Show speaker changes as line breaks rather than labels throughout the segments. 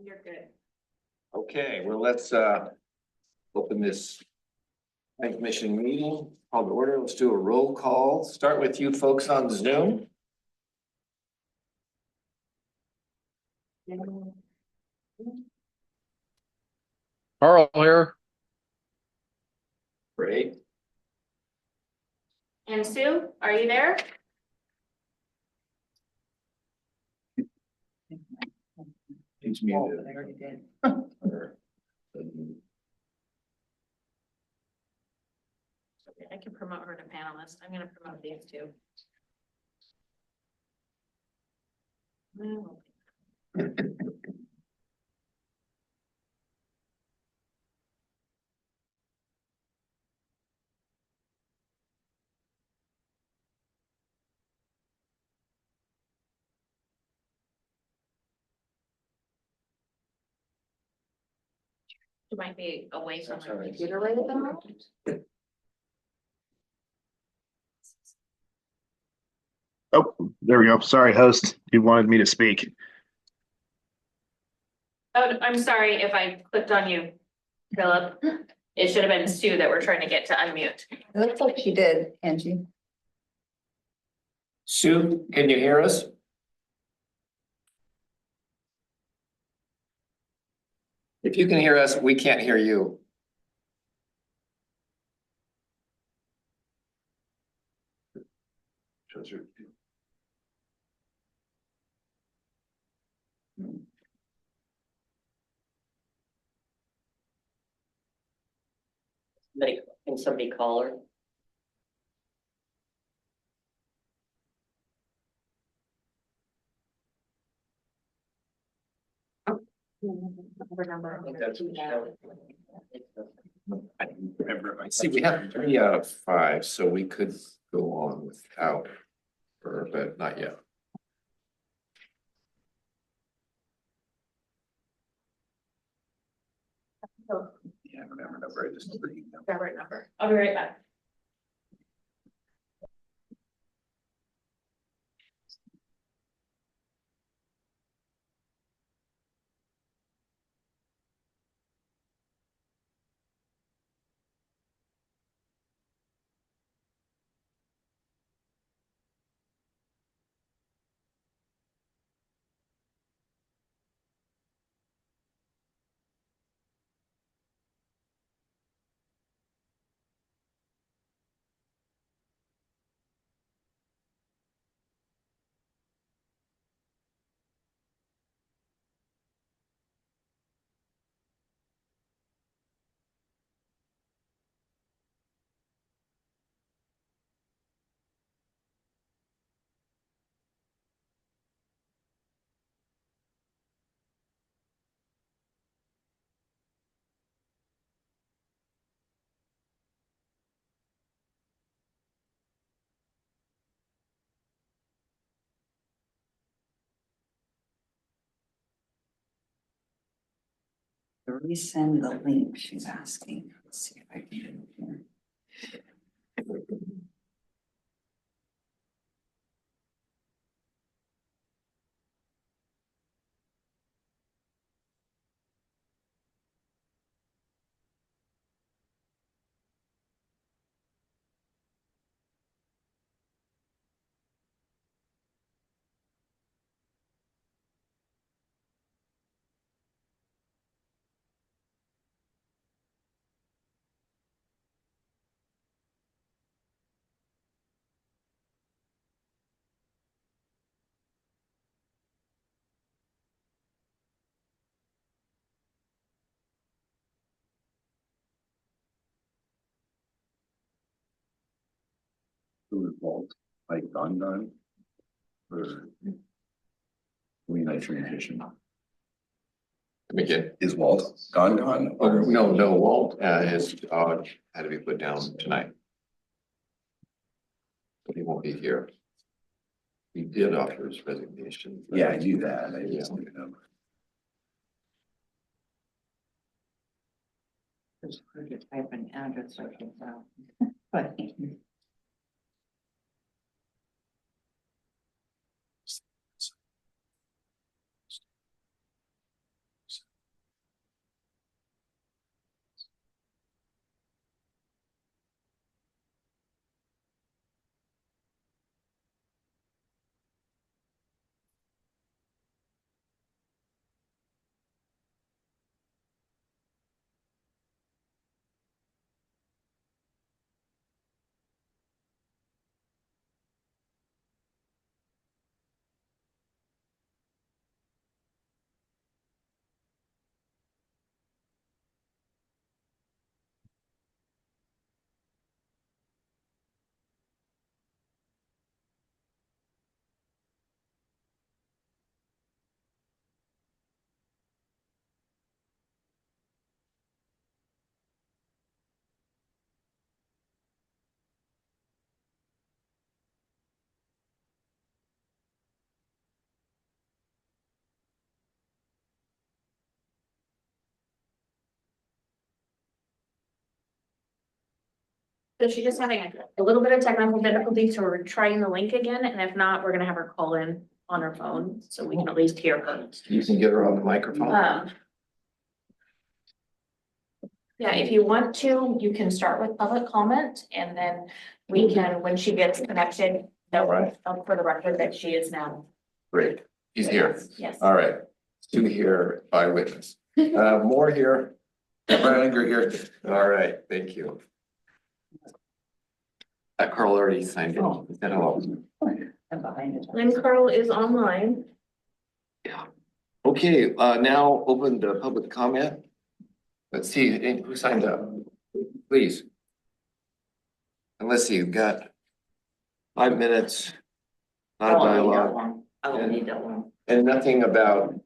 You're good.
Okay, well, let's open this planning commission meeting, call to order. Let's do a roll call. Start with you folks on Zoom.
Carl here.
Great.
And Sue, are you there?
She's muted.
I already did.
I can promote her to panelist. I'm gonna promote these two. You might be away from the computer right at the moment.
Oh, there we go. Sorry, host. You wanted me to speak.
Oh, I'm sorry if I clicked on you, Philip. It should have been Sue that we're trying to get to unmute.
It looks like she did, Angie.
Sue, can you hear us? If you can hear us, we can't hear you.
Can somebody call her?
Number.
I don't remember. I see we have 3 out of 5, so we could go on without her, but not yet. Yeah, I remember number. I just
Right number. I'll be right back.
Resend the link, she's asking. Let's see if I can do it here.
Vault, like gone, or we might transition.
Again.
Is Walt gone?
Oh, no, Walt, his dog had to be put down tonight. But he won't be here. He did offer his resignation.
Yeah, I knew that. I just didn't know.
Just hard to type an address like this out. But
So she's just having a little bit of technical difficulty, so we're trying the link again, and if not, we're gonna have her call in on her phone, so we can at least hear her.
You can get her on the microphone.
Yeah, if you want to, you can start with public comment, and then we can, when she gets connected, that
Right.
for the record that she is now.
Great, he's here.
Yes.
All right, two here by witness. More here. Brian, here. All right, thank you. Carl already signed in. He said hello.
I'm behind it.
Lynn Carl is online.
Yeah. Okay, now open the public comment. Let's see, who signed up? Please. And let's see, you've got 5 minutes. Not a dialogue.
I don't need that one.
And nothing about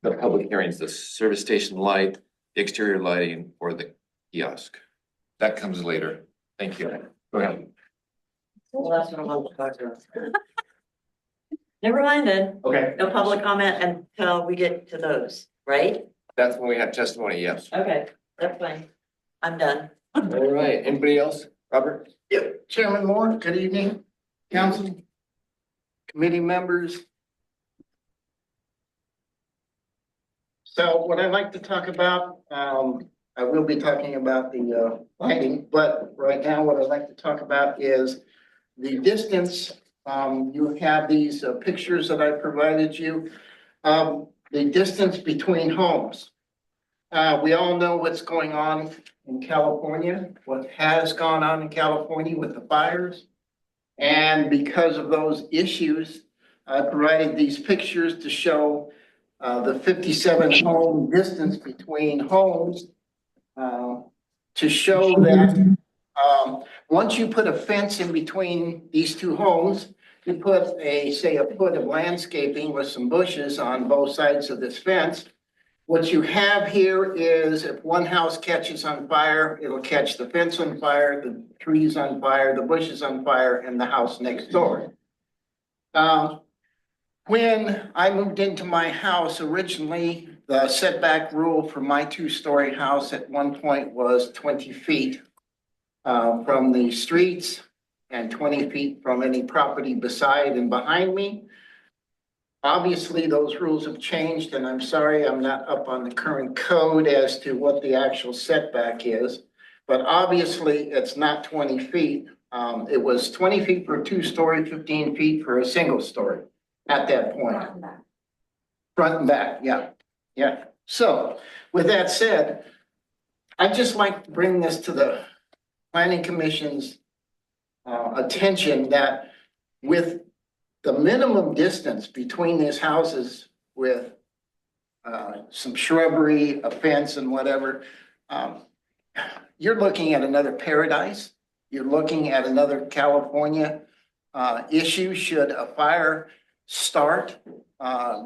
the public hearings, the service station light, the exterior lighting, or the kiosk. That comes later. Thank you. Go ahead.
Well, that's what I want to talk about. Never mind then.
Okay.
No public comment until we get to those, right?
That's when we have testimony, yes.
Okay, that's fine. I'm done.
All right, anybody else? Robert?
Yep, Chairman Moore, good evening, council, committee members. So what I'd like to talk about, I will be talking about the lighting, but right now what I'd like to talk about is the distance. You have these pictures that I provided you, the distance between homes. We all know what's going on in California, what has gone on in California with the fires. And because of those issues, I provided these pictures to show the 57 home distance between homes to show that once you put a fence in between these two homes, you put say a foot of landscaping with some bushes on both sides of this fence. What you have here is if one house catches on fire, it'll catch the fence on fire, the trees on fire, the bushes on fire, and the house next door. When I moved into my house originally, the setback rule for my 2-story house at one point was 20 feet from the streets and 20 feet from any property beside and behind me. Obviously, those rules have changed, and I'm sorry I'm not up on the current code as to what the actual setback is. But obviously, it's not 20 feet. It was 20 feet for a 2-story, 15 feet for a single story at that point. Front and back, yeah, yeah. So with that said, I'd just like to bring this to the Planning Commission's attention that with the minimum distance between these houses with some shrubbery, a fence and whatever, you're looking at another paradise. You're looking at another California issue. Should a fire start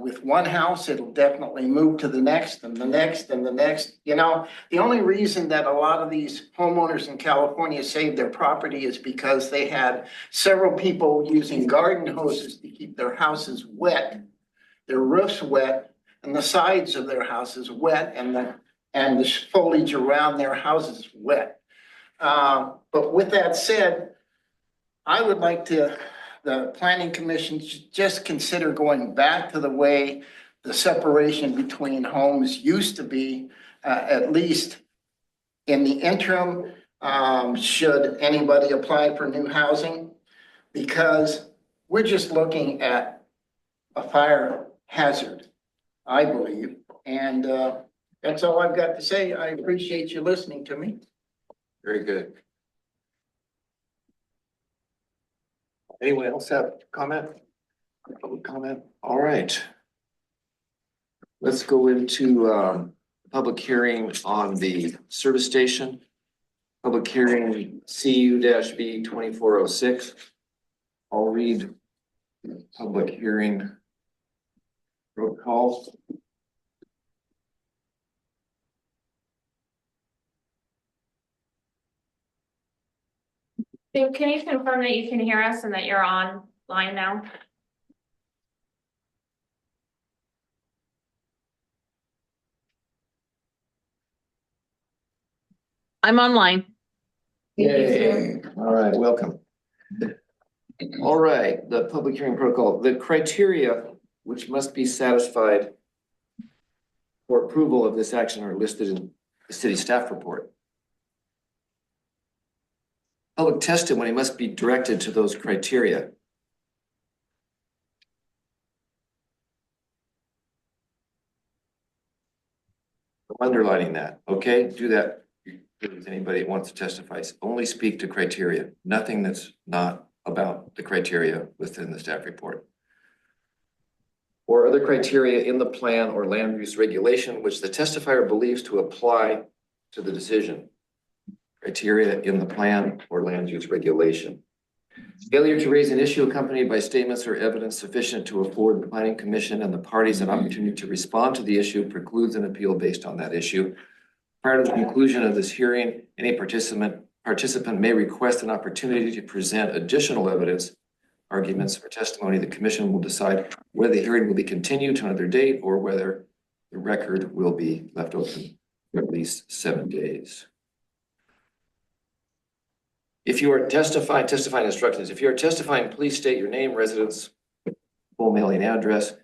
with one house, it'll definitely move to the next and the next and the next. You know, the only reason that a lot of these homeowners in California saved their property is because they had several people using garden hoses to keep their houses wet, their roofs wet, and the sides of their houses wet, and the foliage around their houses wet. But with that said, I would like the Planning Commission should just consider going back to the way the separation between homes used to be, at least in the interim, should anybody apply for new housing, because we're just looking at a fire hazard, I believe. And that's all I've got to say. I appreciate you listening to me.
Very good. Anyone else have comment? Public comment? All right. Let's go into public hearing on the service station. Public hearing CU-B 2406. I'll read public hearing protocol.
So can you confirm that you can hear us and that you're online now? I'm online.
Yay, all right, welcome. All right, the public hearing protocol, the criteria which must be satisfied for approval of this action are listed in the city staff report. Public testimony must be directed to those criteria. I'm underlining that, okay? Do that. If anybody wants to testify, only speak to criteria, nothing that's not about the criteria within the staff report. Or other criteria in the plan or land use regulation which the testifier believes to apply to the decision. Criteria in the plan or land use regulation. Failure to raise an issue accompanied by statements or evidence sufficient to afford the planning commission and the parties an opportunity to respond to the issue precludes an appeal based on that issue. Prior to the conclusion of this hearing, any participant may request an opportunity to present additional evidence, arguments, or testimony. The commission will decide whether the hearing will be continued to another date or whether the record will be left open for at least 7 days. If you are testifying instructions, if you are testifying, please state your name, residence, full mailing address.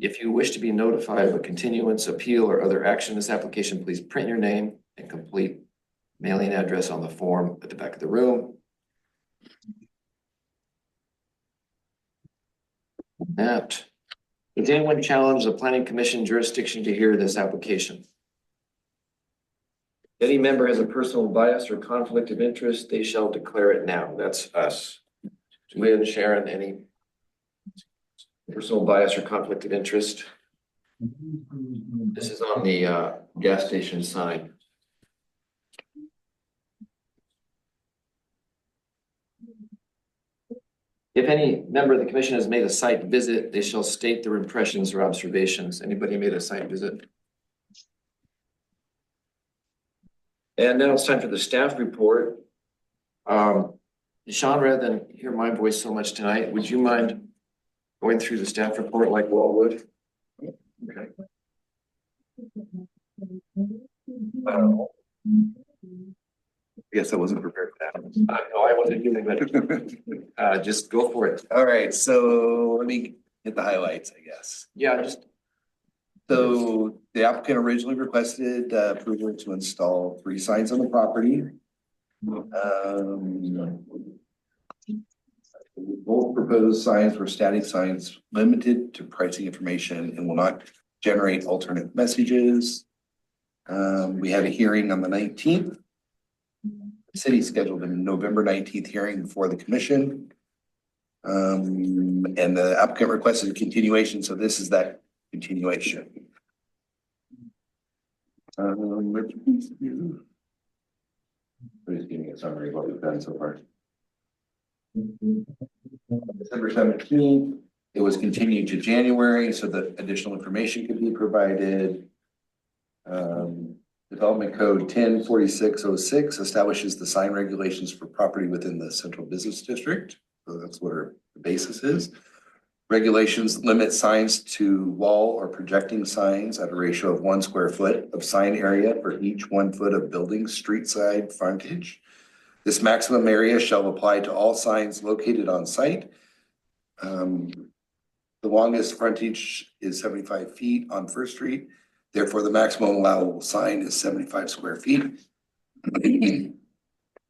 If you wish to be notified of a continuance, appeal, or other action in this application, please print your name and complete mailing address on the form at the back of the room. That. Does anyone challenge the planning commission jurisdiction to hear this application? If any member has a personal bias or conflict of interest, they shall declare it now. That's us. Lynn, Sharon, any personal bias or conflict of interest? This is on the gas station sign. If any member of the commission has made a site visit, they shall state their impressions or observations. Anybody made a site visit? And now it's time for the staff report. Sean, rather than hear my voice so much tonight, would you mind going through the staff report like Walt would? Okay.
I guess I wasn't prepared for that.
No, I wasn't either, but just go for it.
All right, so let me hit the highlights, I guess.
Yeah, just
So the applicant originally requested approval to install 3 signs on the property. Both proposed signs were static signs limited to pricing information and will not generate alternate messages. We had a hearing on the 19th. The city scheduled a November 19th hearing before the commission. And the applicant requested a continuation, so this is that continuation. Please give me a summary of what we've done so far. December 17th, it was continued to January so that additional information could be provided. Development Code 104606 establishes the sign regulations for property within the central business district. So that's what our basis is. Regulations limit signs to wall or projecting signs at a ratio of 1 square foot of sign area for each 1 foot of building street side frontage. This maximum area shall apply to all signs located on site. The longest frontage is 75 feet on First Street. Therefore, the maximum allowable sign is 75 square feet.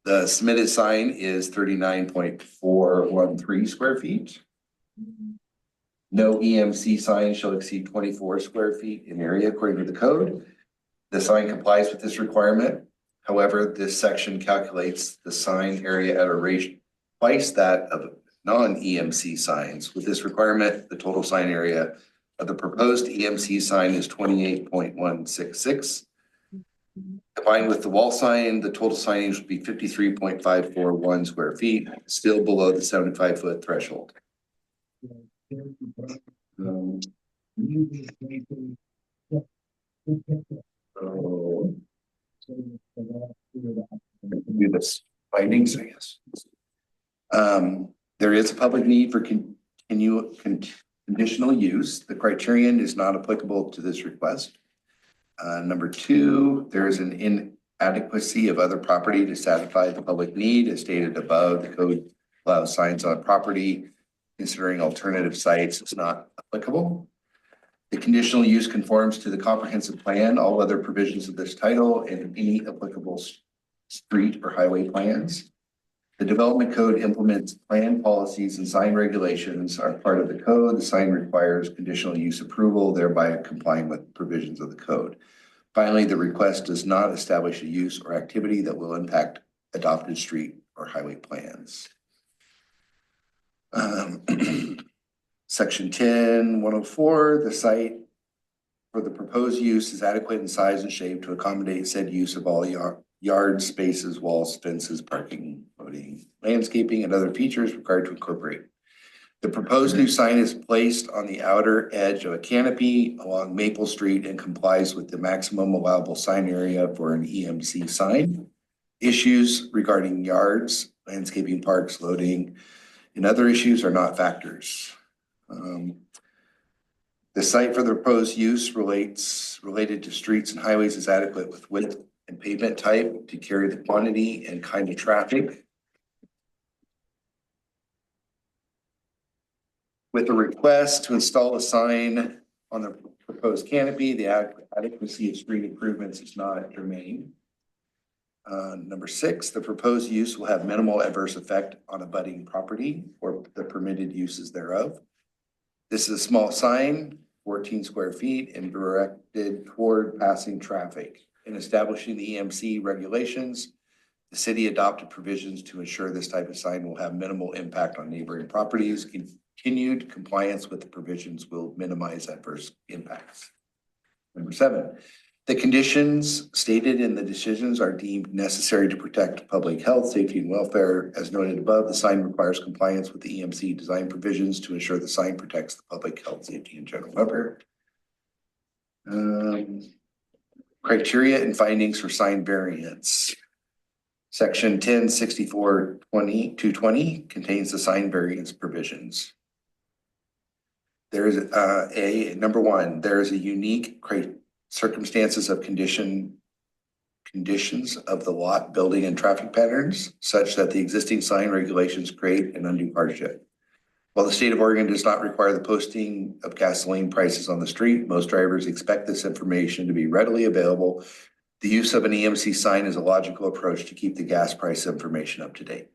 The submitted sign is 39.413 square feet. No EMC sign shall exceed 24 square feet in area according to the code. The sign complies with this requirement. However, this section calculates the sign area at a rate twice that of non-EMC signs. With this requirement, the total sign area of the proposed EMC sign is 28.166. Combined with the wall sign, the total signage would be 53.541 square feet, still below the 75-foot threshold. Do this findings, I guess. There is a public need for conditional use. The criterion is not applicable to this request. Number 2, there is an adequacy of other property to satisfy the public need as stated above. The code allows signs on property. Considering alternative sites is not applicable. The conditional use conforms to the comprehensive plan, all other provisions of this title, and any applicable street or highway plans. The development code implements plan policies and sign regulations are part of the code. The sign requires conditional use approval, thereby complying with provisions of the code. Finally, the request does not establish a use or activity that will impact adopted street or highway plans. Section 10-104, the site for the proposed use is adequate in size and shape to accommodate said use of all yard spaces, walls, fences, parking, loading, landscaping, and other features required to incorporate. The proposed new sign is placed on the outer edge of a canopy along Maple Street and complies with the maximum allowable sign area for an EMC sign. Issues regarding yards, landscaping, parks, loading, and other issues are not factors. The site for the proposed use related to streets and highways is adequate with width and pavement type to carry the quantity and kind of traffic. With a request to install a sign on the proposed canopy, the adequacy of street improvements is not germane. Number 6, the proposed use will have minimal adverse effect on abutting property or the permitted uses thereof. This is a small sign, 14 square feet, and directed toward passing traffic. In establishing the EMC regulations, the city adopted provisions to ensure this type of sign will have minimal impact on neighboring properties. Continued compliance with the provisions will minimize adverse impacts. Number 7, the conditions stated in the decisions are deemed necessary to protect public health, safety, and welfare. As noted above, the sign requires compliance with the EMC design provisions to ensure the sign protects the public health, safety, and general welfare. Criteria and findings for sign variance. Section 1064-220 contains the sign variance provisions. There is number 1, there is a unique circumstances of conditions of the lot, building, and traffic patterns such that the existing sign regulations create an undue hardship. While the state of Oregon does not require the posting of gasoline prices on the street, most drivers expect this information to be readily available. The use of an EMC sign is a logical approach to keep the gas price information up to date.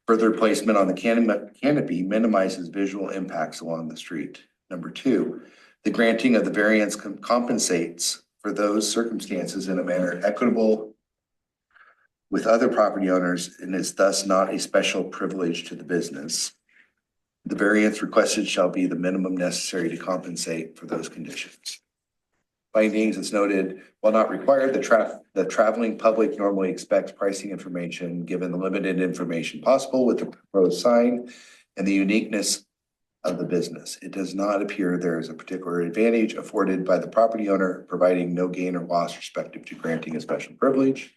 Further placement on the canopy minimizes visual impacts along the street. Number 2, the granting of the variance compensates for those circumstances in a manner equitable with other property owners and is thus not a special privilege to the business. The variance requested shall be the minimum necessary to compensate for those conditions. Findings, as noted, while not required, the traveling public normally expects pricing information given the limited information possible with the proposed sign and the uniqueness of the business. It does not appear there is a particular advantage afforded by the property owner, providing no gain or loss respective to granting a special privilege.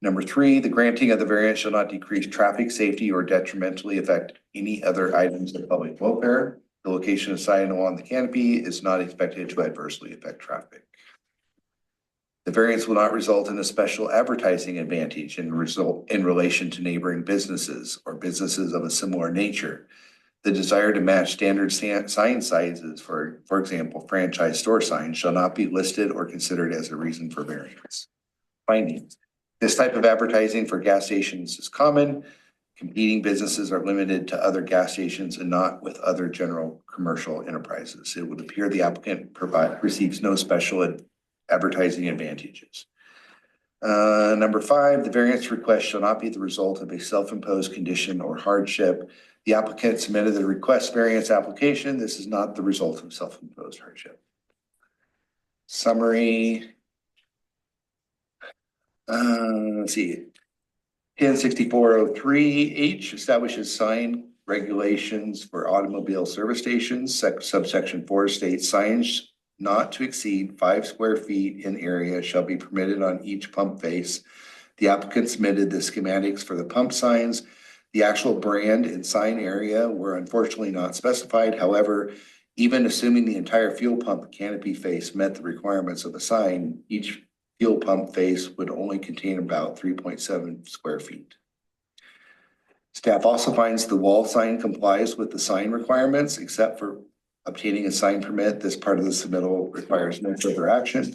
Number 3, the granting of the variance shall not decrease traffic safety or detrimentally affect any other items of public welfare. The location of sign along the canopy is not expected to adversely affect traffic. The variance will not result in a special advertising advantage in relation to neighboring businesses or businesses of a similar nature. The desire to match standard sign sizes, for example, franchise store signs, shall not be listed or considered as a reason for variance. Findings. This type of advertising for gas stations is common. Competing businesses are limited to other gas stations and not with other general commercial enterprises. It would appear the applicant receives no special advertising advantages. Number 5, the variance request shall not be the result of a self-imposed condition or hardship. The applicant submitted the request variance application. This is not the result of self-imposed hardship. Summary. Let's see. 1064-03H establishes sign regulations for automobile service stations. Subsection 4 states signs not to exceed 5 square feet in area shall be permitted on each pump face. The applicant submitted the schematics for the pump signs. The actual brand and sign area were unfortunately not specified. However, even assuming the entire fuel pump canopy face met the requirements of the sign, each fuel pump face would only contain about 3.7 square feet. Staff also finds the wall sign complies with the sign requirements, except for obtaining a sign permit. This part of the submittal requires no further action.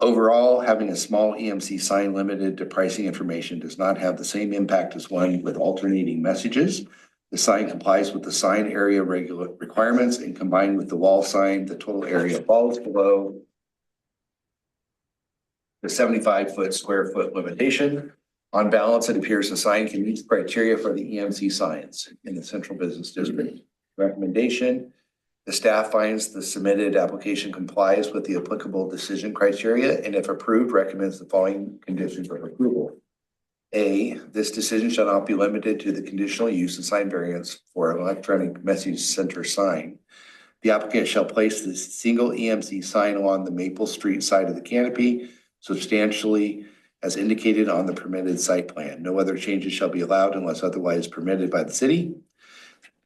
Overall, having a small EMC sign limited to pricing information does not have the same impact as one with alternating messages. The sign complies with the sign area requirements, and combined with the wall sign, the total area falls below the 75 square foot limitation. On balance, it appears the sign can meet the criteria for the EMC signs in the Central Business District. Recommendation: the staff finds the submitted application complies with the applicable decision criteria, and if approved, recommends the following conditions of approval. A, this decision shall not be limited to the conditional use of sign variance for an electronic message center sign. The applicant shall place the single EMC sign along the Maple Street side of the canopy, substantially as indicated on the permitted site plan. No other changes shall be allowed unless otherwise permitted by the city.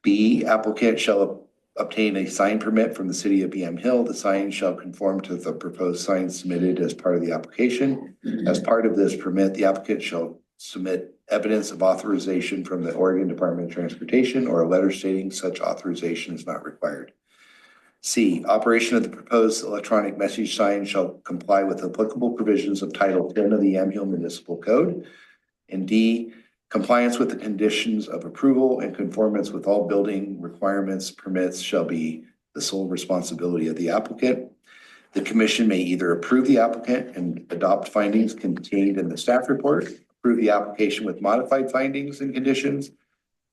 B, applicant shall obtain a sign permit from the city of Yamhill. The sign shall conform to the proposed sign submitted as part of the application. As part of this permit, the applicant shall submit evidence of authorization from the Oregon Department of Transportation or a letter stating such authorization is not required. C, operation of the proposed electronic message sign shall comply with applicable provisions of Title 10 of the Yamhill Municipal Code. And D, compliance with the conditions of approval and conformance with all building requirements, permits shall be the sole responsibility of the applicant. The commission may either approve the applicant and adopt findings contained in the staff report, approve the application with modified findings and conditions,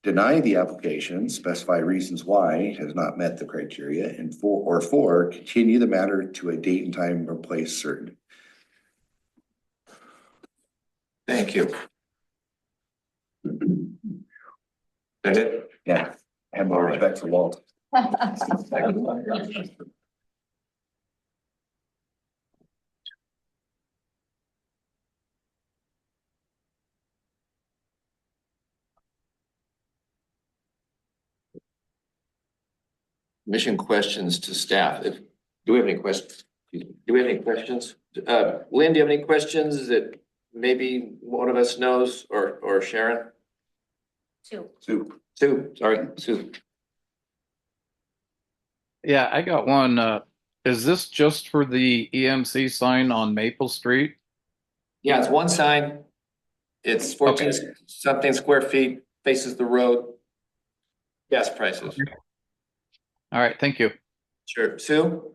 deny the application, specify reasons why it has not met the criteria, and four, continue the matter to a date and time or place certain.
Thank you. That it?
Yeah, I have more respect for Walt.
Mission questions to staff. Do we have any questions? Do we have any questions? Lynn, do you have any questions that maybe one of us knows, or Sharon?
Two.
Sue.
Yeah, I got one. Is this just for the EMC sign on Maple Street?
Yeah, it's one sign. It's 14 something square feet, faces the road. Gas prices.
All right, thank you.
Sure. Sue?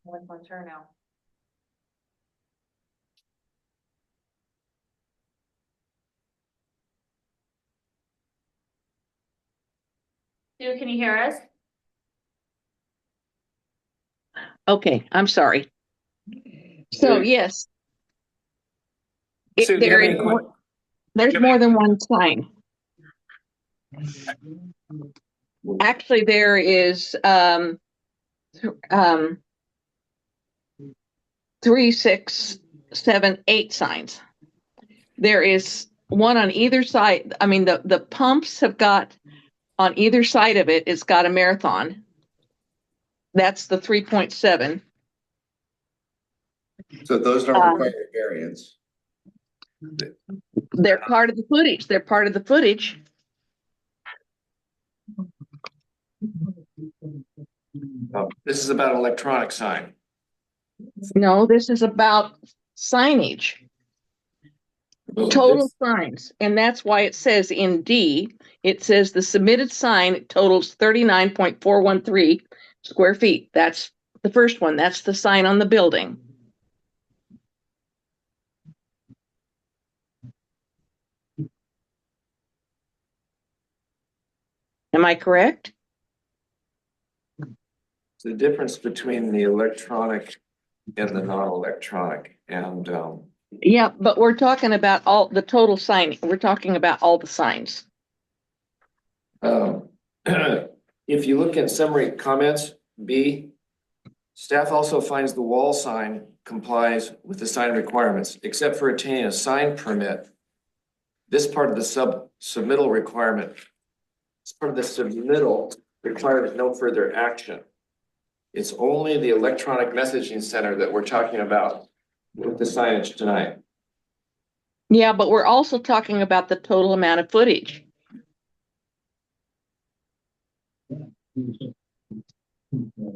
One more turn now. Sue, can you hear us?
Okay, I'm sorry. So yes.
Sue, do you have any
There's more than one sign. Actually, there is 3, 6, 7, 8 signs. There is one on either side. I mean, the pumps have got on either side of it, it's got a marathon. That's the 3.7.
So those don't require variance.
They're part of the footage. They're part of the footage.
This is about electronic sign.
No, this is about signage. Total signs. And that's why it says in D, it says the submitted sign totals 39.413 square feet. That's the first one. That's the sign on the building. Am I correct?
The difference between the electronic and the non-electronic, and
Yeah, but we're talking about all the total sign. We're talking about all the signs.
if you look at summary comments, B, staff also finds the wall sign complies with the sign requirements, except for obtaining a sign permit. This part of the submittal requirement as part of the submittal requires no further action. It's only the electronic messaging center that we're talking about with the signage tonight.
Yeah, but we're also talking about the total amount of footage.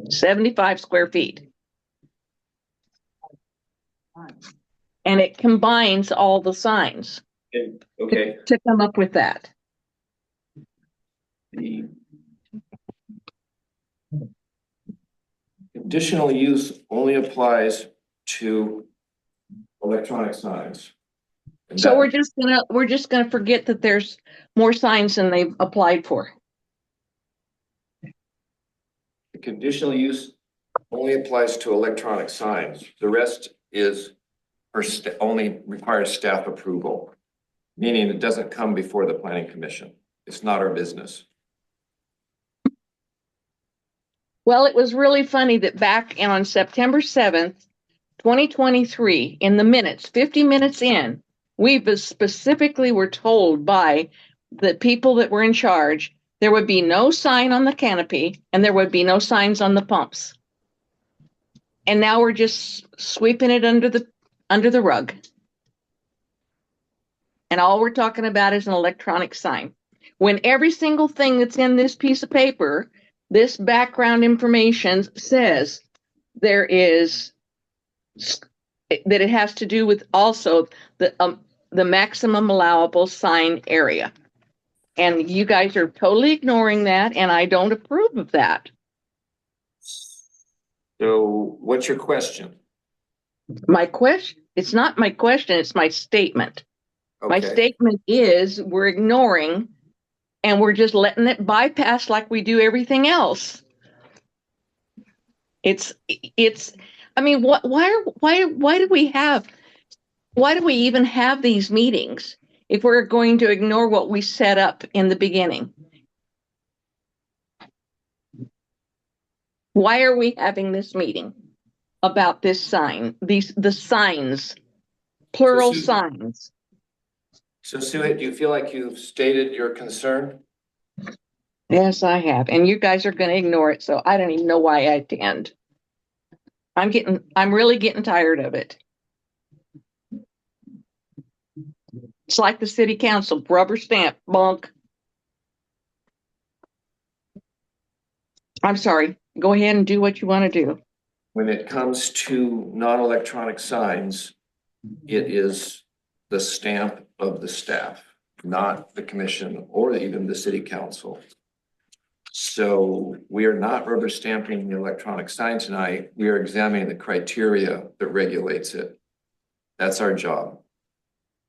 $75 square feet. And it combines all the signs
Okay,
to come up with that.
the conditional use only applies to electronic signs. And
So
that-
we're just gonna forget that there's more signs than they've applied for.
The conditional use only applies to electronic signs. The rest is only requires staff approval, meaning it doesn't come before the planning commission. It's not our business.
Well, it was really funny that back on September 7th, 2023, in the minutes, 50 minutes in, we specifically were told by the people that were in charge, there would be no sign on the canopy and there would be no signs on the pumps. And now we're just sweeping it under the rug. And all we're talking about is an electronic sign. When every single thing that's in this piece of paper, this background information says there is that it has to do with also the maximum allowable sign area. And you guys are totally ignoring that, and I don't approve of that.
So what's your question?
My question, it's not my question, it's my statement. My
Okay.
statement is we're ignoring and we're just letting it bypass like we do everything else. I mean, why do we even have these meetings if we're going to ignore what we set up in the beginning? Why are we having this meeting about this sign, the signs, plural
So, Susan-
signs?
So Sue, do you feel like you've stated your concern?
Yes, I have. And you guys are going to ignore it. So I don't even know why I attend. I'm really getting tired of it. It's like the city council, rubber stamp, bunk. I'm sorry. Go ahead and do what you want to do.
When it comes to non-electronic signs, it is the stamp of the staff, not the commission or even the city council. So we are not rubber stamping the electronic sign tonight. We are examining the criteria that regulates it. That's our job.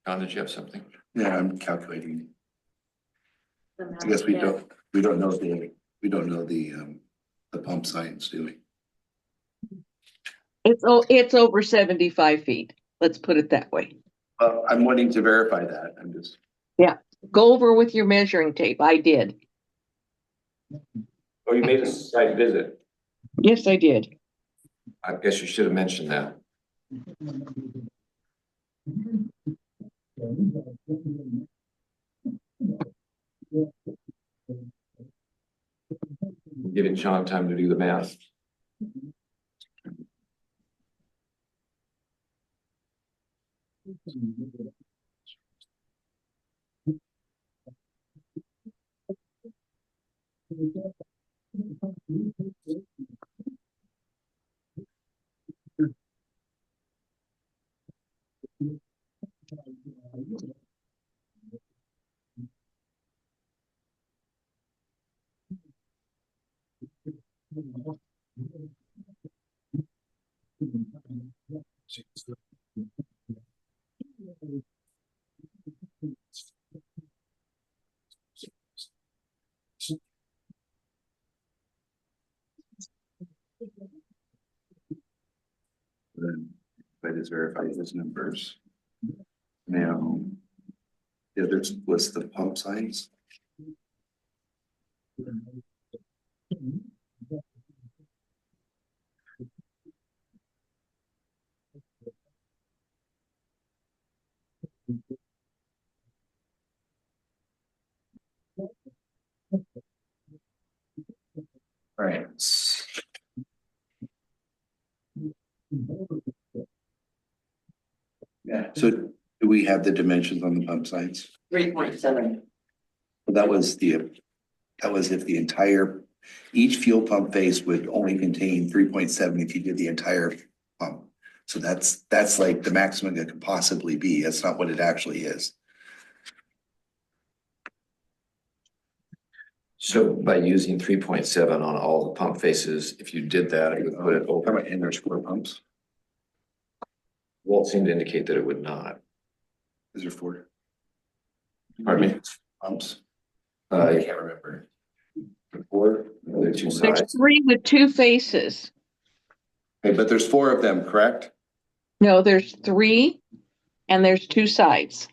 John, did you have something?
Yeah, I'm calculating. I guess we don't know the pump signs, do we?
It's over 75 feet. Let's put it that way.
I'm wanting to verify that. I'm just.
Go over with your measuring tape. I did.
Oh, you made a site visit.
Yes, I did.
I guess you should have mentioned that. Giving Sean time to do the math.
Then if I just verify those numbers. Now, the other was the pump signs. All right. Yeah, so do we have the dimensions on the pump signs?
3.7.
That was if the entire, each fuel pump face would only contain 3.7 if you did the entire pump. So that's like the maximum it could possibly be. That's not what it actually is.
So by using 3.7 on all the pump faces, if you did that, it would put it
How
over.
about inner square pumps?
Won't seem to indicate that it would not.
Is there 4
Pardon me?
pumps?
I
I can't remember.
4, the two
There's
sides.
3 with 2 faces.
Okay, but there's 4 of them, correct?
No, there's 3 and there's 2 sides.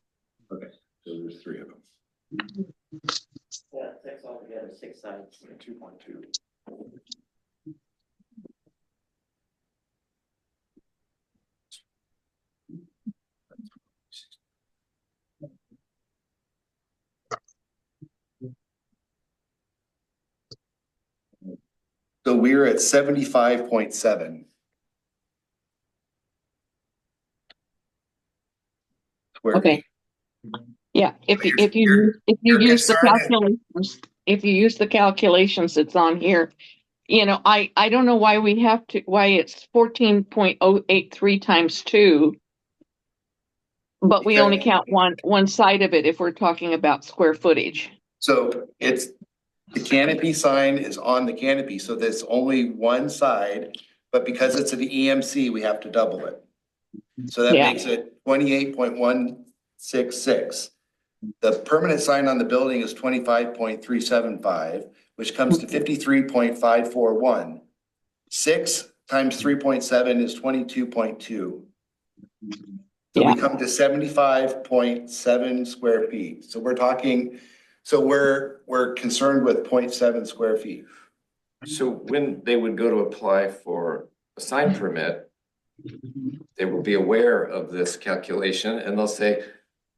Okay, so there's 3 of them.
Yeah, 6 altogether, 6 sides.
2.2. So we're at 75.7.
Okay. Yeah, if
Your
you use the
concern is-
calculations, if you use the calculations that's on here, you know, I don't know why why it's 14.083 times 2. But we only count one side of it if we're talking about square footage.
So it's, the canopy sign is on the canopy, so there's only one side, but because it's an EMC, we have to double it. So that
Yeah.
makes it 28.166. The permanent sign on the building is 25.375, which comes to 53.541. 6 times 3.7 is 22.2. So we
Yeah.
come to 75.7 square feet. So we're talking, so we're concerned with 0.7 square feet.
So when they would go to apply for a sign permit, they will be aware of this calculation and they'll say,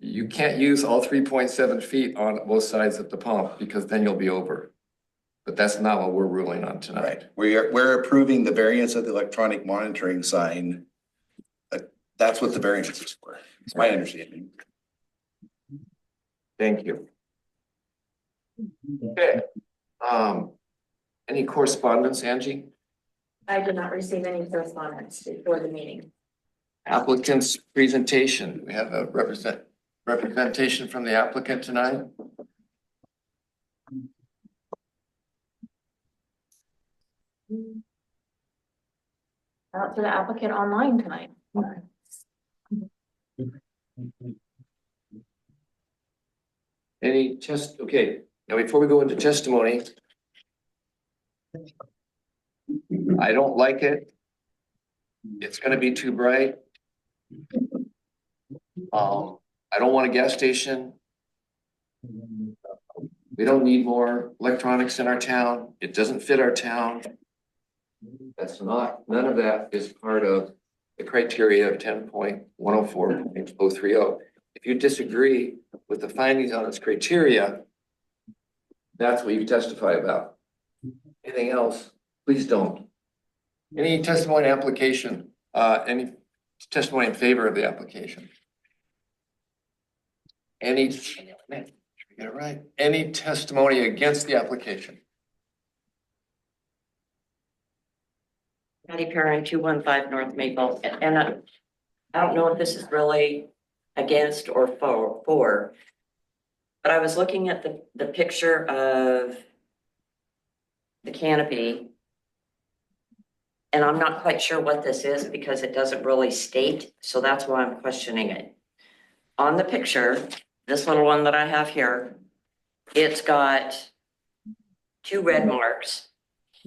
you can't use all 3.7 feet on both sides of the pump because then you'll be over. But that's not what we're ruling on tonight.
Right. We're approving the variance of the electronic monitoring sign. That's what the variance is for. It's my understanding.
Thank you. Okay. Any correspondence, Angie?
I did not receive any correspondence before the meeting.
Applicant's presentation. We have a representation from the applicant tonight.
Out to the applicant online tonight.
Okay, now before we go into testimony. I don't like it. It's gonna be too bright. I don't want a gas station. We don't need more electronics in our town. It doesn't fit our town. None of that is part of the criteria of 10.104.030. If you disagree with the findings on its criteria, that's what you testify about. Anything else, please don't. Any testimony application, any testimony in favor of the application? Any, get it right. Any testimony against the application?
Patty Perrin, 215 North Maple, and I don't know if this is really against or for, but I was looking at the picture of the canopy, and I'm not quite sure what this is because it doesn't really state, so that's why I'm questioning it. On the picture, this little one that I have here, it's got 2 red marks,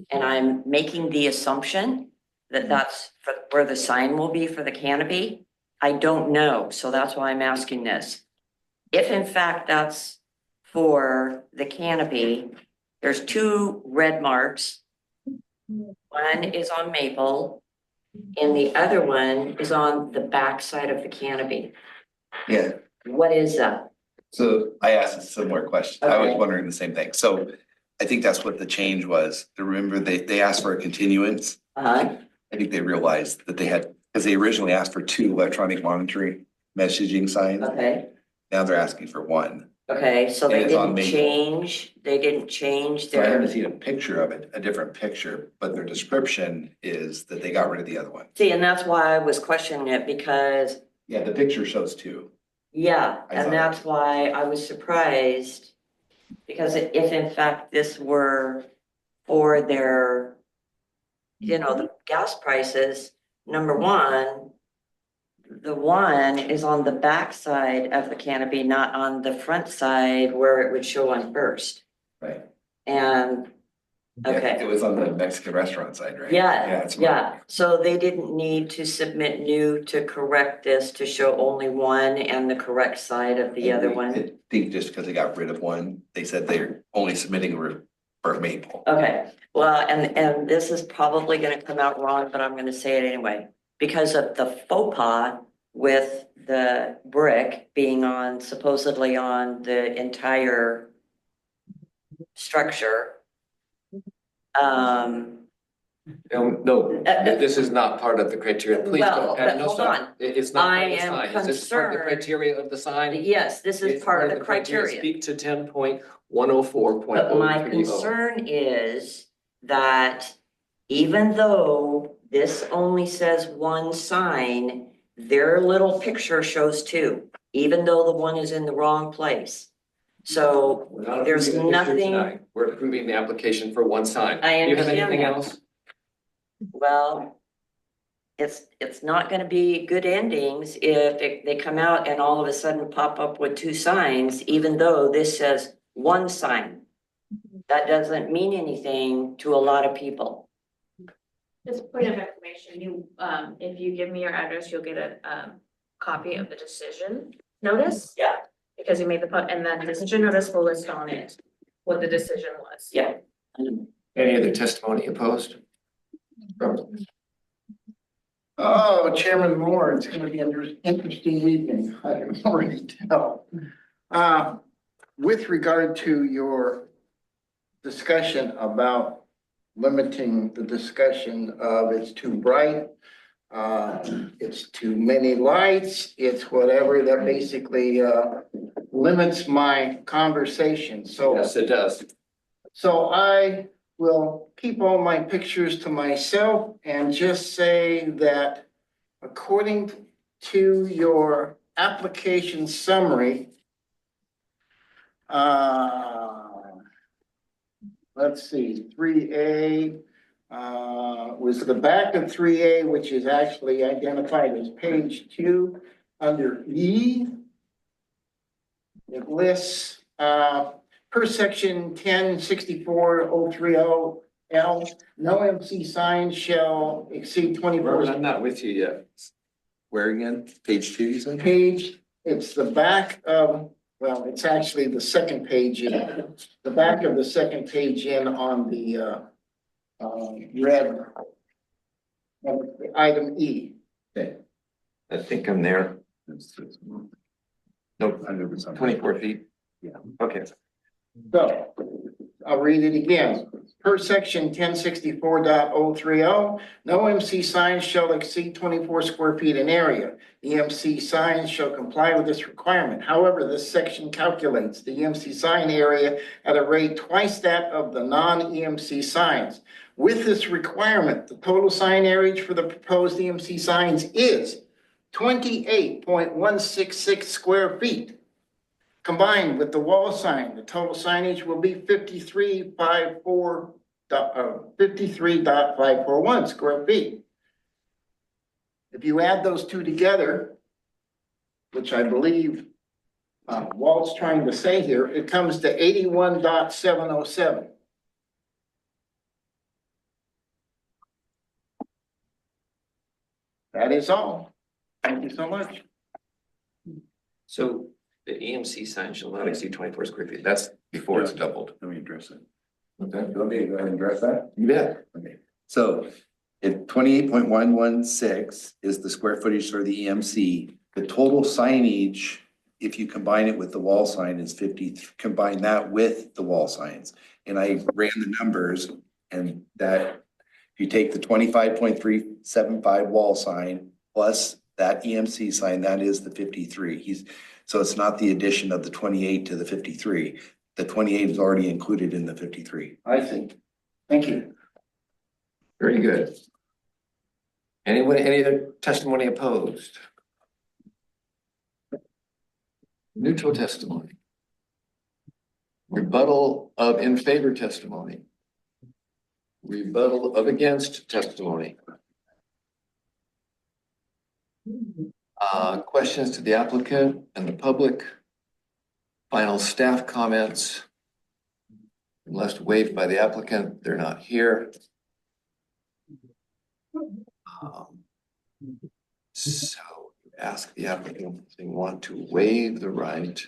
and I'm making the assumption that that's for where the sign will be for the canopy. I don't know, so that's why I'm asking this. If in fact that's for the canopy, there's 2 red marks. One is on Maple, and the other one is on the back side of the canopy.
Yeah.
What is that?
So I asked a similar question. I was
Okay.
wondering the same thing. So I think that's what the change was. Remember, they asked for a continuance.
Uh-huh,
I think they realized that they had, because they originally asked for 2 electronic monitoring messaging signs.
okay,
Now they're asking for 1.
okay, so
And
they
it's on
didn't
Maple.
change
So I haven't
their,
seen a picture of it, a different picture, but their description is that they got rid of the other one.
see, and that's why I was questioning it because,
Yeah, the picture shows 2.
yeah,
I saw
and that's why I was surprised. Because if in fact this were for their, the gas prices, number one, the one is on the back side of the canopy, not on the front side where it would show on first.
Right.
And,
Yeah,
okay.
it was on the Mexican restaurant side, right?
Yeah,
it's
yeah, so they didn't need to submit new to correct this to show only one and the correct side of the other one.
I think just because they got rid of one, they said they're only submitting for Maple.
Okay, well, and this is probably gonna come out wrong, but I'm gonna say it anyway. Because of the faux pas with the brick being on, supposedly on the entire structure.
No, this is not part of the criteria. Please
Well,
don't. add
but
no
hold
sign.
on.
It's not part of the
I am
sign. Is this part of the
concerned.
criteria of the sign?
Yes, this is
It's
part of the criteria.
Speak to 10.104.030.
But my concern is that even though this only says one sign, their little picture shows 2, even though the one is in the wrong place. So
We're not
there's
approving the picture
nothing,
tonight. We're approving the application for one sign.
I
Do you have
understand
anything
that.
else?
well, it's not gonna be good endings if they come out and all of a sudden pop up with 2 signs, even though this says one sign. That doesn't mean anything to a lot of people.
Just point of information, if you give me your address, you'll get a copy of the decision notice.
Yeah.
Because you made and then decision notice will list on it what the decision was.
Yeah.
Any other testimony opposed?
Oh, Chairman Moore, it's gonna be an interesting evening, I can already tell. With regard to your discussion about limiting the discussion of it's too bright, it's too many lights, it's whatever, that basically limits my conversation, so.
Yes, it does.
So I will keep all my pictures to myself and just say that according to your application summary, let's see, 3A, was the back of 3A, which is actually identified as page 2 under E. It lists, per section 1064.030L, no MC sign shall exceed 24.
I'm not with you yet.
Where again? Page 2, you said?
Page, it's the back of, well, it's actually the second page in, the back of the second page in on the red item E.
Okay.
I think I'm there. No,
100%.
24 feet.
Yeah.
Okay.
So I'll read it again. Per section 1064.030, no MC signs shall exceed 24 square feet in area. The MC signs shall comply with this requirement. However, this section calculates the EMC sign area at a rate twice that of the non-EMC signs. With this requirement, the total sign area for the proposed EMC signs is 28.166 square feet. Combined with the wall sign, the total signage will be 53.541 square feet. If you add those two together, which I believe Walt's trying to say here, it comes to 81.707. That is all. Thank you so much.
So the EMC sign shall not exceed 24 square feet. That's before it's doubled.
Let me address it.
Okay.
You want me to go ahead and address that?
You bet.
Okay, so if 28.116 is the square footage for the EMC, the total signage if you combine it with the wall sign, is 50, combine that with the wall signs. And I ran the numbers and that, if you take the 25.375 wall sign plus that EMC sign, that is the 53. So it's not the addition of the 28 to the 53. The 28 is already included in the 53.
I see. Thank you.
Very good. Anyone, any other testimony opposed? Neutral testimony. Rebuttal of in favor testimony. Rebuttal of against testimony. Questions to the applicant and the public. Final staff comments. Unless waived by the applicant, they're not here. So ask the applicant if they want to waive the right.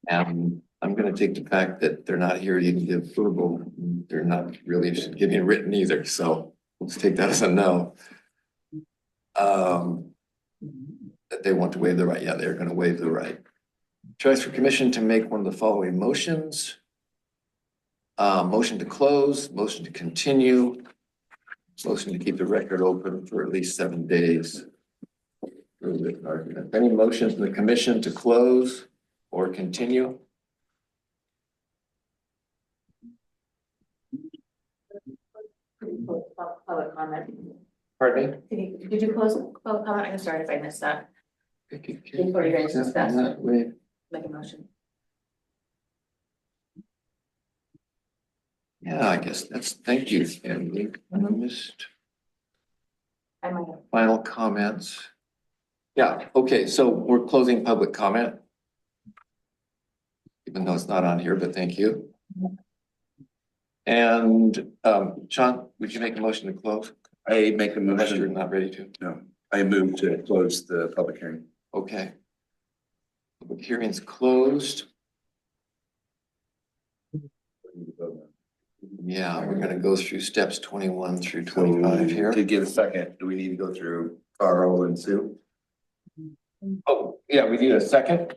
And I'm going to take the fact that they're not here to even give verbal. They're not really interested in giving written either. So let's take that as a no. That they want to waive the right. Yeah, they're going to waive the right. Choice for commission to make one of the following motions. Motion to close, motion to continue, motion to keep the record open for at least 7 days. Any motions from the commission to close or continue?
Public comment.
Pardon
Did you close public comment? I'm sorry if I missed that.
me?
Before you guys discuss.
Wait.
Make a motion.
Yeah, I guess that's, thank you, Emily. I missed
I might have.
final comments. Yeah, okay, so we're closing public comment. Even though it's not on here, but thank you. And Sean, would you make a motion to close?
I make a
Unless you're
motion,
not ready to.
no, I move to close the public hearing.
Okay. Public hearing's closed. Yeah, we're gonna go through steps 21 through 25 here.
To get a second, do we need to go through Carl and Sue?
Oh, yeah, we need a second.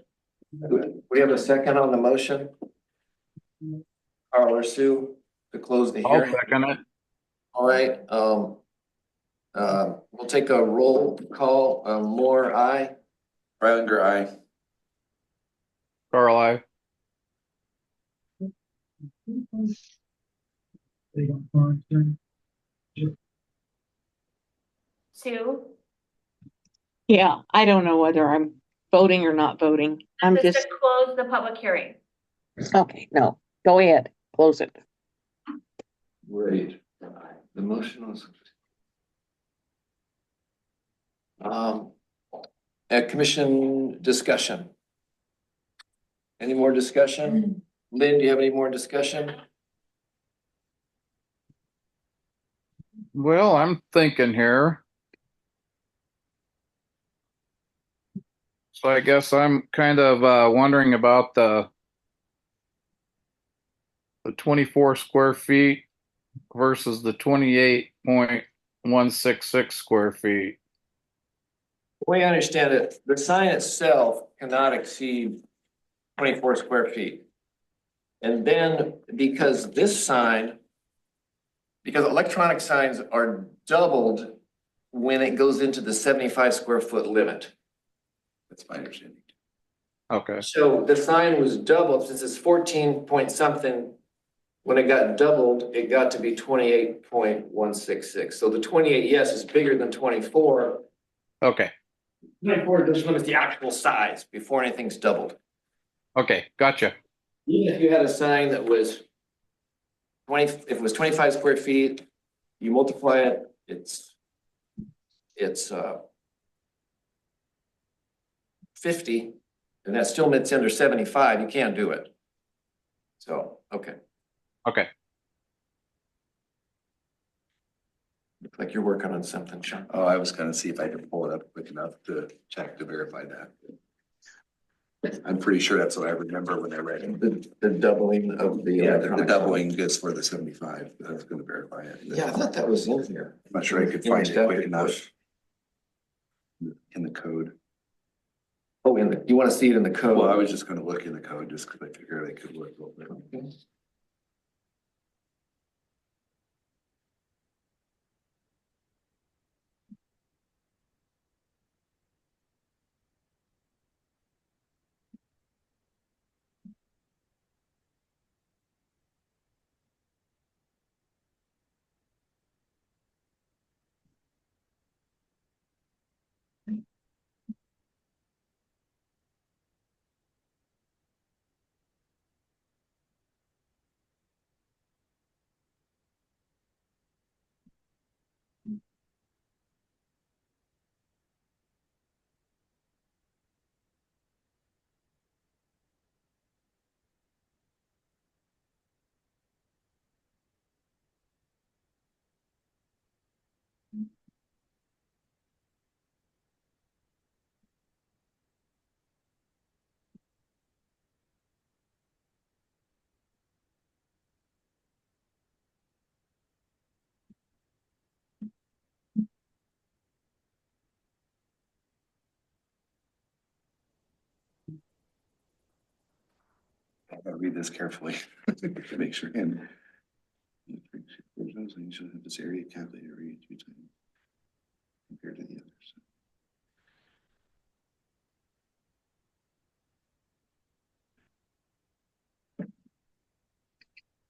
We have a second on the motion. Carl or Sue to close the
I'll
hearing.
second it.
All right, we'll take a roll call. Moore, aye.
Rylander, aye.
Carl, I.
Sue,
Yeah, I don't know whether I'm voting or not voting. I'm
just
just,
to close the public hearing.
okay, no, go ahead, close it.
Great. The motion was. Commission discussion. Any more discussion? Lynn, do you have any more discussion?
Well, I'm thinking here. So I guess I'm kind of wondering about the 24 square feet versus the 28.166 square feet.
The way I understand it, the sign itself cannot exceed 24 square feet. And then because this sign, because electronic signs are doubled when it goes into the 75 square foot limit.
That's my understanding.
Okay.
So the sign was doubled since it's 14 point something. When it got doubled, it got to be 28.166. So the 28, yes, is bigger than 24.
Okay.
24 just limits the actual size before anything's doubled.
Okay. Gotcha.
Even if you had a sign that was 20, if it was 25 square feet, you multiply it, it's 50, and that still meets under 75, you can't do it. So, okay.
Okay.
Looks like you're working on something, Sean.
Oh, I was gonna see if I could pull it up quick enough to check to verify that. I'm pretty sure that's what I remember when I read it.
The doubling of the.
Yeah, the
electronic
doubling is for the 75. I was gonna verify it.
sign. Yeah, I thought that was in here.
I'm not sure I could find it quick enough. in the code.
Oh, you want to see it in the code?
Well, I was just gonna look in the code just because I figured I could look a little bit.
Okay.
I gotta read this carefully to make sure. And you should have this area calculated every 2 times compared to the others.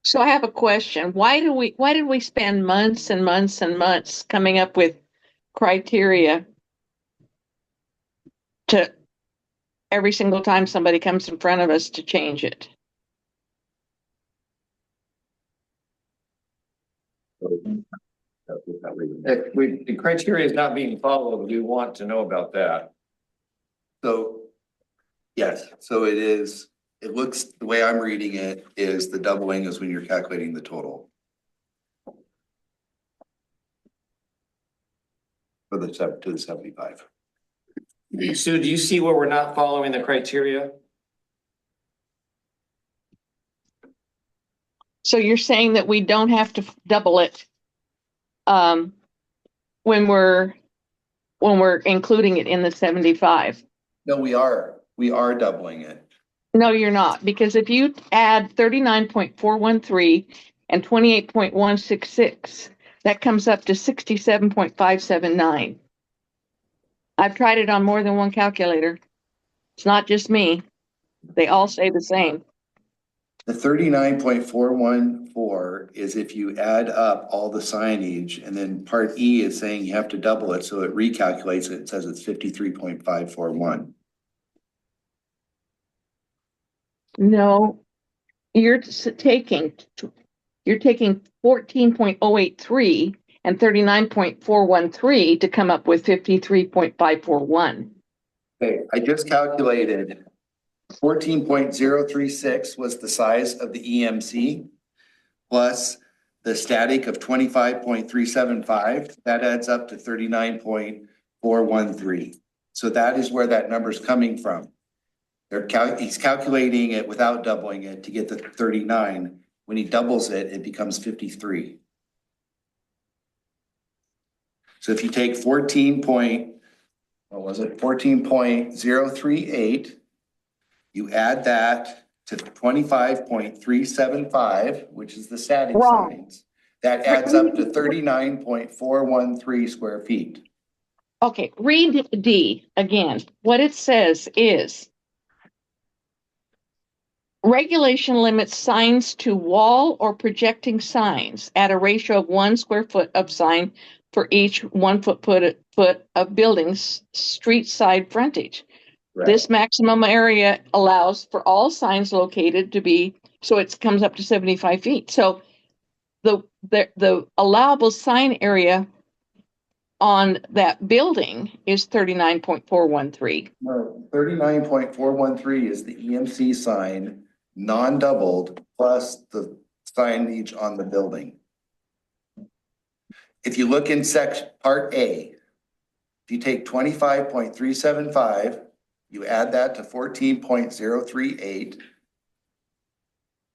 So I have a question. Why did we spend months and months and months coming up with criteria to every single time somebody comes in front of us to change it?
If the criteria is not being followed, we want to know about that.
So, yes, so it is, it looks, the way I'm reading it is the doubling is when you're calculating the total. For the to the 75.
Sue, do you see where we're not following the criteria?
So you're saying that we don't have to double it when we're including it in the 75?
No, we are doubling it.
No, you're not, because if you add 39.413 and 28.166, that comes up to 67.579. I've tried it on more than one calculator. It's not just me. They all say the same.
The 39.414 is if you add up all the signage, and then part E is saying you have to double it, so it recalculates it. It says it's 53.541.
No, you're taking 14.083 and 39.413 to come up with 53.541.
Okay, I just calculated 14.036 was the size of the EMC plus the static of 25.375. That adds up to 39.413. So that is where that number is coming from. He's calculating it without doubling it to get the 39. When he doubles it, it becomes 53. So if you take 14.038, you add that to 25.375, which is the static
Wrong.
signs. That adds up to 39.413 square feet.
Okay, read D again. What it says is regulation limits signs to wall or projecting signs at a ratio of 1 square foot of sign for each 1 foot of building's street side frontage.
Right.
This maximum area allows for all signs located to be, so it comes up to 75 feet. So the allowable sign area on that building is 39.413.
No, 39.413 is the EMC sign, non-doubled, plus the signage on the building. If you look in section part A, if you take 25.375, you add that to 14.038.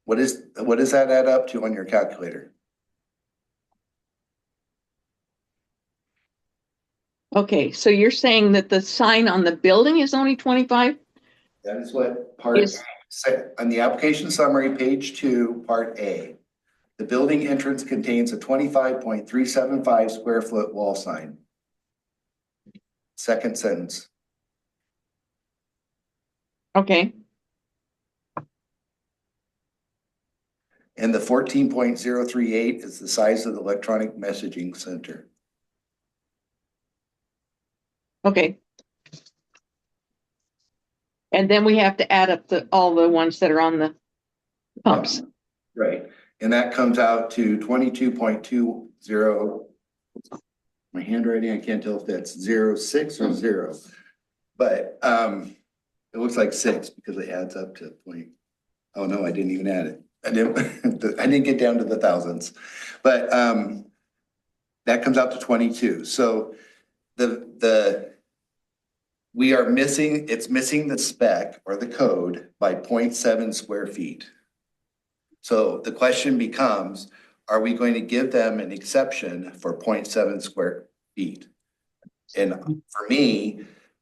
What does that add up to on your calculator?
Okay, so you're saying that the sign on the building is only 25?
That is what part,
Is-
on the application summary, page 2, part A. The building entrance contains a 25.375 square foot wall sign. Second sentence.
Okay,
And the 14.038 is the size of the electronic messaging center.
okay. And then we have to add up all the ones that are on the pumps.
Right, and that comes out to 22.20. My handwriting, I can't tell if that's 06 or 0. But it looks like 6 because it adds up to point. Oh no, I didn't even add it. I didn't get down to the thousands. But that comes out to 22. So we are missing, it's missing the spec or the code by 0.7 square feet. So the question becomes, are we going to give them an exception for 0.7 square feet? And for me,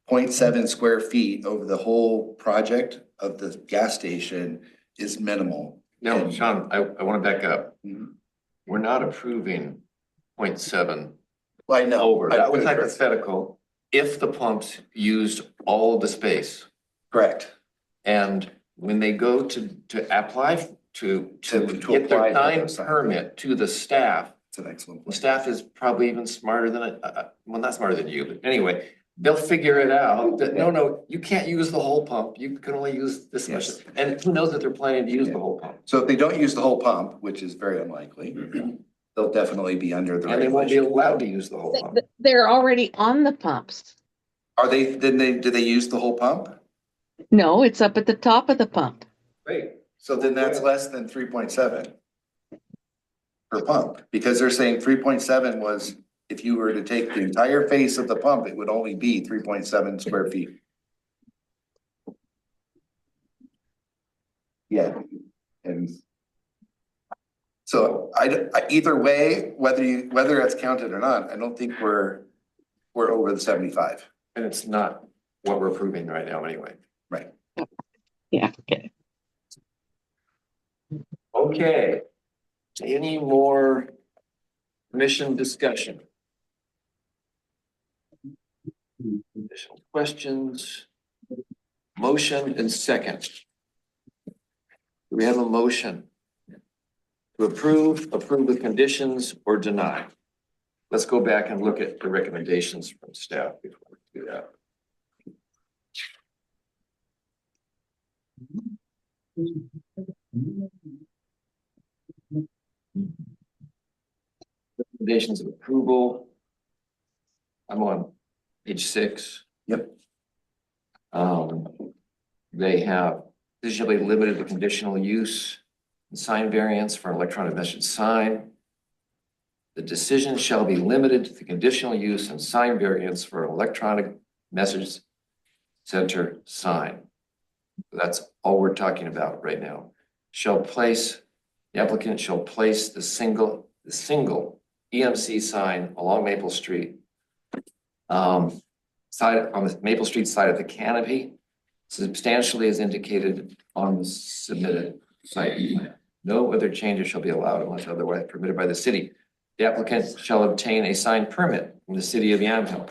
0.7 square feet over the whole project of the gas station is minimal.
No, Sean, I want to back up.
Mhm.
We're not approving 0.7
Well, I know.
over. That was hypothetical if the pumps used all of the space.
Correct.
And when they go to apply to
To
get
apply
their
for
sign
those signs.
permit to the staff,
It's an excellent
the
point.
staff is probably even smarter than, well, not smarter than you, but anyway, they'll figure it out that, no, you can't use the whole pump. You can only use this much.
Yes.
And who knows that they're planning to use the whole pump?
So if they don't use the whole pump, which is very unlikely, they'll definitely be under the
And they won't be
regulation.
allowed to use the whole pump.
They're already on the pumps.
Are they, do they use the whole pump?
No, it's up at the top of the pump.
Great.
So then that's less than 3.7 per pump, because they're saying 3.7 was, if you were to take the entire face of the pump, it would only be 3.7 square feet. Yeah, and so either way, whether it's counted or not, I don't think we're over the 75.
And it's not what we're approving right now anyway.
Right.
Yeah, okay.
Okay. Any more commission discussion? Additional questions? Motion and second. Do we have a motion to approve with conditions, or deny? Let's go back and look at the recommendations from staff before we do that. Recommendations of approval. I'm on page 6.
Yep.
They have, this shall be limited to conditional use and sign variance for an electronic message sign. The decision shall be limited to the conditional use and sign variance for an electronic message center sign. That's all we're talking about right now. The applicant shall place the single EMC sign along Maple Street, side on the Maple Street side of the canopy, substantially as indicated on the submitted site plan. No other changes shall be allowed unless otherwise permitted by the city. The applicant shall obtain a sign permit from the city of Yamhill.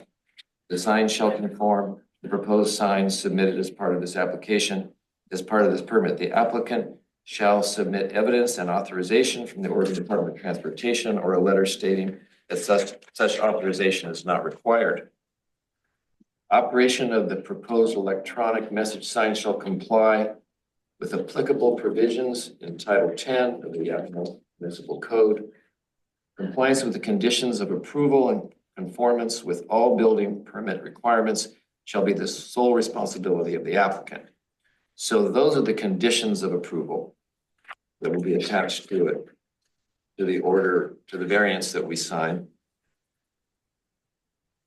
The sign shall conform to the proposed signs submitted as part of this application. As part of this permit, the applicant shall submit evidence and authorization from the Oregon Department of Transportation or a letter stating that such authorization is not required. Operation of the proposed electronic message sign shall comply with applicable provisions in Title 10 of the Yamhill Municipal Code. Compliance with the conditions of approval and conformance with all building permit requirements shall be the sole responsibility of the applicant. So those are the conditions of approval that will be attached to it, to the order, to the variance that we sign.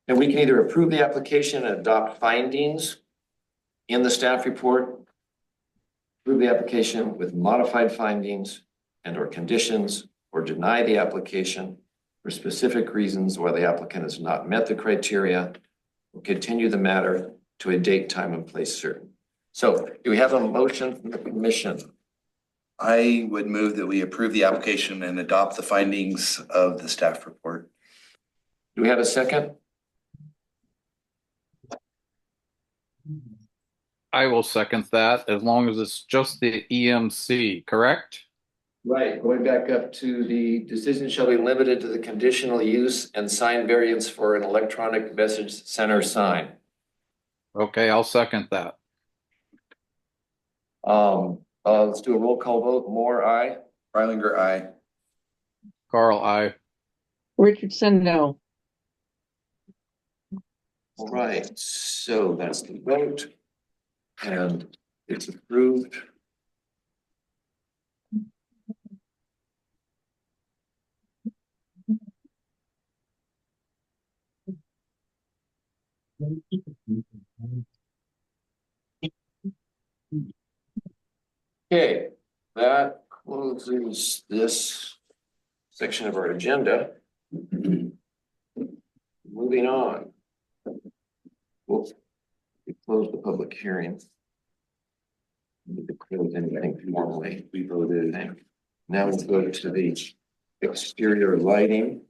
And we can either approve the application and adopt findings in the staff report, approve the application with modified findings and or conditions, or deny the application for specific reasons why the applicant has not met the criteria will continue the matter to a date, time, and place certain. So do we have a motion from the commission?
I would move that we approve the application and adopt the findings of the staff report.
Do we have a second?
I will second that as long as it's just the EMC, correct?
Right, going back up to the decision shall be limited to the conditional use and sign variance for an electronic message center sign.
Okay, I'll second that.
Let's do a roll call vote. Moore, aye.
Reilinger, aye.
Carl, I.
Richardson, no.
All right, so that's the vote. And it's approved. Okay, that closes this section of our agenda. Moving on. We'll close the public hearing. Need to close anything formally. We voted. Now let's go to the exterior lighting.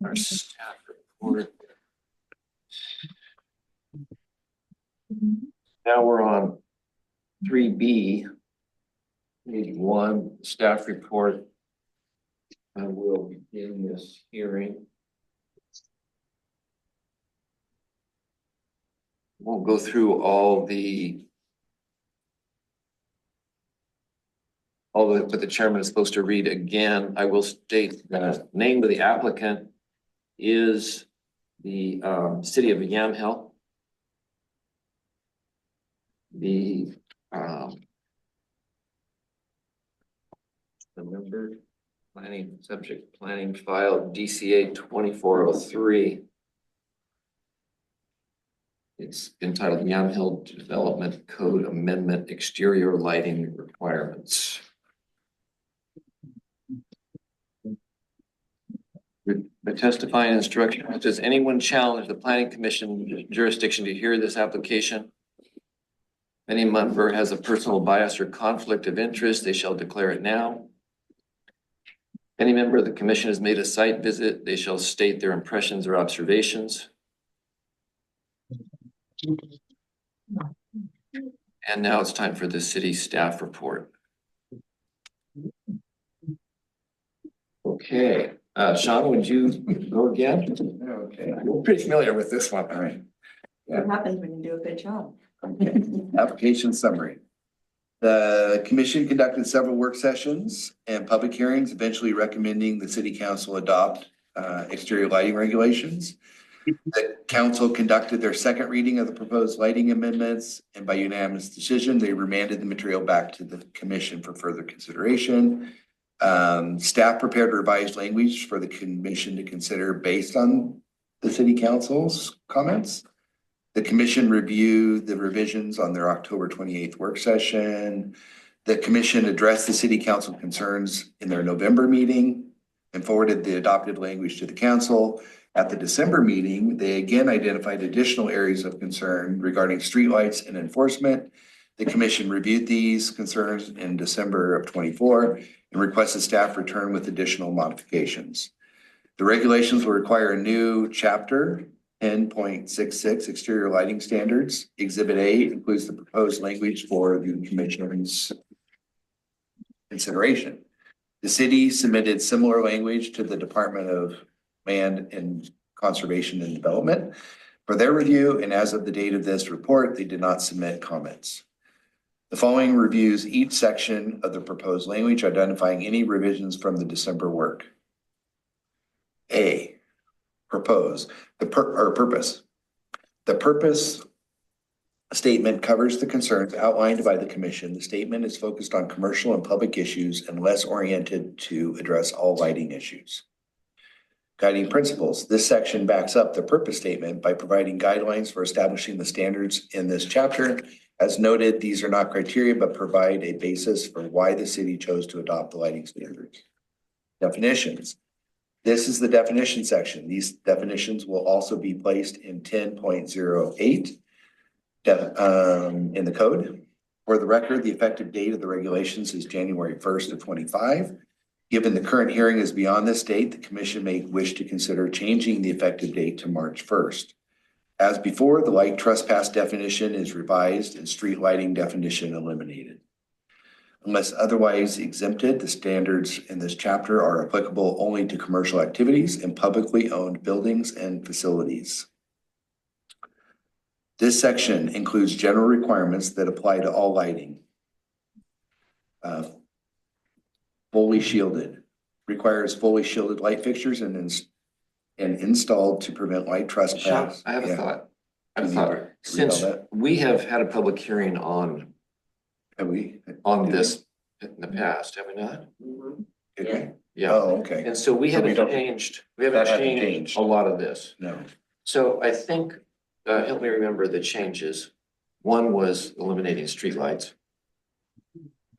Our staff report. Now we're on 3B. Page 1, staff report. I will begin this hearing. Won't go through all what the chairman is supposed to read again. I will state the name of the applicant is the city of Yamhill. The number planning subject planning file DCA 2403. It's entitled Yamhill Development Code Amendment Exterior Lighting Requirements. The testifying instruction, does anyone challenge the planning commission jurisdiction to hear this application? Any member has a personal bias or conflict of interest, they shall declare it now. Any member of the commission has made a site visit, they shall state their impressions or observations. And now it's time for the city staff report. Okay, Sean, would you go again?
Okay.
We're pretty familiar with this one.
All right.
What happens when you do a good job?
Okay. Application summary. The commission conducted several work sessions and public hearings, eventually recommending the city council adopt exterior lighting regulations. The council conducted their second reading of the proposed lighting amendments, and by unanimous decision, they remanded the material back to the commission for further consideration. Staff prepared revised language for the commission to consider based on the city council's comments. The commission reviewed the revisions on their October 28th work session. The commission addressed the city council concerns in their November meeting and forwarded the adopted language to the council. At the December meeting, they again identified additional areas of concern regarding streetlights and enforcement. The commission reviewed these concerns in December of 24 and requested staff return with additional modifications. The regulations will require a new chapter 10.66 exterior lighting standards. Exhibit A includes the proposed language for the commission's consideration. The city submitted similar language to the Department of Land and Conservation and Development for their review, and as of the date of this report, they did not submit comments. The following reviews each section of the proposed language, identifying any revisions from the December work. A, purpose. The purpose statement covers the concerns outlined by the commission. The statement is focused on commercial and public issues and less oriented to address all lighting issues. Guiding principles. This section backs up the purpose statement by providing guidelines for establishing the standards in this chapter. As noted, these are not criteria, but provide a basis for why the city chose to adopt the lighting standards. Definitions. This is the definition section. These definitions will also be placed in 10.08 in the code. For the record, the effective date of the regulations is January 1st of 25. Given the current hearing is beyond this date, the commission may wish to consider changing the effective date to March 1st. As before, the light trespass definition is revised and street lighting definition eliminated. Unless otherwise exempted, the standards in this chapter are applicable only to commercial activities in publicly owned buildings and facilities. This section includes general requirements that apply to all lighting. Fully shielded, requires fully shielded light fixtures and installed to prevent light
Sean,
trespass.
I have a
Yeah.
thought.
You need to read all
Since
that?
we have had a public hearing on
Have we?
this in the past, have we not?
Did we?
Yeah,
Oh, okay.
and so we
So we
haven't
don't-
changed,
That hasn't changed.
a lot of this.
No.
So I think, help me remember the changes. One was eliminating streetlights.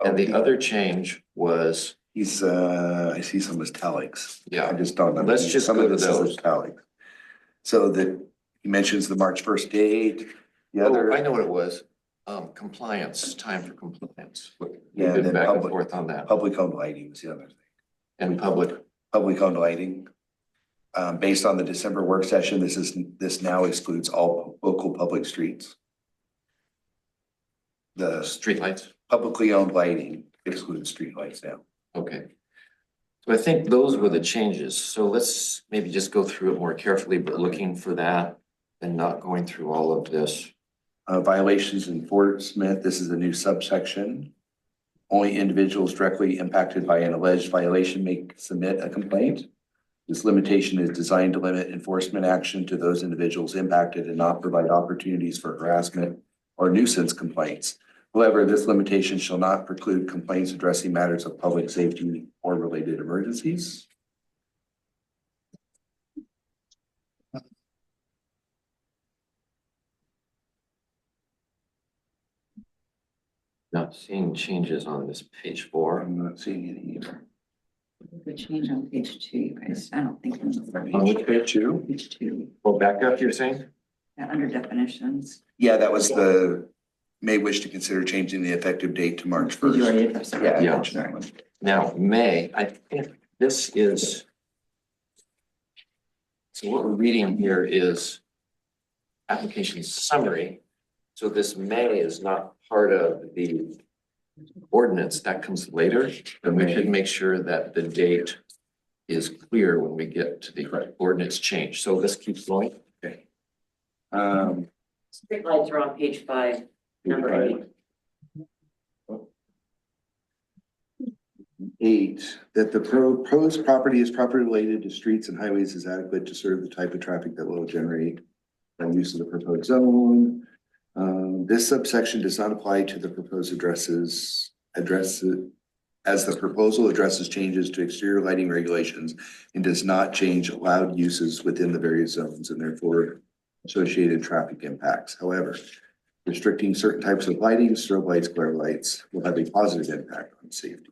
And the other change was,
He's, I see some italics. I
yeah,
just don't know.
Let's just
Some
go
of
to
this is
those.
italics. So that he mentions the March 1st date, the
oh,
other.
I know what it was. Compliance, time for compliance. We've
Yeah, and
been
then
back and
public-
forth on that.
Public owned lighting was the other thing.
And public,
Public owned lighting. Based on the December work session, this now excludes all local public streets. The
streetlights,
publicly owned lighting excludes streetlights now.
okay. So I think those were the changes. So let's maybe just go through it more carefully, but looking for that and not going through all of this.
Violations enforcement, this is a new subsection. Only individuals directly impacted by an alleged violation may submit a complaint. This limitation is designed to limit enforcement action to those individuals impacted and not provide opportunities for harassment or nuisance complaints. However, this limitation shall not preclude complaints addressing matters of public safety or related emergencies.
Not seeing changes on this page 4.
I'm not seeing any either.
The change on page 2, you guys, I don't think.
On which page 2?
Page 2,
Well, back up, you're saying?
yeah, under definitions.
Yeah, that was the may wish to consider changing the effective date to March
Did you
1st.
already address that?
Yeah, I
Yeah.
mentioned that one.
Now, May, I think this is. So what we're reading here is application summary. So this May is not part of the ordinance, that comes later. And we should make sure that the date is clear when we get to the ordinance change. So this keeps going.
Okay.
Streetlights are on page 5, number 8.
8, that the proposed property is properly related to streets and highways is adequate to serve the type of traffic that will generate the use of the proposed zone. This subsection does not apply to the proposed addresses as the proposal addresses changes to exterior lighting regulations and does not change allowed uses within the various zones and therefore associated traffic impacts. However, restricting certain types of lighting, strobe lights, glare lights will have a positive impact on safety.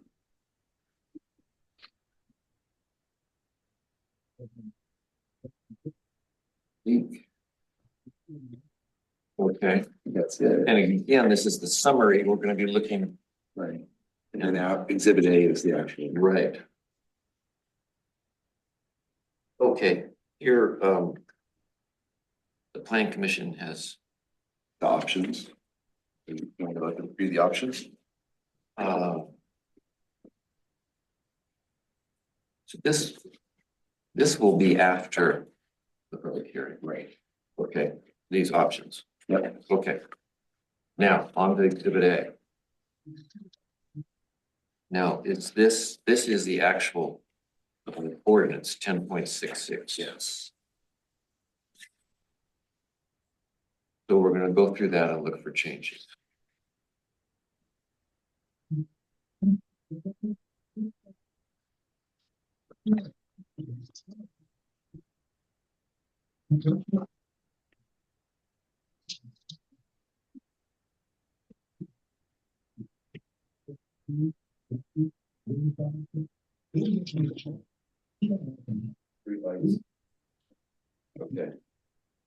Okay,
That's it.
and again, this is the summary. We're gonna be looking
Right. And then now exhibit A is the actual.
right. Okay, here, the plan commission has,
The options. You want to look at read the options?
So this will be after the public hearing,
Right.
okay, these options,
Yep.
okay. Now, on to exhibit A. Now, is this is the actual ordinance 10.66.
Yes.
So we're gonna go through that and look for changes.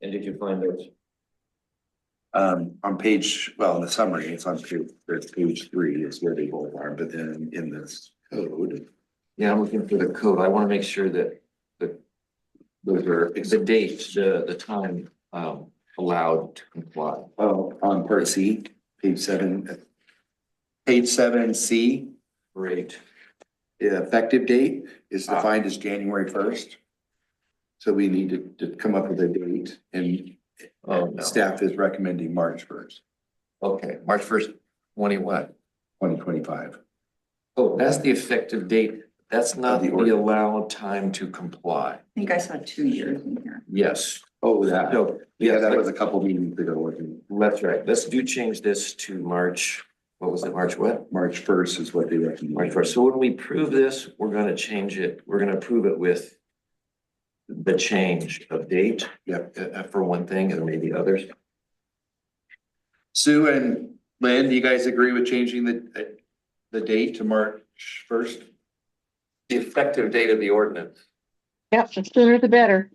And did you find those?
On page, well, in the summary, it's on page 3 is where they both are, but then in this code.
Yeah, I'm looking for the code. I want to make sure that those are the date, the time allowed to comply.
Oh, on part C, page 7. Page 7C,
Great.
the effective date is defined as January 1st. So we need to come up with a date, and
Oh, no.
staff is recommending March 1st,
Okay, March 1st,
2025.
Oh, that's the effective date. That's not
the
the
order.
allowed time to comply.
I think I saw 2 years in here.
Yes.
Oh, that.
So,
Yeah,
yeah,
that was a couple meetings ago, wasn't it?
that's right. Let's change this to March, what was it, March what?
March 1st is what they recommend.
March 1st. So when we prove this, we're gonna change it. We're gonna approve it with the change of date.
Yep.
For one thing, and maybe others.
Sue and Lynn, do you guys agree with changing the date to March 1st?
The effective date of the ordinance.
Yep, the sooner the better.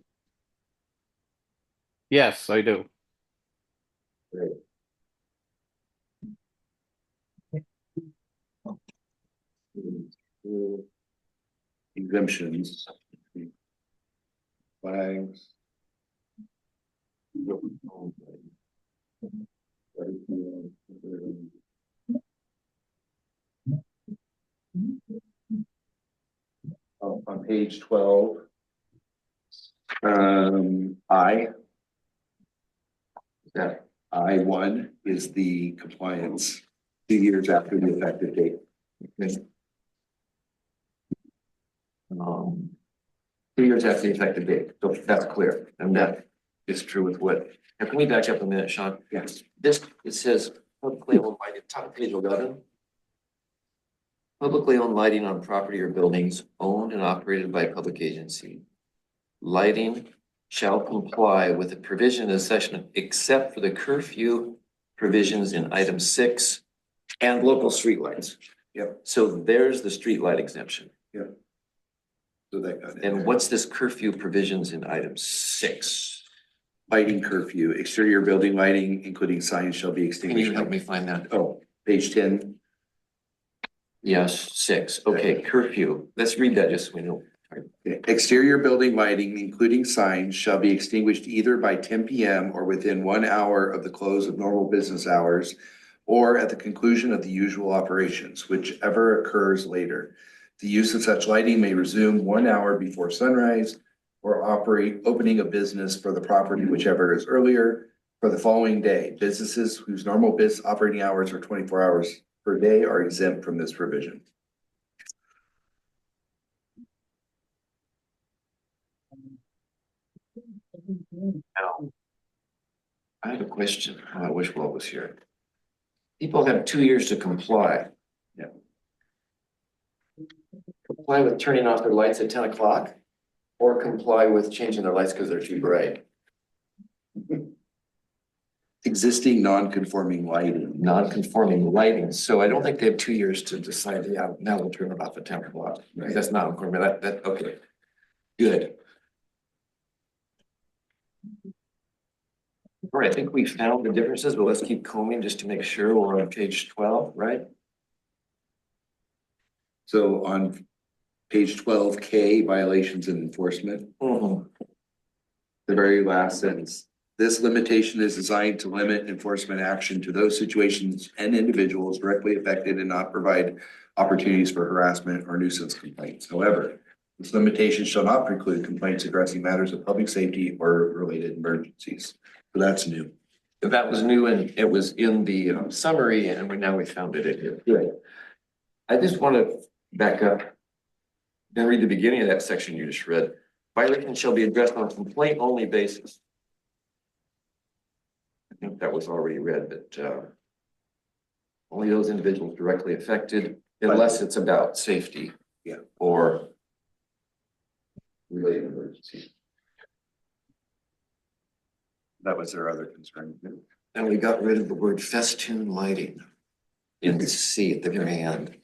Yes, I do.
Exemptions. Flags. On page 12. That I1 is the compliance 2 years after the effective date.
Okay. 2 years after the effective date, so that's clear, and that is true with what, now, can we back up a minute, Sean?
Yes.
This, it says publicly owned lighting, top of page 11. Publicly owned lighting on property or buildings owned and operated by a public agency. Lighting shall comply with the provision of the section except for the curfew provisions in item 6 and local streetlights.
Yep.
So there's the streetlight exemption.
So that got it.
And what's this curfew provisions in item 6?
Lighting curfew, exterior building lighting, including signs, shall be
Can
extinguished.
you help me find that?
Oh, page 10.
Yes, 6. Okay, curfew. Let's read that just so we know.
Okay. Exterior building lighting, including signs, shall be extinguished either by 10 p.m. or within 1 hour of the close of normal business hours, or at the conclusion of the usual operations, whichever occurs later. The use of such lighting may resume 1 hour before sunrise, or opening of business for the property, whichever is earlier, for the following day. Businesses whose normal operating hours are 24 hours per day are exempt from this provision.
Now, I have a question. Oh, I wish Will was here. People have 2 years to comply.
Yeah.
Comply with turning off their lights at 10 o'clock, or comply with changing their lights because they're too bright.
Existing non-conforming lighting.
Non-conforming lighting, so I don't think they have 2 years to decide, yeah, now we'll turn it off at 10 o'clock.
Right.
That's not conforming, okay. Good. All right, I think we found the differences, but let's keep combing just to make sure we're on page 12, right?
So on page 12K, violations and enforcement,
Mhm.
the very last sentence. This limitation is designed to limit enforcement action to those situations and individuals directly affected and not provide opportunities for harassment or nuisance complaints. However, this limitation shall not preclude complaints addressing matters of public safety or related emergencies. So that's new.
That was new and it was in the summary and now we found it in here. Good. I just want to back up. Then read the beginning of that section you just read. Violation shall be addressed on a complaint only basis. I think that was already read, but only those individuals directly affected, unless it's about safety.
Yeah.
Or related emergency.
That was their other concern.
And we got rid of the word festoon lighting in C at the very end.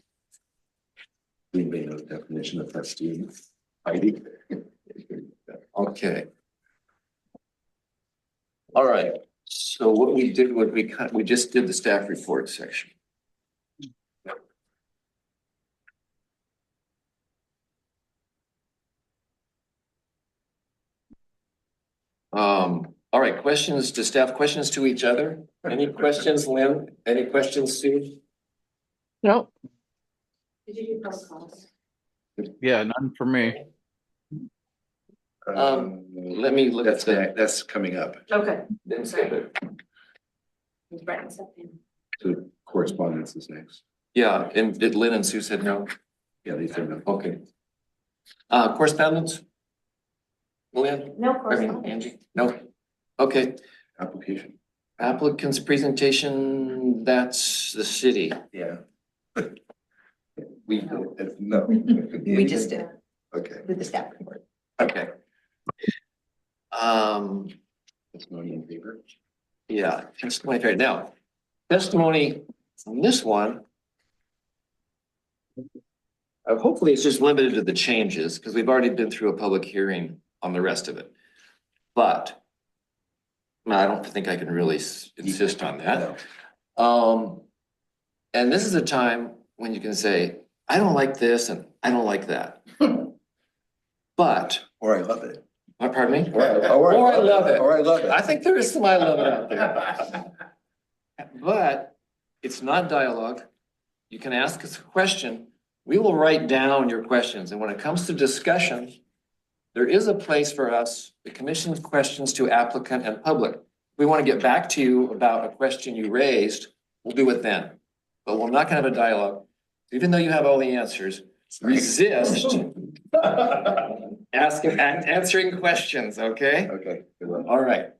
We made a definition of festoon. Heidi.
Okay. All right, so what we did, we just did the staff report section. All right, questions to staff, questions to each other? Any questions, Lynn? Any questions, Sue?
Nope.
Did you do post calls?
Yeah, none for me.
Let me look at that.
That's coming up.
Okay.
Then skip it.
He's writing stuff in.
So correspondence is next.
Yeah, and did Lynn and Sue said no?
Yeah, they said no.
Okay. Correspondence? Lynn?
No, of
I
course
mean,
not.
Angie? No? Okay,
Application.
applicant's presentation, that's the city.
Yeah.
We,
No.
We just did
Okay.
with the staff report.
okay.
Testimony in favor.
Yeah, testimony, fair. Now, testimony on this one. Hopefully it's just limited to the changes, because we've already been through a public hearing on the rest of it. But no, I don't think I can really insist on that. And this is a time when you can say, I don't like this and I don't like that. But,
Or I love it.
pardon me?
Or
I love it.
Or I love it.
I think there is some I love it out there. But it's not dialogue. You can ask us a question. We will write down your questions. And when it comes to discussion, there is a place for us, the commission's questions to applicant and public. We want to get back to you about a question you raised, we'll do it then. But we're not going to have a dialogue. Even though you have all the answers, resist answering questions, okay?
Okay. Good luck.
All right,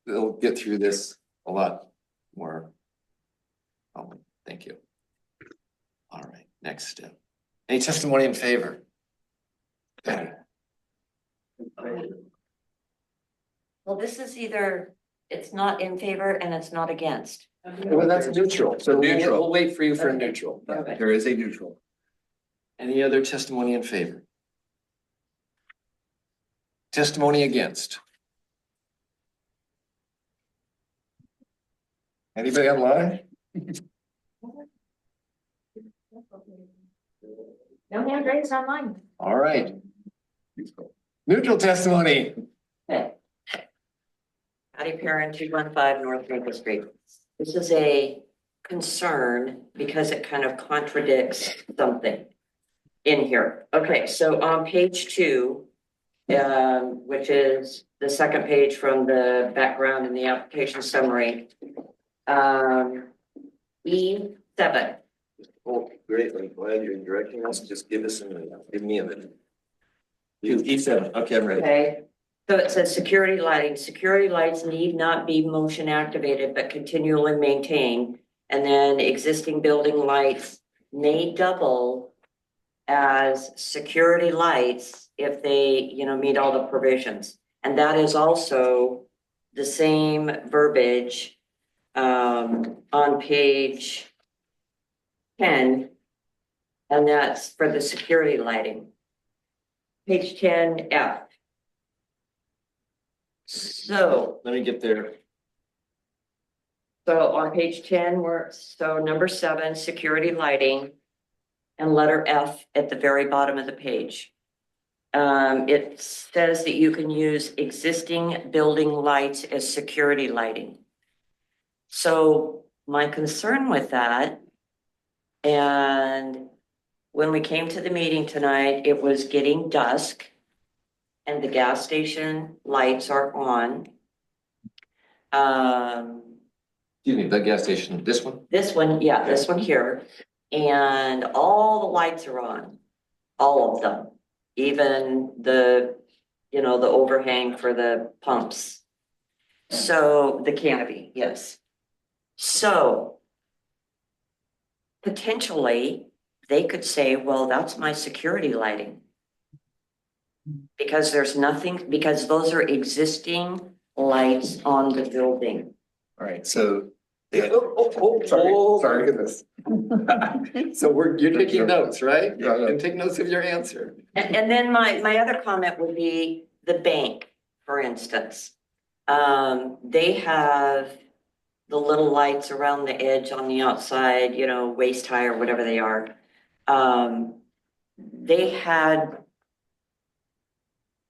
we'll get through this a lot more. Thank you. All right, next step. Any testimony in favor?
Well, this is either, it's not in favor and it's not against.
Well, that's neutral, so
Neutral.
we'll wait for you for a
Okay.
neutral.
Okay.
There is a neutral.
Any other testimony in favor? Testimony against? Anybody online?
No hand raised online.
All right. Neutral testimony.
Okay. Patty Perrin, 215 North Maple Street. This is a concern because it kind of contradicts something in here. Okay, so on page 2, which is the second page from the background in the application summary, E7.
Oh, great, I'm glad you're directing us, just give me a minute. E7, okay, I'm ready.
Okay, so it says security lighting. Security lights need not be motion activated, but continually maintained. And then existing building lights may double as security lights if they, meet all the provisions. And that is also the same verbiage on page 10. And that's for the security lighting. Page 10F. So
Let me get there.
on page 10, so number 7, security lighting, and letter F at the very bottom of the page. It says that you can use existing building lights as security lighting. So my concern with that, and when we came to the meeting tonight, it was getting dusk and the gas station lights are on.
Excuse me, the gas station, this one?
This one, yeah, this one here, and all the lights are on, all of them, even the overhang for the pumps. So the canopy, yes. So potentially they could say, well, that's my security lighting. Because because those are existing lights on the building.
All right, so.
Sorry, goodness. So you're taking notes, right?
Yeah.
And take notes of your answer.
And then my other comment would be the bank, for instance. They have the little lights around the edge on the outside, you know, waist high or whatever they are. They had,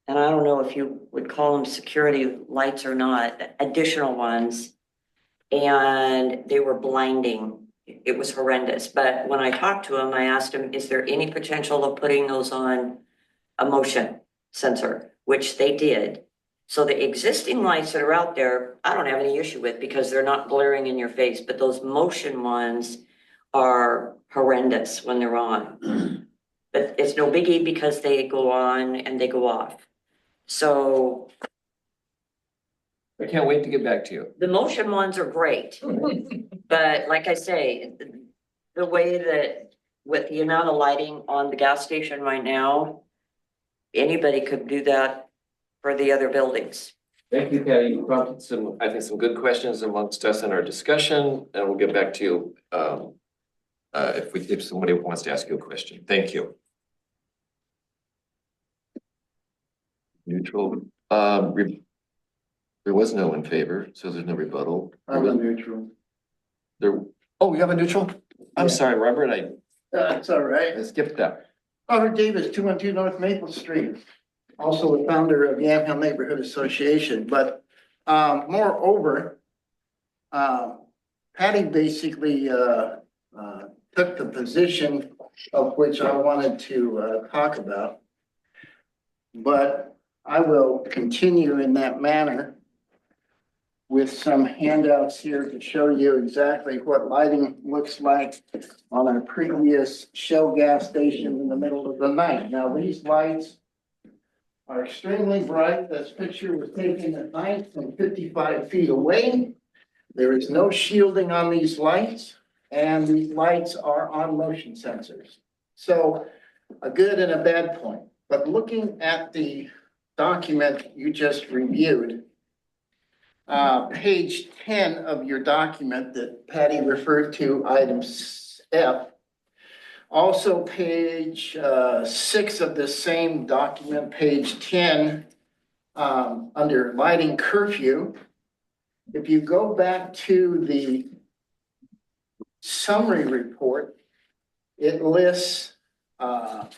and I don't know if you would call them security lights or not, additional ones. And they were blinding. It was horrendous. But when I talked to him, I asked him, is there any potential of putting those on a motion sensor, which they did. So the existing lights that are out there, I don't have any issue with because they're not glaring in your face, but those motion ones are horrendous when they're on. But it's no biggie because they go on and they go off. So
I can't wait to get back to you.
the motion ones are great. But like I say, the way that with the amount of lighting on the gas station right now, anybody could do that for the other buildings.
Thank you, Patty. You prompted some, I think, some good questions amongst us in our discussion, and we'll get back to you if somebody wants to ask you a question. Thank you. Neutral. There was no in favor, so there's no rebuttal.
I'm a neutral.
There. Oh, you have a neutral? I'm
Yeah.
sorry, Robert. I
That's all right.
skipped that.
Robert Davis, 212 North Maple Street, also the founder of Yamhill Neighborhood Association, but moreover, Patty basically took the position of which I wanted to talk about. But I will continue in that manner with some handouts here to show you exactly what lighting looks like on our previous Shell gas station in the middle of the night. Now, these lights are extremely bright. This picture was taken at night from 55 feet away. There is no shielding on these lights, and these lights are on motion sensors. So a good and a bad point. But looking at the document you just reviewed, page 10 of your document that Patty referred to, item F. Also page 6 of the same document, page 10, under lighting curfew. If you go back to the summary report, it lists a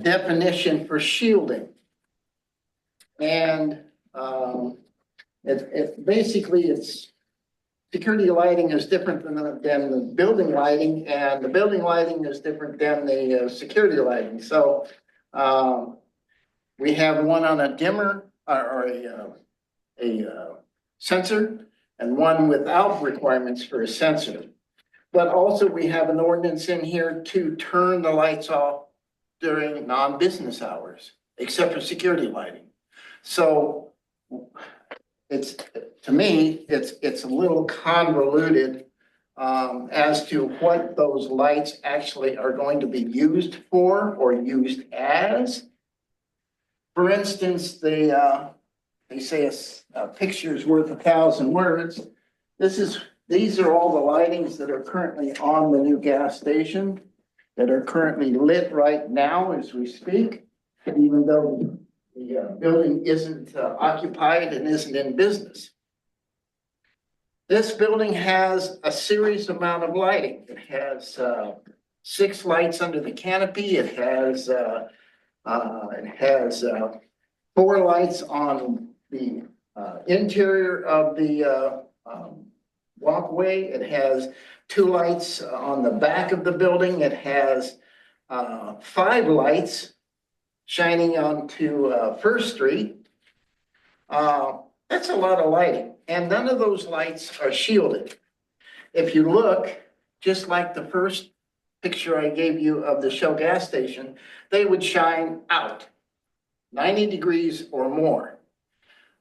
definition for shielding. And it's security lighting is different than the building lighting, and the building lighting is different than the security lighting. So we have one on a dimmer or a sensor, and one without requirements for a sensor. But also we have an ordinance in here to turn the lights off during non-business hours, except for security lighting. So it's, to me, it's a little convoluted as to what those lights actually are going to be used for or used as. For instance, they say a picture is worth 1,000 words. These are all the lightings that are currently on the new gas station that are currently lit right now as we speak, even though the building isn't occupied and isn't in business. This building has a series amount of lighting. It has 6 lights under the canopy. It has 4 lights on the interior of the walkway. It has 2 lights on the back of the building. It has 5 lights shining onto First Street. That's a lot of lighting, and none of those lights are shielded. If you look, just like the first picture I gave you of the Shell gas station, they would shine out 90 degrees or more.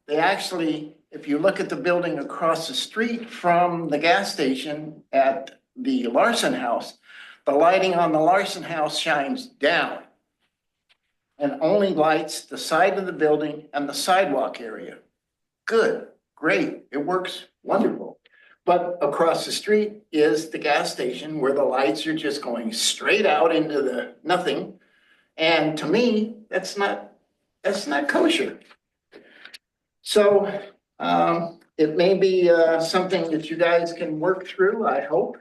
They actually, if you look at the building across the street from the gas station at the Larson House, the lighting on the Larson House shines down and only lights the side of the building and the sidewalk area. Good, great, it works wonderful. But across the street is the gas station where the lights are just going straight out into the nothing. And to me, that's not kosher. So It may be, something that you guys can work through, I hope,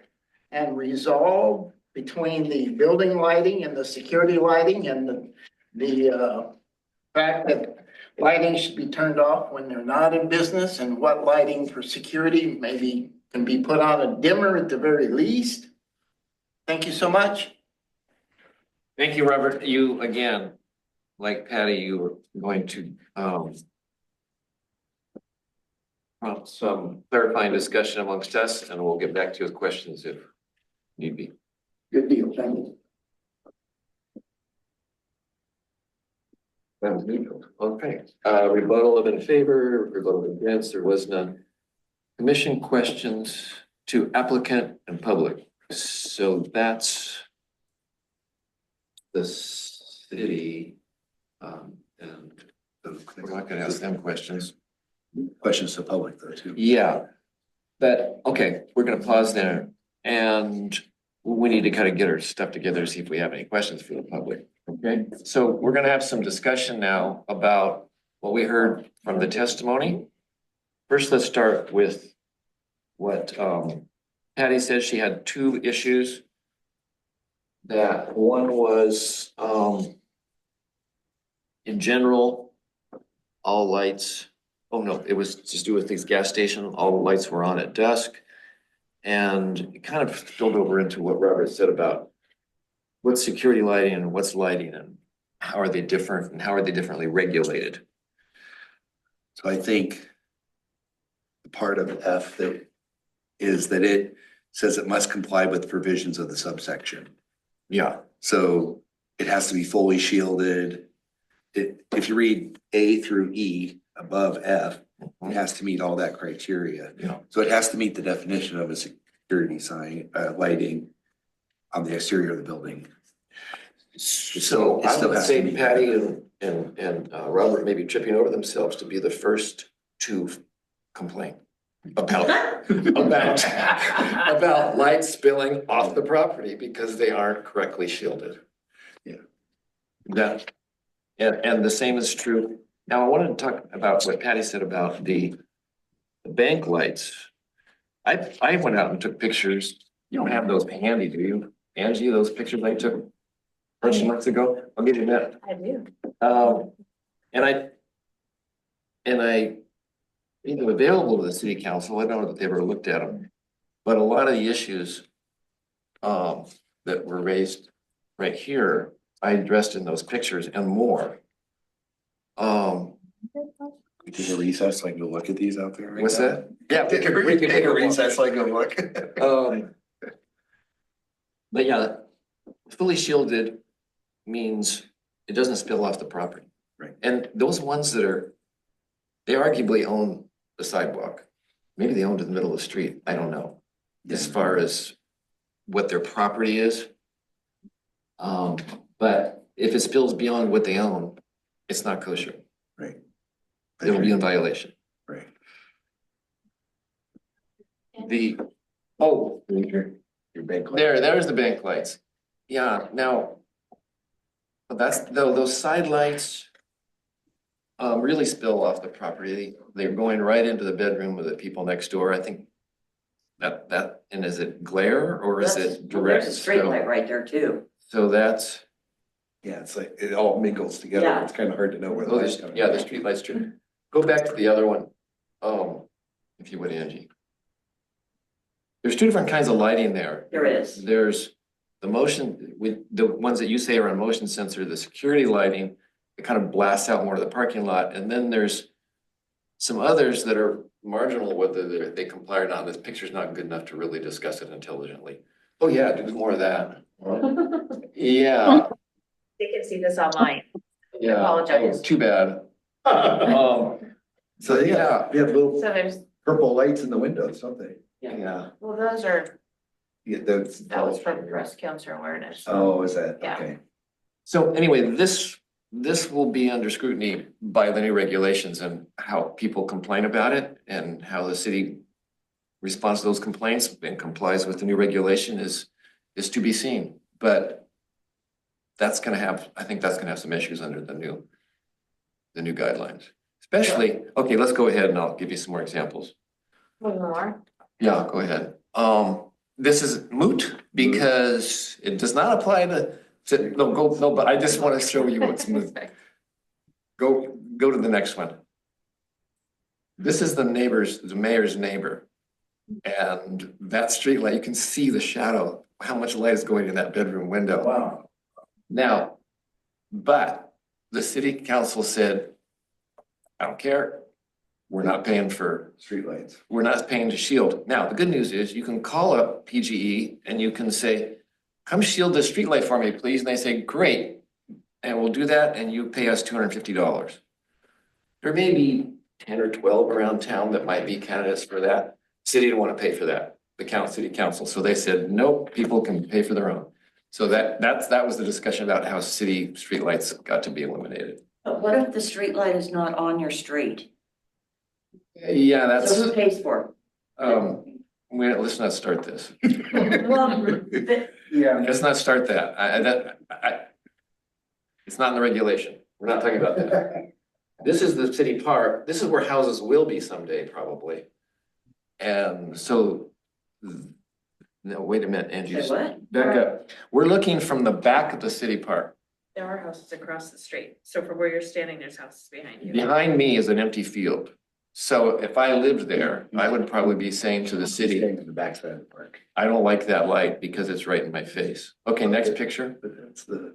and resolve between the building lighting and the security lighting and the fact that lighting should be turned off when they're not in business, and what lighting for security maybe can be put on a dimmer at the very least. Thank you so much.
Thank you, Robert. You, again, like Patty, you were going to, prompt some clarifying discussion amongst us, and we'll get back to you with questions if need be.
Good deal, thank you.
That was neutral. Okay, rebuttal of in favor, rebuttal of against, there was none. Commission questions to applicant and public. So that's the city, and we're not gonna ask them questions.
Questions to public though, too.
Yeah, but, okay, we're gonna pause there, and we need to kind of get our stuff together, to see if we have any questions for the public. Okay, so we're gonna have some discussion now about what we heard from the testimony. First, let's start with what Patty said. She had two issues. That one was in general, all lights, oh no, it was just do with these gas station, all the lights were on at dusk. And it kind of spilled over into what Robert said about what's security lighting and what's lighting and how are they different and how are they differently regulated?
So I think the part of F that is that it says it must comply with provisions of the subsection.
Yeah,
So it has to be fully shielded. If you read A through E above F, it has to meet all that criteria.
yeah.
So it has to meet the definition of a security sign, lighting on the exterior of the building.
So
It
I
still
would
has to
say
meet
Patty
that.
and Robert may be tripping over themselves to be the first to complain about about lights spilling off the property because they aren't correctly shielded.
Yeah.
That, and the same is true. Now, I wanted to talk about what Patty said about the bank lights. I went out and took pictures. You don't have those handy, do you? Angie, those pictures I took a few months ago, I'll give you that.
I do.
And I made them available to the city council. I don't know that they ever looked at them. But a lot of the issues that were raised right here, I addressed in those pictures and more.
We take a recess so I can go look at these out there. Right
What's
now?
that? Yeah,
We can take a recess so I can go look.
But yeah, fully shielded means it doesn't spill off the property.
Right.
And those ones that are, they arguably own the sidewalk. Maybe they own to the middle of the street. I don't know. As far as what their property is. But if it spills beyond what they own, it's not kosher.
Right.
It'll be in violation.
Right. Your bank.
There's the bank lights. Yeah, now. Those side lights. Really spill off the property. They're going right into the bedroom of the people next door. I think. And is it glare or is it direct?
There's a street
spill?
light right there too.
So that's,
Yeah, it's like, it all mingles together.
Yeah.
It's kind of hard to know where the
oh,
light's
there's,
coming.
yeah, the street lights too. Go back to the other one. If you would, Angie. There's two different kinds of lighting there.
There is.
There's the motion, with the ones that you say are on motion sensor, the security lighting, it kind of blasts out more to the parking lot. And then there's some others that are marginal, whether they comply or not. This picture's not good enough to really discuss it intelligently. Oh yeah, do more of that. Yeah,
They can see this online.
yeah.
Apologize.
Oh, too bad.
So
Yeah.
we have little
So there's,
purple lights in the windows, don't they?
Yeah.
well, those are,
Yeah, those.
that was from breast cancer awareness.
Oh, is that,
Yeah.
okay.
So anyway, this will be under scrutiny by the new regulations and how people complain about it and how the city responds to those complaints and complies with the new regulation is to be seen. But I think that's gonna have some issues under the new guidelines, Especially, okay, let's go ahead and I'll give you some more examples.
One more.
Yeah, go ahead. This is moot because it does not apply no, but I just want to show you what's moot. Go to the next one. This is the mayor's neighbor. And that street light, you can see the shadow, how much light is going in that bedroom window.
Wow.
Now, but the city council said, I don't care. We're not paying
Streetlights.
we're not paying to shield. Now, the good news is you can call up PGE and you can say, come shield this streetlight for me, please. And they say, great. And we'll do that and you pay us $250. There may be 10 or 12 around town that might be candidates for that. City didn't want to pay for that, city council. So they said, nope, people can pay for their own. So that was the discussion about how city streetlights got to be eliminated.
But what if the street light is not on your street?
Yeah, that's,
So who pays for
let's not start this.
it? Well,
Yeah.
Let's not start that. It's not in the regulation. We're not talking about that. This is the city park. This is where houses will be someday, probably. And so, no, wait a minute, Angie.
Say what?
Back up. We're looking from the back of the city park.
There are houses across the street. So from where you're standing, there's houses behind you.
Behind me is an empty field. So if I lived there, I would probably be saying to the city,
Staying to the backside of the park.
I don't like that light because it's right in my face. Okay, next picture.
But that's the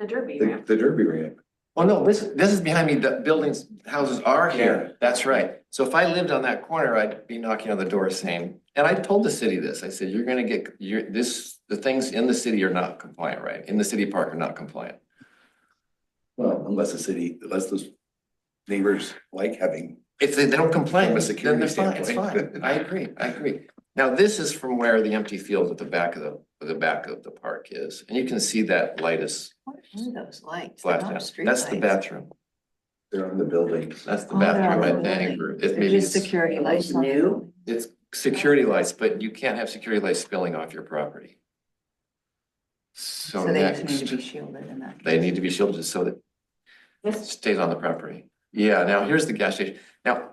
Derby ramp.
the Derby ramp.
Oh, no, this is behind me. The buildings, houses are here. That's right. So if I lived on that corner, I'd be knocking on the door saying, and I told the city this, I said, you're gonna get, the things in the city are not compliant, right? In the city park are not compliant.
Well, unless those neighbors like having.
If they don't comply,
From a
then
security
they're fine, it's
standpoint.
fine. I agree. Now, this is from where the empty field at the back of the park is. And you can see that light is
What are those lights? They're
flashed
not
out. That's the
streetlights.
bathroom.
They're on the building.
That's the
Oh,
bathroom, I
they're
think, or it
They're
maybe
just
it's,
security lights. on the
New?
building.
it's security lights, but you can't have security lights spilling off your property. So
So they just need
next,
to be shielded in that.
they
case.
need to be shielded so that it stays on the property. Yeah, now here's the gas station. Now,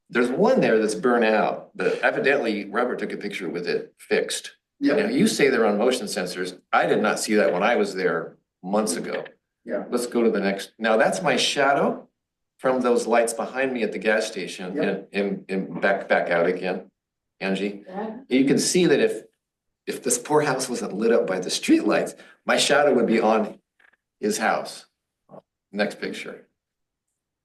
there's one there that's burnt out, but evidently Robert took a picture with it fixed. Now, you say they're on motion sensors. I did not see that when I was there months ago.
Yeah.
Let's go to the next. Now, that's my shadow from those lights behind me at the gas station
Yep.
and back out again, Angie. You can see that if this poor house wasn't lit up by the street lights, my shadow would be on his house. Next picture.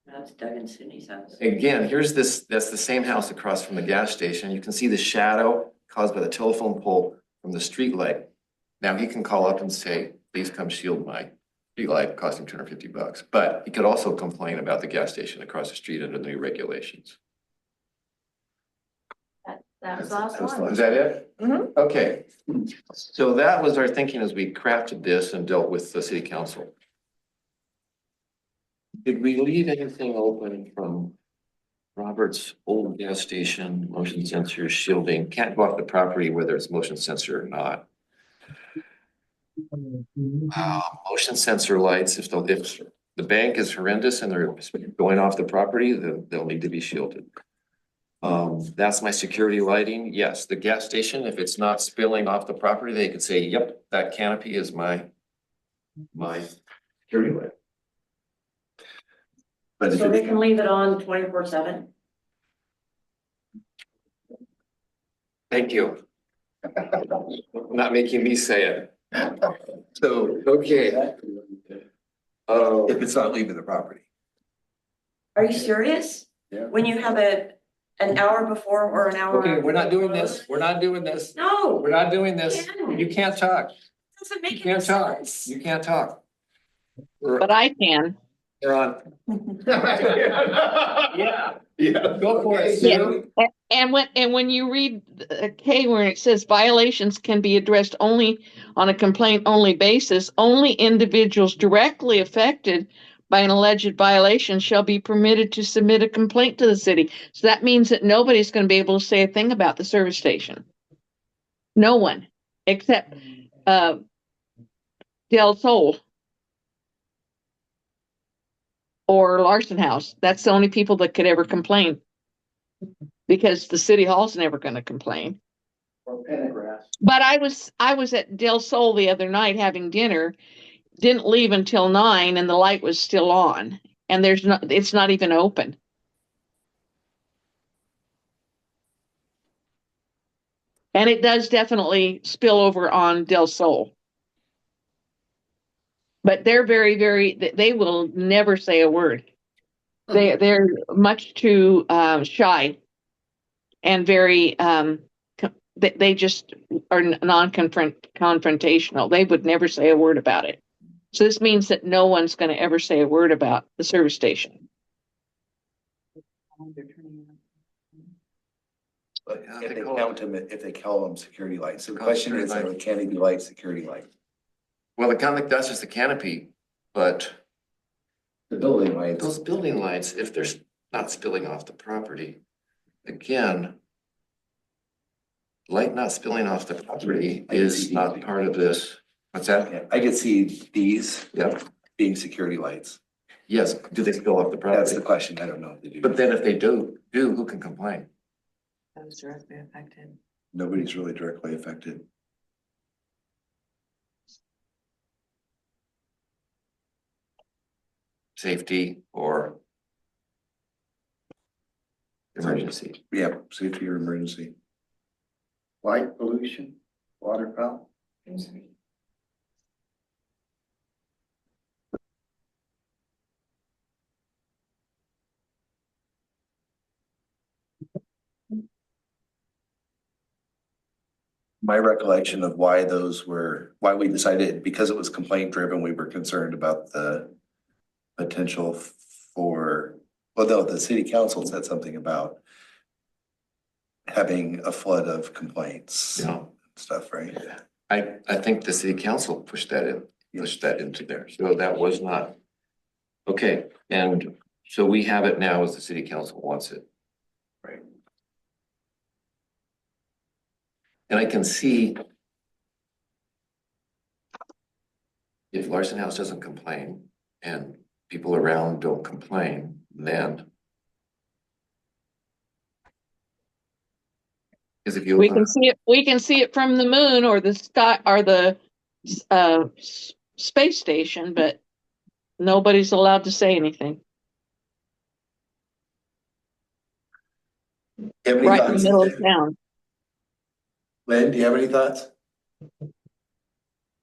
That's Doug and Cindy's house.
Again, that's the same house across from the gas station. You can see the shadow caused by the telephone pole from the street light. Now he can call up and say, please come shield my street light, it cost him $250. But he could also complain about the gas station across the street under the new regulations.
That was the last
That's
one.
Is that it?
Mhm.
Okay. So that was our thinking as we crafted this and dealt with the city council. Did we leave anything open from Robert's old gas station, motion sensor shielding, can't go off the property whether it's motion sensor or not? Motion sensor lights, if the bank is horrendous and they're going off the property, then they'll need to be shielded. That's my security lighting. Yes, the gas station, if it's not spilling off the property, they could say, yep, that canopy is my security light.
But if
So they
it's,
can leave it on 24/7?
Thank you. Not making me say it. So, okay.
if it's not leaving the property.
Are you serious?
Yeah.
When you have an hour before or an hour?
Okay, we're not doing this. We're not doing this.
No,
We're not doing this. You can't talk.
doesn't
You
make any
can't talk.
sense.
You can't talk.
But I can.
You're on. Yeah, go for it,
Yeah.
Sue.
And when you read K, where it says violations can be addressed only on a complaint only basis, only individuals directly affected by an alleged violation shall be permitted to submit a complaint to the city. So that means that nobody's going to be able to say a thing about the service station. No one, except Del Sol. or Larson House. That's the only people that could ever complain. Because the city hall's never gonna complain.
Or Pendergrass.
But I was at Del Sol the other night having dinner, didn't leave until 9 and the light was still on. And it's not even open. And it does definitely spill over on Del Sol. But they're they will never say a word. They're much too shy and very they just are non-confrontational. They would never say a word about it. So this means that no one's going to ever say a word about the service station.
But if they count them, if they call them security lights, so the question is, can they be light security lights?
Well, it kind of like that's just the canopy, but
The building lights.
those building lights, if they're not spilling off the property, again, light not spilling off the property is not part of this. What's that?
Yeah, I could see these
Yep.
being security lights.
Yes, do they spill off the
That's the
property?
question. I don't know if they do.
But then if they do, who can complain?
Those directly affected.
Nobody's really directly affected.
Safety or emergency?
Yeah, safety or emergency.
Light pollution, water foul.
My recollection of why why we decided, because it was complaint driven, we were concerned about the potential for, well, no, the city council said something about having a flood of complaints.
Yeah.
Stuff, right?
I think the city council pushed that into there, so that was not. Okay, and so we have it now as the city council wants it. Right. And I can see if Larson House doesn't complain and people around don't complain, then. Because if you.
We can see it from the moon or the sky or the space station, but nobody's allowed to say anything.
You have any
Right in the
thoughts?
middle of town.
Lynn, do you have any thoughts?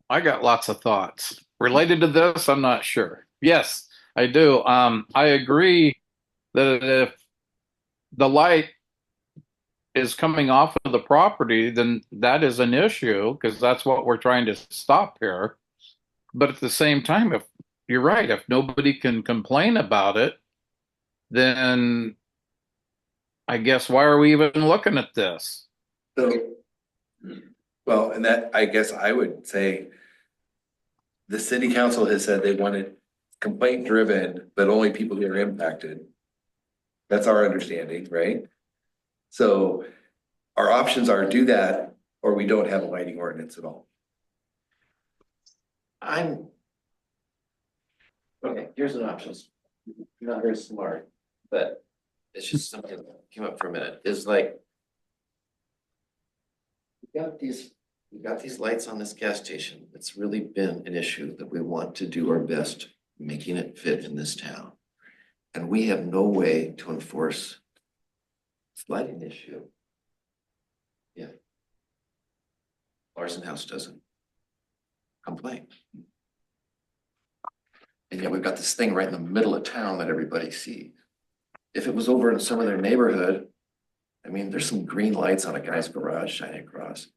I got lots of thoughts related to this. I'm not sure. Yes, I do. I agree that if the light is coming off of the property, then that is an issue because that's what we're trying to stop here. But at the same time, if you're right, if nobody can complain about it, then I guess why are we even looking at this?
So, well, and that, I guess I would say the city council has said they want it complaint driven, but only people who are impacted. That's our understanding, right? So our options are do that, or we don't have a lighting ordinance at all.
Okay, here's an option. You're not very smart, but it's just something that came up for a minute, is like. We've got these lights on this gas station. It's really been an issue that we want to do our best making it fit in this town. And we have no way to enforce this lighting issue. Yeah. Larson House doesn't complain. And yet we've got this thing right in the middle of town that everybody sees. If it was over in some of their neighborhood, I mean, there's some green lights on a guy's garage shining across.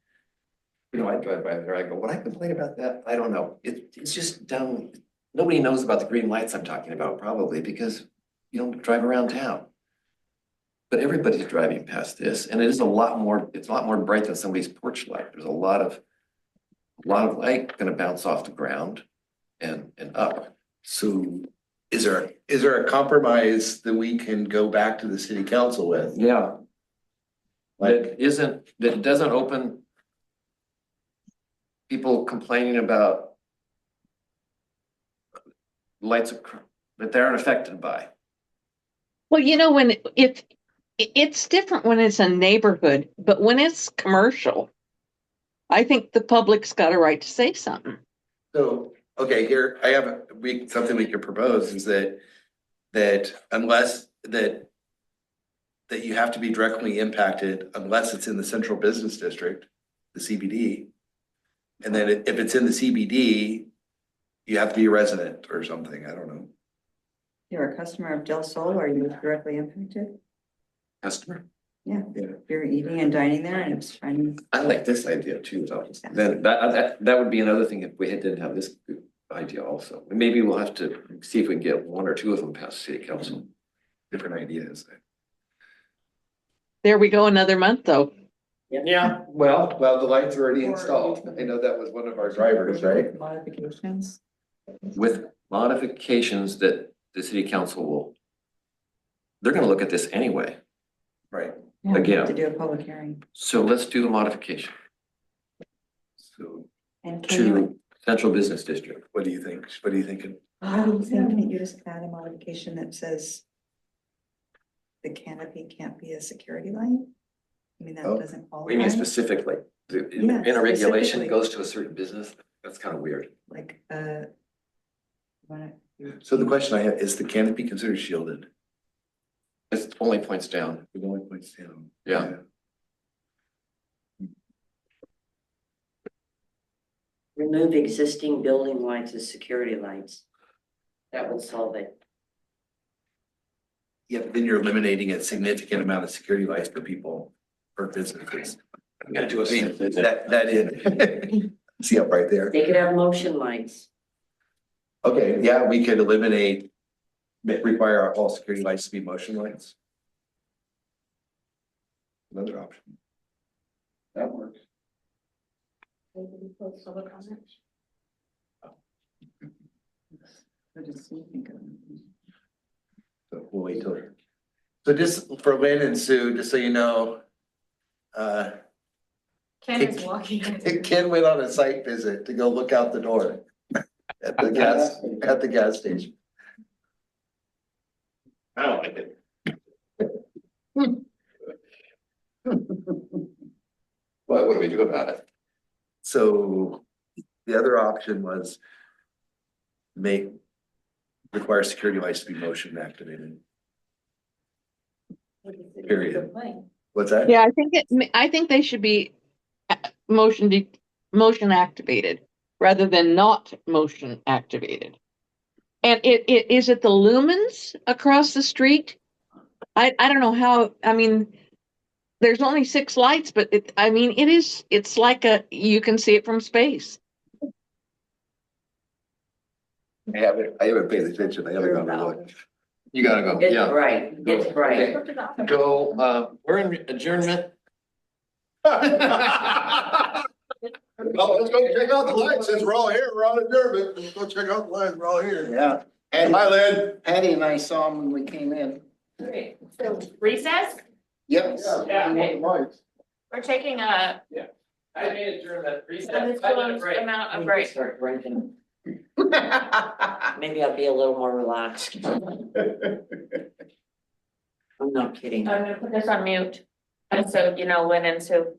You know, I drive by there, I go, would I complain about that? I don't know. It's just down, nobody knows about the green lights I'm talking about probably because you don't drive around town. But everybody's driving past this and it's a lot more bright than somebody's porch light. There's a lot of light gonna bounce off the ground and up.
So is there a compromise that we can go back to the city council with?
Yeah. That doesn't open people complaining about lights that they aren't affected by.
Well, when it's different when it's a neighborhood, but when it's commercial, I think the public's got a right to say something.
So, okay, here, I have something we could propose is that unless that you have to be directly impacted unless it's in the central business district, the CBD. And then if it's in the CBD, you have to be a resident or something, I don't know.
You're a customer of Del Sol, are you directly impacted?
Customer.
Yeah, if you're eating and dining there and it's trying to.
I like this idea too, though. Then that would be another thing if we didn't have this idea also. Maybe we'll have to see if we can get one or two of them past city council.
Different ideas.
There we go, another month though.
Yeah.
Well, the lights are already installed. I know that was one of our drivers, right?
Modifications.
With modifications that the city council will, they're gonna look at this anyway.
Right.
Yeah, we have
Again.
to do a public hearing.
So let's do the modification
So
And can you,
to central business district.
what do you think? What are you thinking?
I was thinking you just add a modification that says the canopy can't be a security light? I mean, that
Oh,
doesn't qualify.
We mean specifically, in
Yeah,
a regulation,
specifically.
it goes to a certain business. That's kind of weird.
Like,
So the question I have, is the canopy considered shielded?
It only points down.
It only points down.
Yeah.
Remove existing building lights as security lights. That would solve it.
Yeah, but then you're eliminating a significant amount of security lights for people or businesses.
I'm gonna do a.
I mean, that is. See up right there.
They could have motion lights.
Okay, yeah, we could require all security lights to be motion lights. Another option. That works.
what does he think of it?
So we'll wait till. So just for Lynn and Sue, just so you know,
Ken is walking.
Ken went on a site visit to go look out the door at the gas station.
I don't like it. What do we do about it?
So the other option was require security lights to be motion activated. Period. What's that?
Yeah, I think they should be motion activated rather than not motion activated. And is it the lumens across the street? I don't know how, I mean, there's only 6 lights, but it's like you can see it from space.
I haven't paid attention. I haven't gone to look.
You gotta go,
It's
yeah.
bright, it's bright.
Go, we're in adjournment.
Well, let's go check out the lights, since we're all here, we're on adjournment, let's go check out the lights, we're all here.
Yeah.
Hi, Lynn.
Patty and I saw him when we came in.
Great. So recess,
Yep.
we're taking a
I made adjournment.
undisclosed amount of break.
Start drinking. Maybe I'll be a little more relaxed. I'm not kidding.
I'm gonna put this on mute. And so, Lynn and Sue.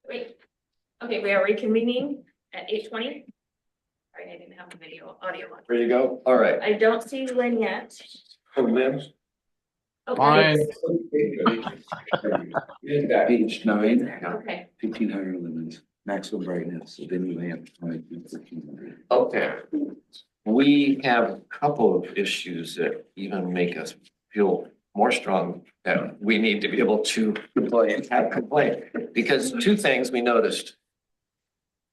Wait, okay, we are reconvening at 8:20. Sorry, I didn't have the audio on.
Ready to go? All right.
I don't see Lynn yet.
Oh, Limbs?
Oh,
Fine.
Page 9,
Okay,
1500 lumens, maximum brightness, so then you have 1300.
Okay. We have a couple of issues that even make us feel more strong that we need to be able to complain, have complaint. Because two things we noticed.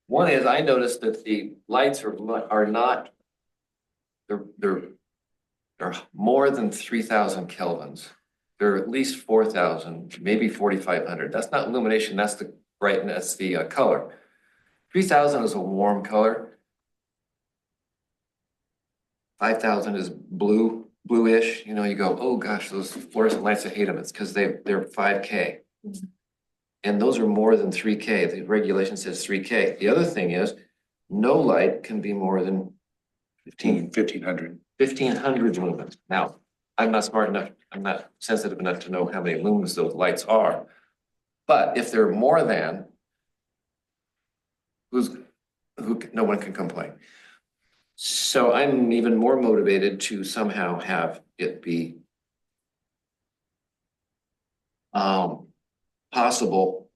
One is I noticed that the lights are not, they're more than 3,000 kelvins. They're at least 4,000, maybe 4,500. That's not illumination, that's the brightness, the color. 3,000 is a warm color. 5,000 is bluish. You know, you go, oh gosh, those fluorescent lights, I hate them. It's because they're 5K. And those are more than 3K. The regulation says 3K. The other thing is, no light can be more than
1,500.
1,500 lumens. Now, I'm not smart enough, I'm not sensitive enough to know how many lumens those lights are. But if they're more than, no one can complain. So I'm even more motivated to somehow have it be possible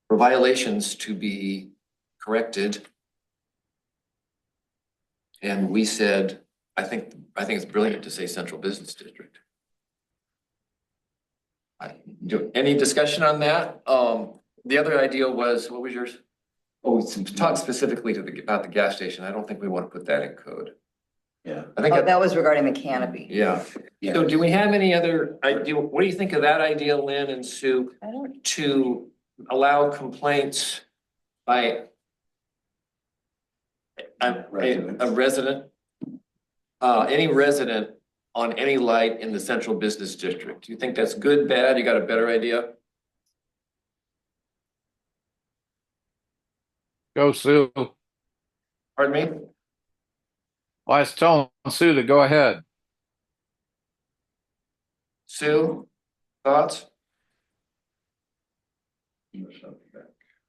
for violations to be corrected. And we said, I think it's brilliant to say central business district. Any discussion on that? The other idea was, what was yours? Oh, talk specifically about the gas station. I don't think we want to put that in code.
Yeah.
I think,
That was regarding the canopy.
yeah.
Yeah.
So do we have any other idea? What do you think of that idea, Lynn and Sue,
I don't,
to allow complaints by a resident, any resident on any light in the central business district? Do you think that's good, bad? You got a better idea?
Go, Sue.
Pardon me?
Well, I was telling Sue to go ahead.
Sue, thoughts?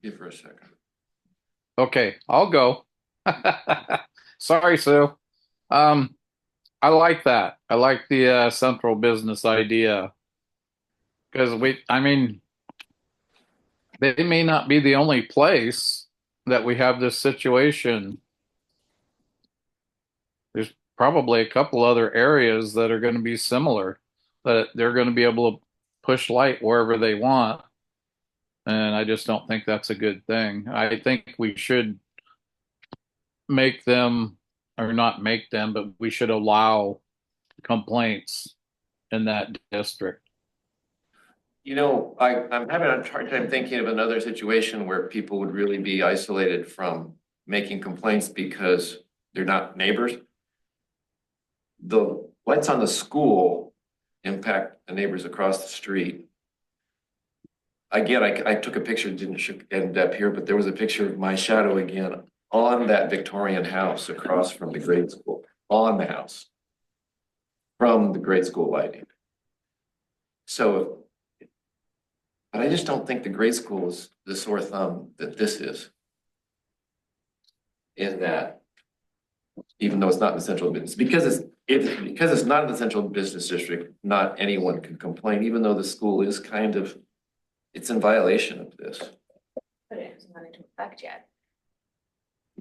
Give her a second.
Okay, I'll go. Sorry, Sue. I like that. I like the central business idea because I mean, they may not be the only place that we have this situation. There's probably a couple other areas that are going to be similar, that they're going to be able to push light wherever they want. And I just don't think that's a good thing. I think we should make them, or not make them, but we should allow complaints in that district.
You know, I'm having a hard time thinking of another situation where people would really be isolated from making complaints because they're not neighbors. The lights on the school impact the neighbors across the street. Again, I took a picture, didn't end up here, but there was a picture of my shadow again on that Victorian house across from the grade school, on the house, from the grade school lighting. So, but I just don't think the grade school is the sore thumb that this is. In that, even though it's not in the central business, because it's not in the central business district, not anyone can complain, even though the school is kind of, it's in violation of this.
But it hasn't gone into effect yet.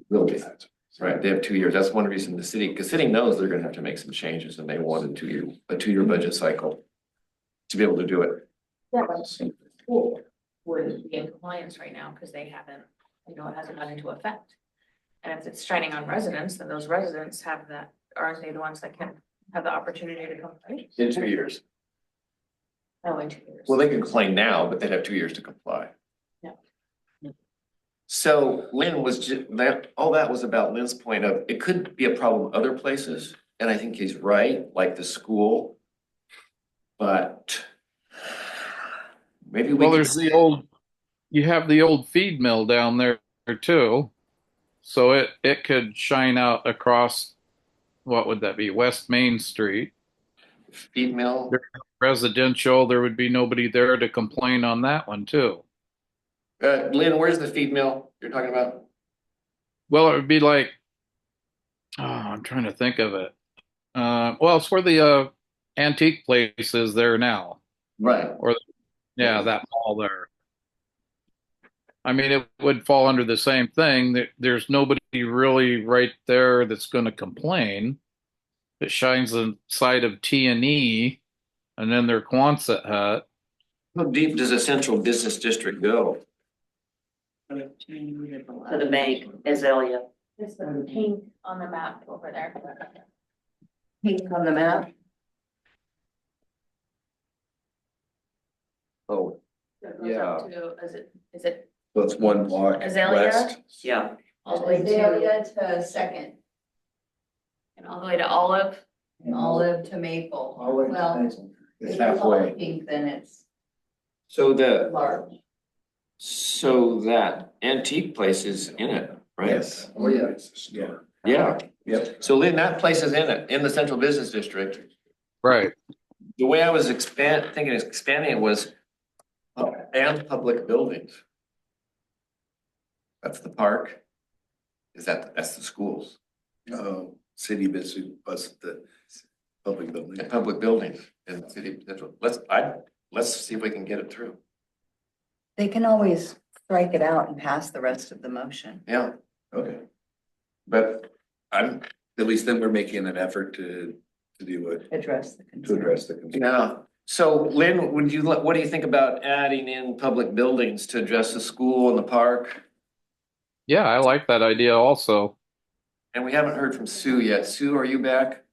Will be, right? They have 2 years. That's one reason the city, because city knows they're gonna have to make some changes and they want a two-year budget cycle to be able to do it.
Yeah, but the school would be in compliance right now because they haven't, it hasn't gone into effect. And if it's shining on residents, then those residents have that, aren't they the ones that can have the opportunity to complain?
In 2 years.
Oh, in 2 years.
Well, they can complain now, but they'd have 2 years to comply.
Yeah.
So Lynn was all that was about Lynn's point of, it could be a problem other places, and I think he's right, like the school. But maybe
Well, there's you have the old feed mill down there too. So it could shine out across, what would that be, West Main Street.
feed mill.
Residential, there would be nobody there to complain on that one too.
Lynn, where's the feed mill you're talking about?
Well, it would be like, oh, I'm trying to think of it. Well, it's where the antique place is there now.
Right.
Or yeah, that mall there. I mean, it would fall under the same thing. There's nobody really right there that's going to complain. It shines inside of T&E and then their Quonset hut.
How deep does a central business district go?
To the bank, Azalea.
It's the pink on the map over there.
Pink on the map.
Oh,
So it goes up to, is it
So it's one block
Azalea?
west.
Yeah,
all the way
To Second,
and all the way to Olive?
Olive to Maple. Well,
It's
if
halfway.
it's pink, then it's
so the,
large.
so that antique place is in it, right?
Yes. Oh, yeah. Yeah.
Yeah,
Yep.
so Lynn, that place is in it, in the central business district.
Right.
The way I was thinking of expanding it was and public buildings. That's the park. That's the schools
City business, bus, the public building.
and public buildings and the city potential. Let's see if we can get it through.
They can always strike it out and pass the rest of the motion.
Yeah,
Okay.
but I'm,
At least then we're making an effort to do it,
Address the
to
concern.
address the concern.
yeah. So Lynn, what do you think about adding in public buildings to address the school and the park?
Yeah, I like that idea also.
And we haven't heard from Sue yet. Sue, are you back?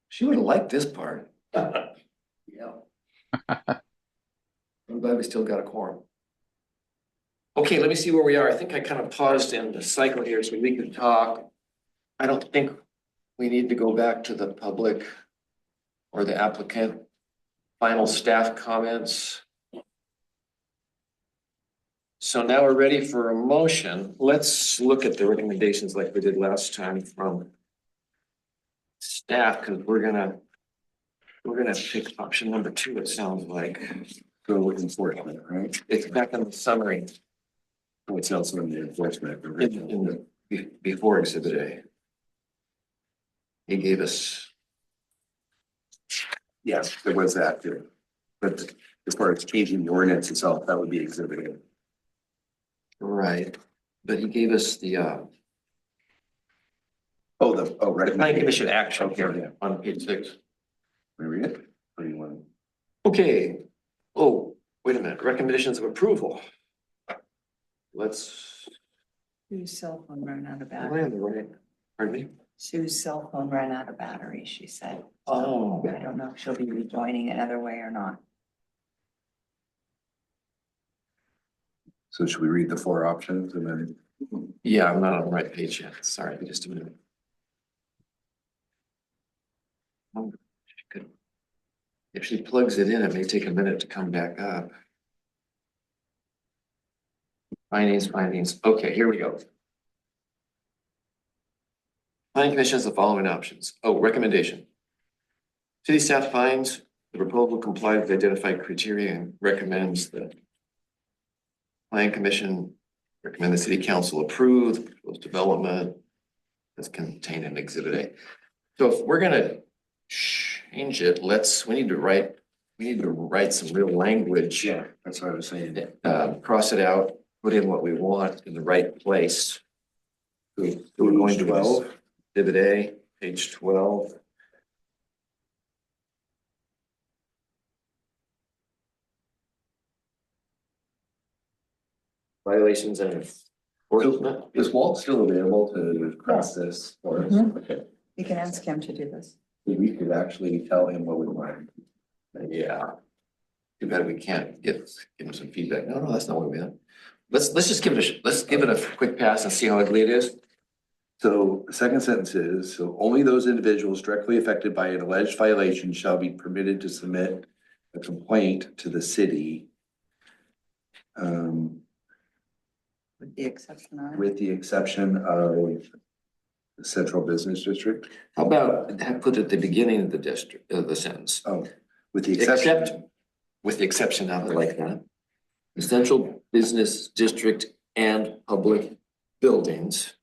She would have liked this part.
Yeah.
I'm glad we still got a quorum. Okay, let me see where we are. I think I kind of paused in the cycle here so we could talk. I don't think we need to go back to the public or the applicant. Final staff comments. So now we're ready for a motion. Let's look at the recommendations like we did last time from staff, because we're gonna pick option number 2, it sounds like.
Go with enforcement, right?
It's back in the summary
Oh, it's also in the enforcement.
before exhibit A. He gave us,
Yes, there was that too. But as far as changing the ordinance itself, that would be exhibit A.
right, but he gave us the
Right.
planning commission action
Okay, yeah.
here on page 6.
Read it? Or you want?
Okay, oh, wait a minute, recommendations of approval. Let's,
Sue's cell phone ran out of
am I
battery.
on the right, pardon me?
Sue's cell phone ran out of battery, she said.
Oh.
I don't know if she'll be rejoining another way or not.
So should we read the 4 options and then?
Yeah, I'm not on the right page yet, sorry, just a minute. Oh, she could- If she plugs it in, it may take a minute to come back up. Findings, okay, here we go. Planning Commission has the following options. Oh, recommendation. City staff finds the proposal complies with identified criteria and recommends the Planning Commission recommend the city council approve the proposed development that's contained in exhibit A. So if we're gonna change it, we need to write some real language.
Yeah, that's what I was saying.
Cross it out, put in what we want in the right place. So we're going to 12, exhibit A, page 12. Violations and enforcement.
Is Walt still available to cross this for us?
Mhm.
Okay.
You can ask him to do this.
We could actually tell him what we want.
Yeah. Too bad we can't give him some feedback. No, that's not what we meant. Let's just give it a quick pass and see how ugly it is.
So the second sentence is, so only those individuals directly affected by an alleged violation shall be permitted to submit a complaint to the city.
With the exception of.
With the exception of the central business district.
How about put at the beginning of the district, of the sentence?
Oh, with the
Except,
exception.
with the exception of, I like that. The central business district and public buildings.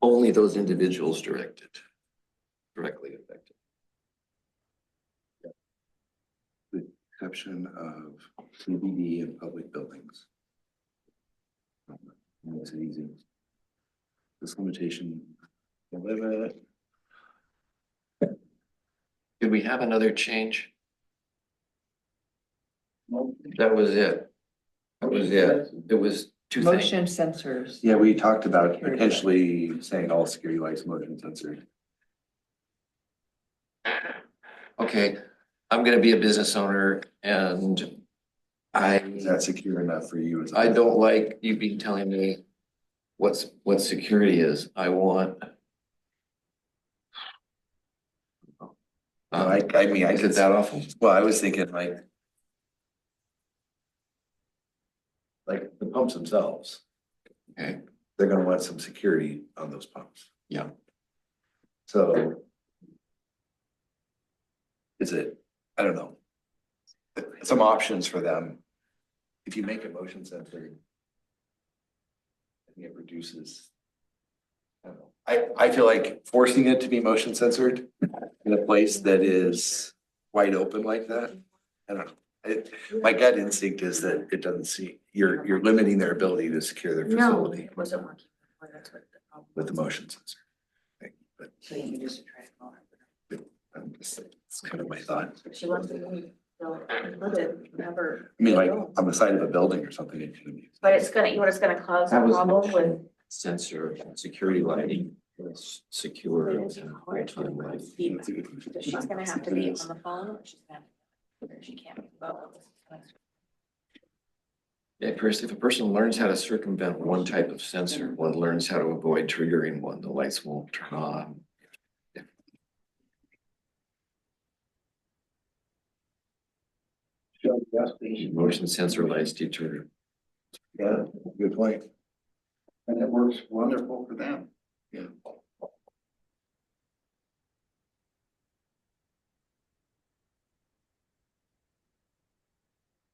Only those individuals directly affected.
The exception of CBD and public buildings. Makes it easy. This limitation.
Could we have another change? That was it. That was it. It was two things.
Motion sensors.
Yeah, we talked about potentially saying all security lights motion censored.
Okay, I'm gonna be a business owner and
Is that secure enough for you?
I don't like you being telling me what security is. I want.
I mean, I
Is
could,
it that awful?
well, I was thinking like the pumps themselves,
Okay,
they're gonna want some security on those pumps.
yeah.
So. Is it, I don't know. Some options for them. If you make it motion censored. I think it reduces. I don't know, I feel like forcing it to be motion censored in a place that is wide open like that. I don't know. My gut instinct is that it doesn't see, you're limiting their ability to secure their
No,
facility
it wasn't working. Well, that's what the problem
with the
was.
motion sensor. But
So you can just try to call her.
I'm just, it's kind of my thought.
If she wants to, they'll put it, whatever.
I mean, like on the side of a building or something, it can be.
But it's gonna, you know what it's gonna cause a
That was-
problem with.
Sensor, security lighting, secure.
She's gonna have to be on the phone, or she's gonna, she can't be both.
Yeah, first, if a person learns how to circumvent one type of sensor, one learns how to avoid triggering one, the lights won't turn on. Motion sensor lights deter.
Yeah, good point.
And it works wonderful for them.
Yeah.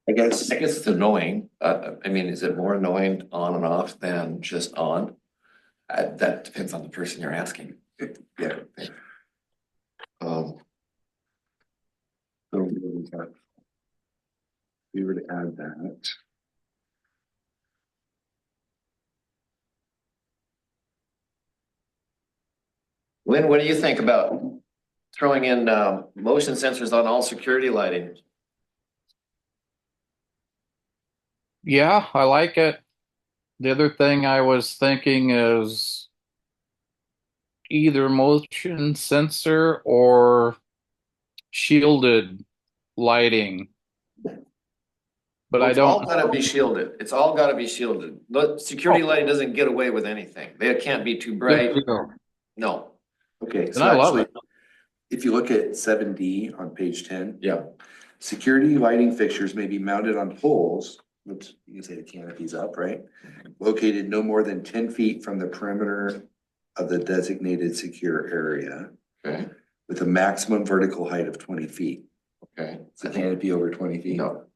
I guess,
I guess it's annoying. I mean, is it more annoying on and off than just on? That depends on the person you're asking.
yeah.
Um,
So we were to add that.
Lynn, what do you think about throwing in motion sensors on all security lighting?
Yeah, I like it. The other thing I was thinking is either motion sensor or shielded lighting. But
Well,
I
it's all
don't,
gotta be shielded. It's all gotta be shielded. Look, security lighting doesn't get away with anything. They can't be too bright. No.
Okay,
and
so
I love
actually,
it.
if you look at 7D on page 10,
Yeah.
security lighting fixtures may be mounted on poles, which you can say the canopy's up, right? Located no more than 10 feet from the perimeter of the designated secure area
Okay,
with a maximum vertical height of 20 feet.
okay.
Is the canopy over 20 feet?
No,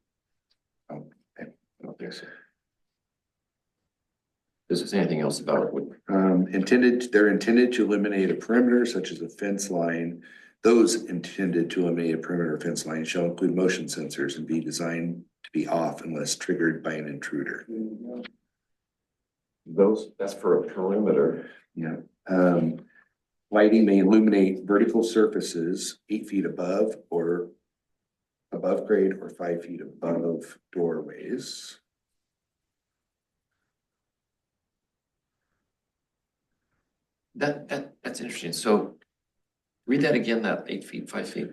Oh, okay.
I don't think so. Does it say anything else about it?
They're intended to eliminate a perimeter such as a fence line. Those intended to eliminate a perimeter fence line shall include motion sensors and be designed to be off unless triggered by an intruder.
That's for a perimeter.
Yeah. Lighting may illuminate vertical surfaces 8 feet above or above grade or 5 feet above doorways.
That's interesting. So read that again, that 8 feet, 5 feet.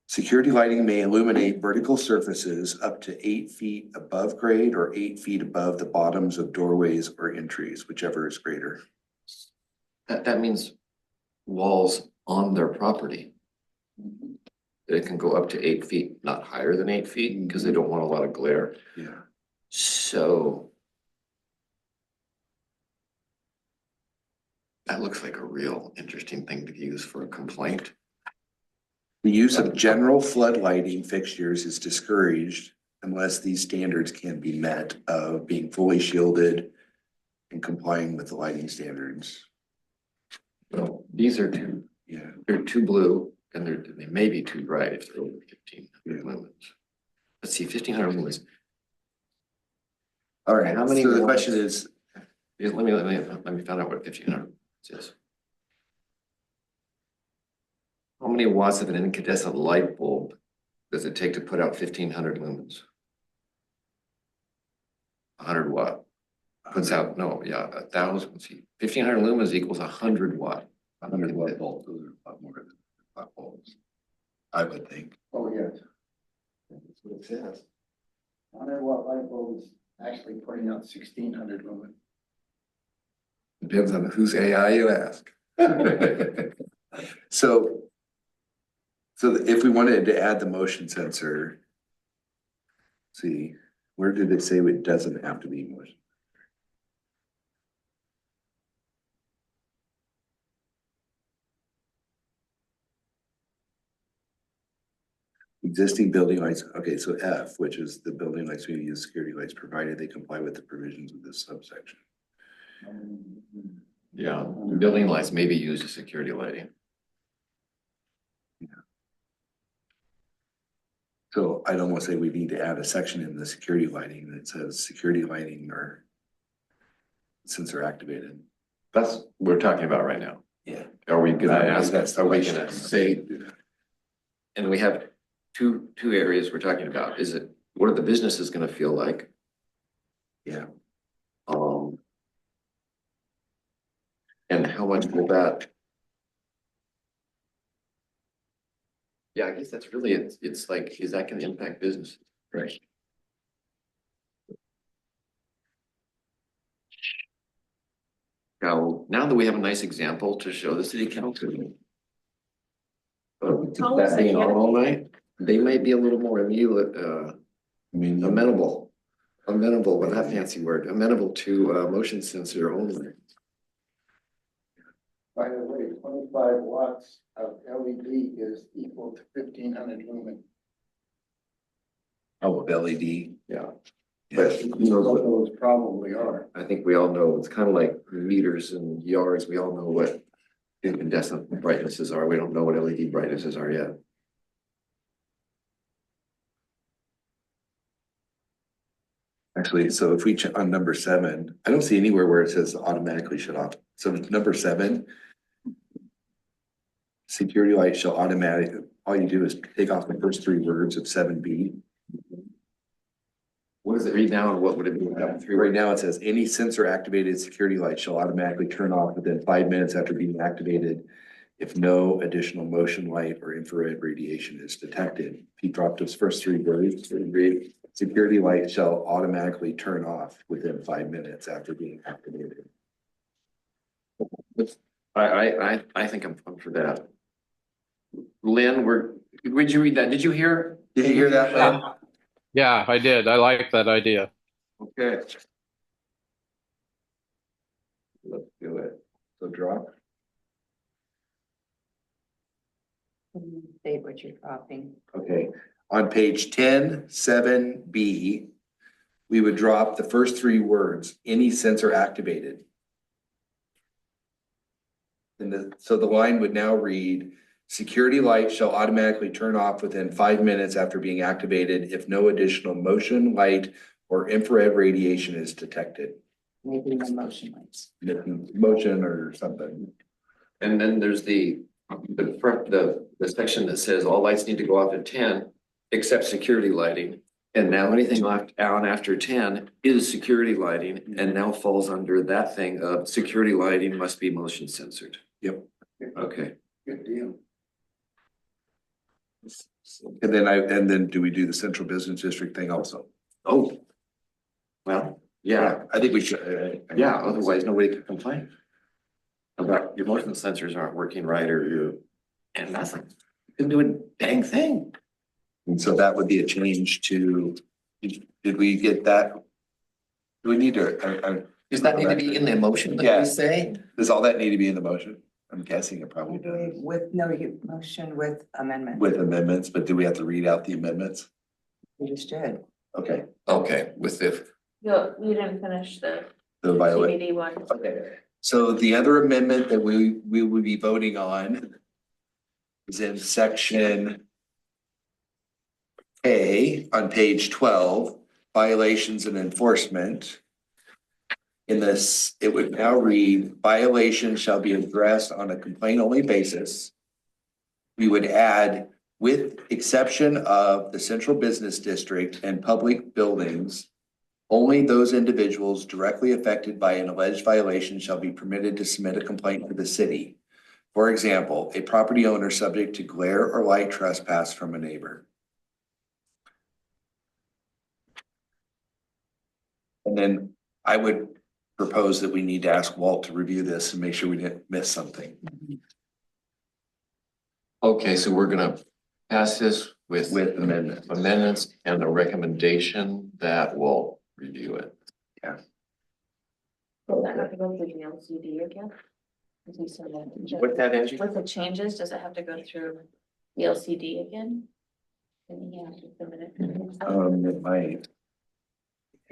Security lighting may illuminate vertical surfaces up to 8 feet above grade or 8 feet above the bottoms of doorways or entries, whichever is greater.
That means walls on their property. It can go up to 8 feet, not higher than 8 feet, because they don't want a lot of glare.
Yeah.
So that looks like a real interesting thing to use for a complaint.
The use of general flood lighting fixtures is discouraged unless these standards can be met of being fully shielded and complying with the lighting standards.
Well, these are too,
Yeah.
they're too blue and they may be too bright if they're over 1500
Yeah.
lumens. Let's see, 1500 lumens.
All right,
How many
so the
watts?
question is,
Let me find out what 1500 is. How many watts of an incandescent light bulb does it take to put out 1,500 lumens? 100 watt. Puts out, no, yeah, 1,000, let's see, 1,500 lumens equals 100 watt.
100 watt bulbs, those are a lot more than watt bulbs. I would think.
Oh, yes.
That's what it says.
100 watt light bulb is actually putting out 1,600 lumen.
Depends on whose AI you ask.
So if we wanted to add the motion sensor, see, where did it say it doesn't have to be motion? Existing building lights, okay, so F, which is the building lights we use security lights provided they comply with the provisions of this subsection.
Yeah, building lights may be used as security lighting.
So I'd almost say we need to add a section in the security lighting that says security lighting or sensor activated.
That's what we're talking about right now.
Yeah.
Are we gonna ask,
That's the
are we
way
gonna
to
say,
do that.
and we have two areas we're talking about. Is it, what are the businesses gonna feel like?
Yeah.
And how much will that? Yeah, I guess that's really, it's like, is that gonna impact business? Right. Now that we have a nice example to show the city council. That being on all night, they might be a little more amenable, but not fancy word, amenable to motion sensor only.
By the way, 25 watts of LED is equal to 1,500 lumen.
Oh, LED.
Yeah.
But
But you know, what
Those probably are.
I think we all know, it's kind of like meters and yards, we all know what incandescent brightnesses are, we don't know what LED brightnesses are yet.
Actually, so if we check on number 7, I don't see anywhere where it says automatically shut off. So number 7. Security light shall automatic, all you do is take off the first 3 words of 7B.
What does it read now and what would it be?
Right now, it says any sensor activated security light shall automatically turn off within 5 minutes after being activated. If no additional motion light or infrared radiation is detected. He dropped his first 3 words. Read, security light shall automatically turn off within 5 minutes after being activated.
I think I'm for that. Lynn, would you read that? Did you hear?
Did you hear that, Lynn?
Yeah, I did. I like that idea.
Okay.
Let's do it. So drop.
State what you're dropping.
Okay, on page 10, 7B, we would drop the first 3 words, any sensor activated. And so the line would now read, security light shall automatically turn off within 5 minutes after being activated if no additional motion, light, or infrared radiation is detected.
Maybe no motion lights.
Motion or something.
And then there's the section that says all lights need to go off at 10, except security lighting. And now anything left on after 10 is security lighting and now falls under that thing of security lighting must be motion censored.
Yep.
Okay.
Good deal.
And then do we do the central business district thing also?
Oh. Well, yeah,
I think we should.
yeah, otherwise nobody could complain about your motion sensors aren't working right and nothing. You can do a dang thing.
And so that would be a change to, did we get that? Do we need to?
Does that need to be in the motion that
Yeah.
we say?
Does all that need to be in the motion? I'm guessing it probably does.
With no motion with amendment.
With amendments, but do we have to read out the amendments?
You just did.
Okay,
Okay, with the,
You didn't finish the
the violation.
CBD one.
Okay, so the other amendment that we would be voting on is in section A on page 12, violations and enforcement. In this, it would now read, violations shall be addressed on a complaint only basis. We would add with exception of the central business district and public buildings, only those individuals directly affected by an alleged violation shall be permitted to submit a complaint to the city. For example, a property owner subject to glare or light trespass from a neighbor. And then I would propose that we need to ask Walt to review this and make sure we didn't miss something
Okay, so we're gonna pass this with
with amendment.
amendments and a recommendation that will review it.
Will that have to go through the LCD again? As you said,
With that, Angie?
with the changes, does it have to go through the LCD again? And yeah, just a minute.
It might.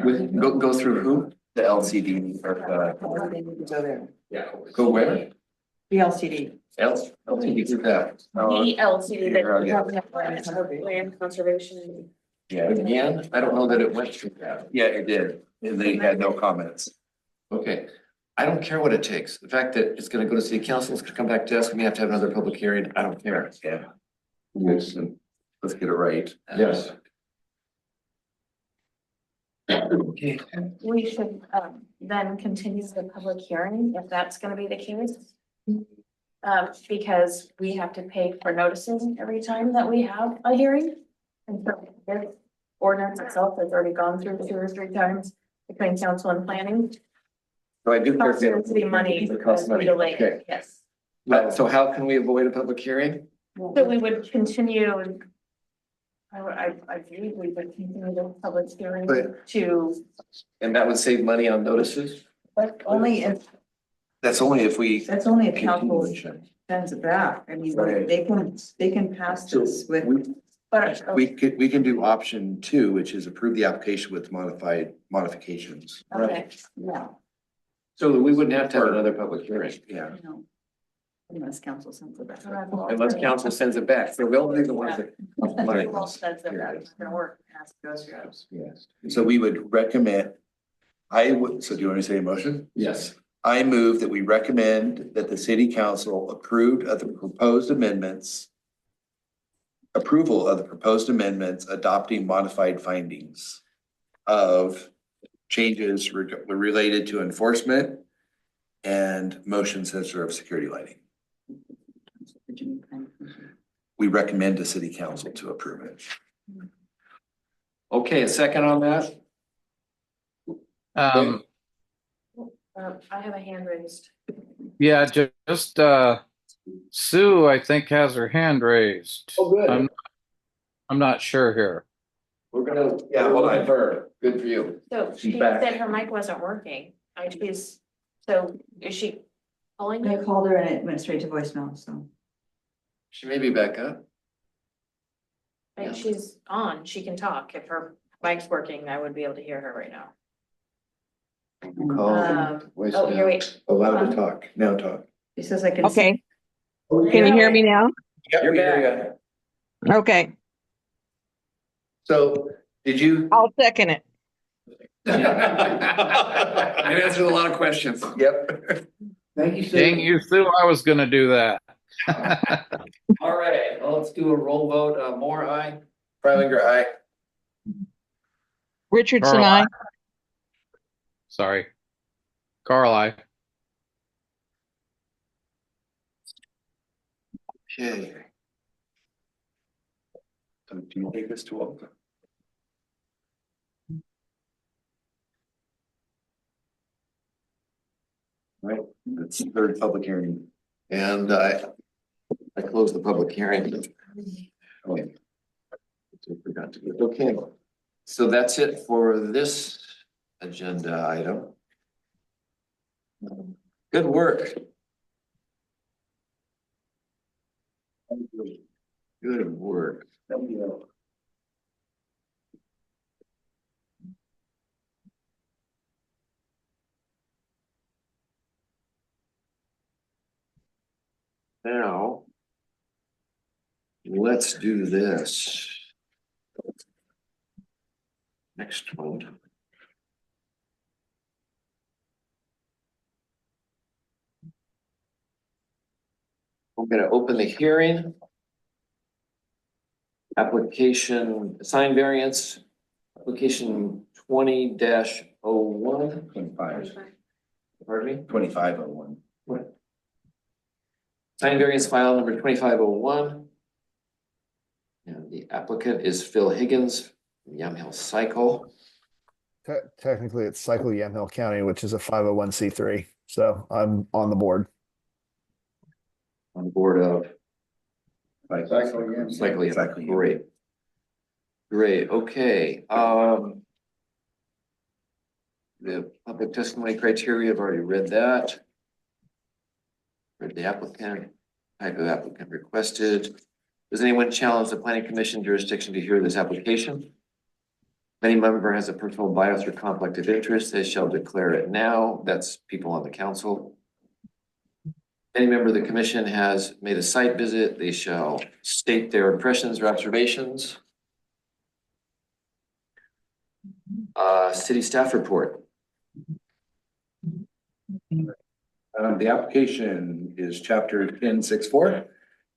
Go through who?
The LCD or
Go there.
Yeah. Go where?
The LCD.
LCD do that.
The LCD that
Yeah,
you
yeah.
have land conservation.
Yeah,
Again, I don't know that it went through that.
yeah, it did. And they had no comments.
Okay, I don't care what it takes. The fact that it's gonna go to city council, it's gonna come back to us, we may have to have another public hearing, I don't care.
Yeah. Yes, and let's get it right.
Yes. Okay.
We should then continue the public hearing if that's gonna be the case. Because we have to pay for noticing every time that we have a hearing. And so this ordinance itself has already gone through 2 or 3 times between council and planning.
So I do care.
Costs the city money
It
because
costs
we
money.
delay
Okay.
it, yes.
So how can we avoid a public hearing?
So we would continue. I believe we would continue the public hearing
But-
to,
And that would save money on notices?
But only if,
That's only if we.
that's only if council
Continuation.
sends it back. I mean,
Right.
they can pass
So
this with.
but,
we can do option 2, which is approve the application with modifications.
okay,
Yeah,
So we wouldn't have to have another public hearing.
Yeah.
you know. Unless council sends it back.
Unless council sends it back, so we'll be the ones that.
Well, says that that's gonna work, it has to go through us.
Yes.
So we would recommend, so do you want to say a motion?
Yes.
I move that we recommend that the city council approved of the proposed amendments. Approval of the proposed amendments adopting modified findings of changes related to enforcement and motion sensor of security lighting. We recommend to city council to approve it.
Okay, a second on that?
I have a hand raised.
Yeah, just Sue, I think, has her hand raised.
Oh, good.
I'm not sure here.
We're gonna, yeah, hold on, her, good for you.
So
She's
she
back.
said her mic wasn't working. So is she calling
I
you?
called her and it went straight to voicemail, so.
She may be back up.
Like she's on, she can talk. If her mic's working, I would be able to hear her right now. Oh, here, wait.
Allow to talk, now talk.
She says I can.
Okay, can you hear me now?
You're back.
Okay,
So did you?
I'll second it.
I answered a lot of questions.
Yep.
Thank you,
Dang
Sue.
you, Sue, I was gonna do that.
All right, well, let's do a roll vote. Moore, aye.
Freiberger, aye.
Richardson,
Carl,
I.
Sorry. Carl, I.
Okay. So do you take this to open? Right, that's the third public hearing.
And I close the public hearing. Okay. I forgot to do it. Okay, so that's it for this agenda item. Good work. Good work. Now, let's do this. Next one. I'm gonna open the hearing application, sign variance, application 20-01.
25,
Pardon me?
2501.
What? Sign variance file number 2501. And the applicant is Phil Higgins, from Yamhill Cycle.
Technically, it's Cycle Yamhill County, which is a 501c3. So I'm on the board.
On board of
Cycle again.
Cycle, yeah,
Cycle.
great. Great, okay, the public testimony criteria, I've already read that. Read the applicant, type of applicant requested. Does anyone challenge the planning commission jurisdiction to hear this application? If any member has a personal bias or conflict of interest, they shall declare it now. That's people on the council. Any member of the commission has made a site visit, they shall state their impressions or observations. City staff report.
The application is chapter 1064,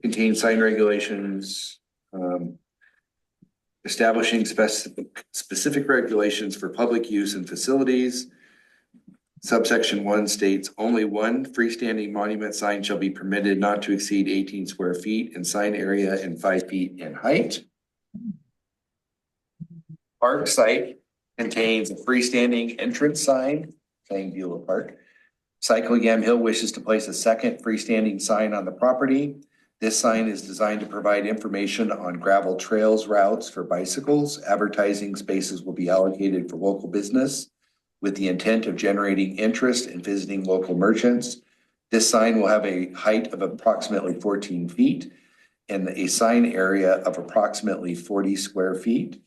contains sign regulations, establishing specific regulations for public use and facilities. Subsection 1 states only one freestanding monument sign shall be permitted not to exceed 18 square feet in sign area and 5 feet in height. Park site contains a freestanding entrance sign saying Beulah Park. Cycle Yamhill wishes to place a second freestanding sign on the property. This sign is designed to provide information on gravel trails routes for bicycles. Advertising spaces will be allocated for local business with the intent of generating interest in visiting local merchants. This sign will have a height of approximately 14 feet and a sign area of approximately 40 square feet.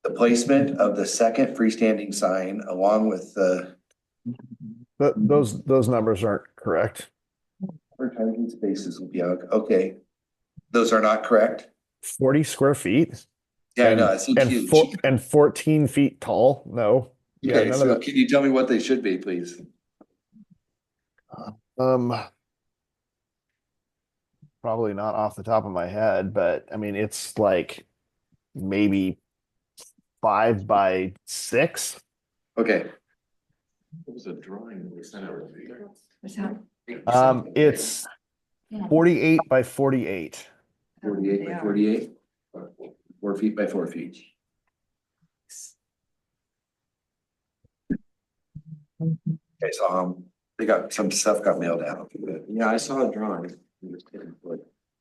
The placement of the second freestanding sign along with the
Those numbers aren't correct.
advertising spaces will be out. Okay. Those are not correct.
40 square feet.
Yeah, I know. It seems huge.
And 14 feet tall. No. Yeah,
Okay,
none of
so
that.
can you tell me what they should be, please?
Probably not off the top of my head, but I mean, it's like maybe 5 by 6.
Okay.
What was the drawing that we sent out?
What's that?
It's 48 by 48.
48 by 48. 4 feet by 4 feet. Okay, so they got some stuff got mailed out.
Yeah, I saw a drawing.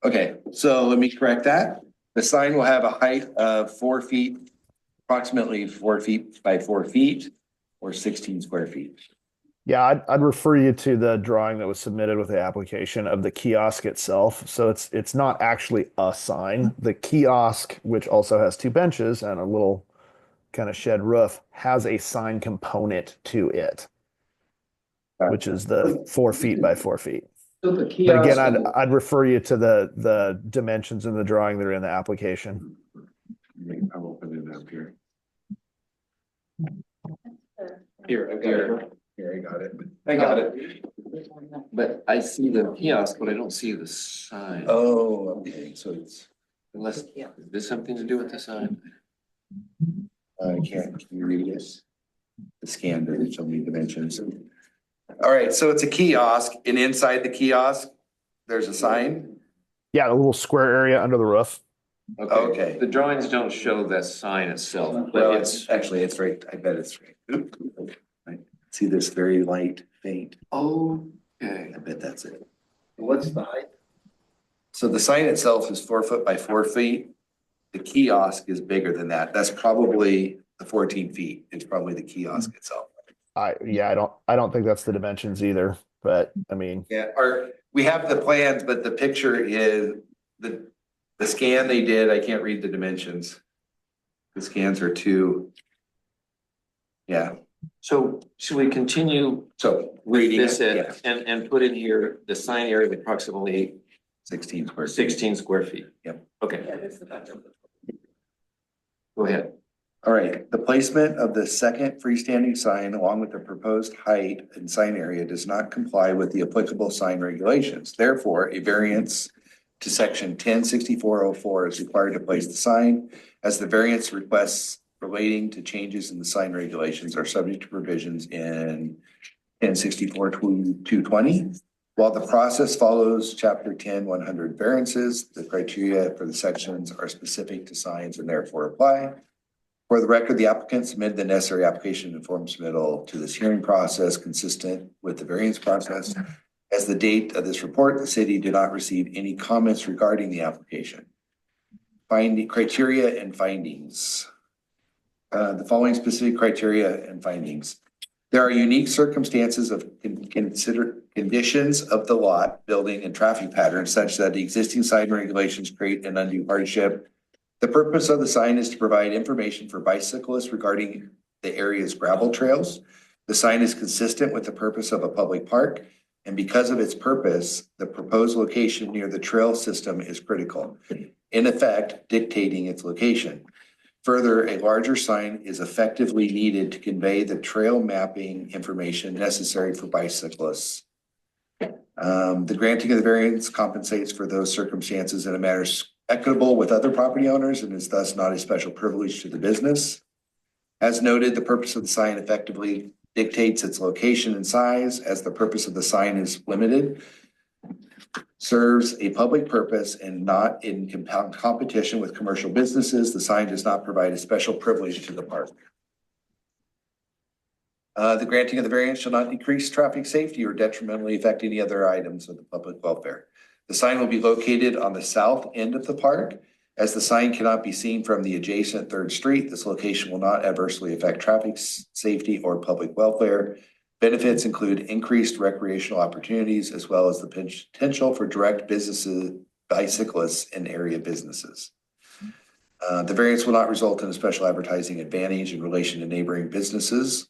Okay, so let me correct that. The sign will have a height of 4 feet, approximately 4 feet by 4 feet, or 16 square feet.
Yeah, I'd refer you to the drawing that was submitted with the application of the kiosk itself. So it's not actually a sign. The kiosk, which also has 2 benches and a little kind of shed roof, has a sign component to it, which is the 4 feet by 4 feet.
So the
But
kiosk.
again, I'd refer you to the dimensions in the drawing that are in the application.
I'll open it up here.
Here, I've got it.
Here, I got it.
I got it. But I see the kiosk, but I don't see the sign.
Oh, okay, so it's,
Unless, is this something to do with the sign?
I can't, can you read this? The scan doesn't show me dimensions. All right, so it's a kiosk, and inside the kiosk, there's a sign.
Yeah, a little square area under the roof.
Okay.
The drawings don't show that sign itself,
Well,
but
it's actually, it's right, I bet it's right. Oop, I see this very light faint.
okay.
I bet that's it.
What's the height?
So the sign itself is 4 foot by 4 feet. The kiosk is bigger than that. That's probably the 14 feet. It's probably the kiosk itself.
I don't think that's the dimensions either, but I mean,
Yeah, or we have the plans, but the picture is the scan they did, I can't read the dimensions. The scans are too. Yeah,
So should we continue
so
with
reading
this
it, yeah,
and put in here the sign area of approximately
16 square feet.
16 square feet?
Yep.
Okay,
Yeah, that's the budget.
go ahead.
All right, the placement of the second freestanding sign along with the proposed height and sign area does not comply with the applicable sign regulations. Therefore, a variance to section 106404 is required to place the sign, as the variance requests relating to changes in the sign regulations are subject to provisions in 1064-220. While the process follows chapter 10-100 variances, the criteria for the sections are specific to signs and therefore apply. For the record, the applicant submitted the necessary application and form submittal to this hearing process consistent with the variance process. As the date of this report, the city did not receive any comments regarding the application. Finding criteria and findings. The following specific criteria and findings. There are unique circumstances of conditions of the lot, building, and traffic patterns such that the existing sign regulations create an undue hardship. The purpose of the sign is to provide information for bicyclists regarding the area's gravel trails. The sign is consistent with the purpose of a public park, and because of its purpose, the proposed location near the trail system is critical, in effect, dictating its location. Further, a larger sign is effectively needed to convey the trail mapping information necessary for bicyclists. The granting of the variance compensates for those circumstances in a manner equitable with other property owners and is thus not a special privilege to the business. As noted, the purpose of the sign effectively dictates its location and size, as the purpose of the sign is limited, serves a public purpose and not in competition with commercial businesses. The sign does not provide a special privilege to the park. The granting of the variance shall not decrease traffic safety or detrimentally affect any other items of the public welfare. The sign will be located on the south end of the park. As the sign cannot be seen from the adjacent 3rd Street, this location will not adversely affect traffic safety or public welfare. Benefits include increased recreational opportunities as well as the potential for direct businesses, bicyclists, and area businesses. The variance will not result in a special advertising advantage in relation to neighboring businesses.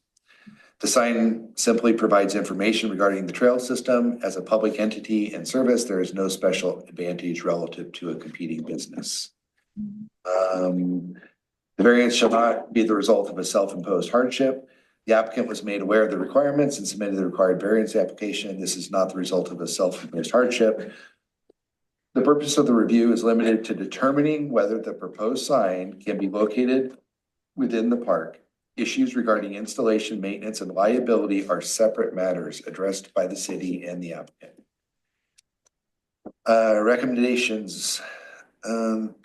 The sign simply provides information regarding the trail system. As a public entity and service, there is no special advantage relative to a competing business. The variance shall not be the result of a self-imposed hardship. The applicant was made aware of the requirements and submitted the required variance application. This is not the result of a self-imposed hardship. The purpose of the review is limited to determining whether the proposed sign can be located within the park. Issues regarding installation, maintenance, and liability are separate matters addressed by the city and the applicant. Recommendations.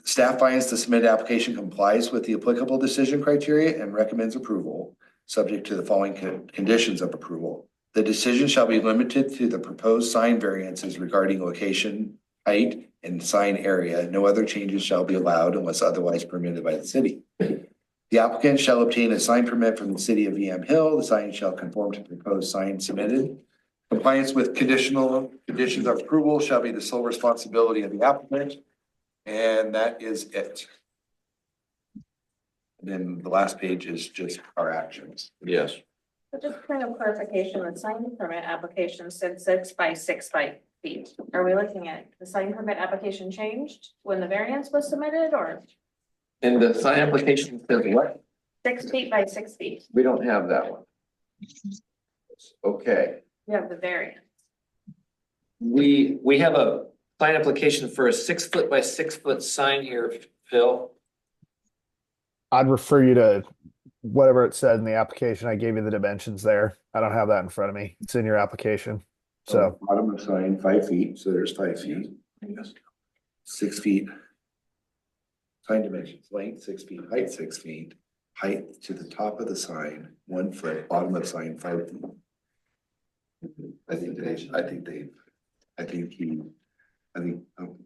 Staff finds the submitted application complies with the applicable decision criteria and recommends approval, subject to the following conditions of approval. The decision shall be limited to the proposed sign variances regarding location, height, and sign area. No other changes shall be allowed unless otherwise permitted by the city. The applicant shall obtain a sign permit from the city of Yamhill. The sign shall conform to proposed sign submitted. Compliance with conditions of approval shall be the sole responsibility of the applicant. And that is it. And then the last page is just our actions.
Yes.
So just kind of clarification, the sign permit application said 6 by 6 feet. Are we looking at the sign permit application changed when the variance was submitted, or
And the sign application says what?
6 feet by 6 feet?
We don't have that one. Okay.
You have the variance.
We have a sign application for a 6 foot by 6 foot sign here, Phil.
I'd refer you to whatever it said in the application. I gave you the dimensions there. I don't have that in front of me. It's in your application. So
Bottom of sign, 5 feet, so there's 5 feet. Yes. 6 feet. Sign dimensions, length 6 feet, height 6 feet, height to the top of the sign, 1 foot, bottom of the sign, 5 feet. I think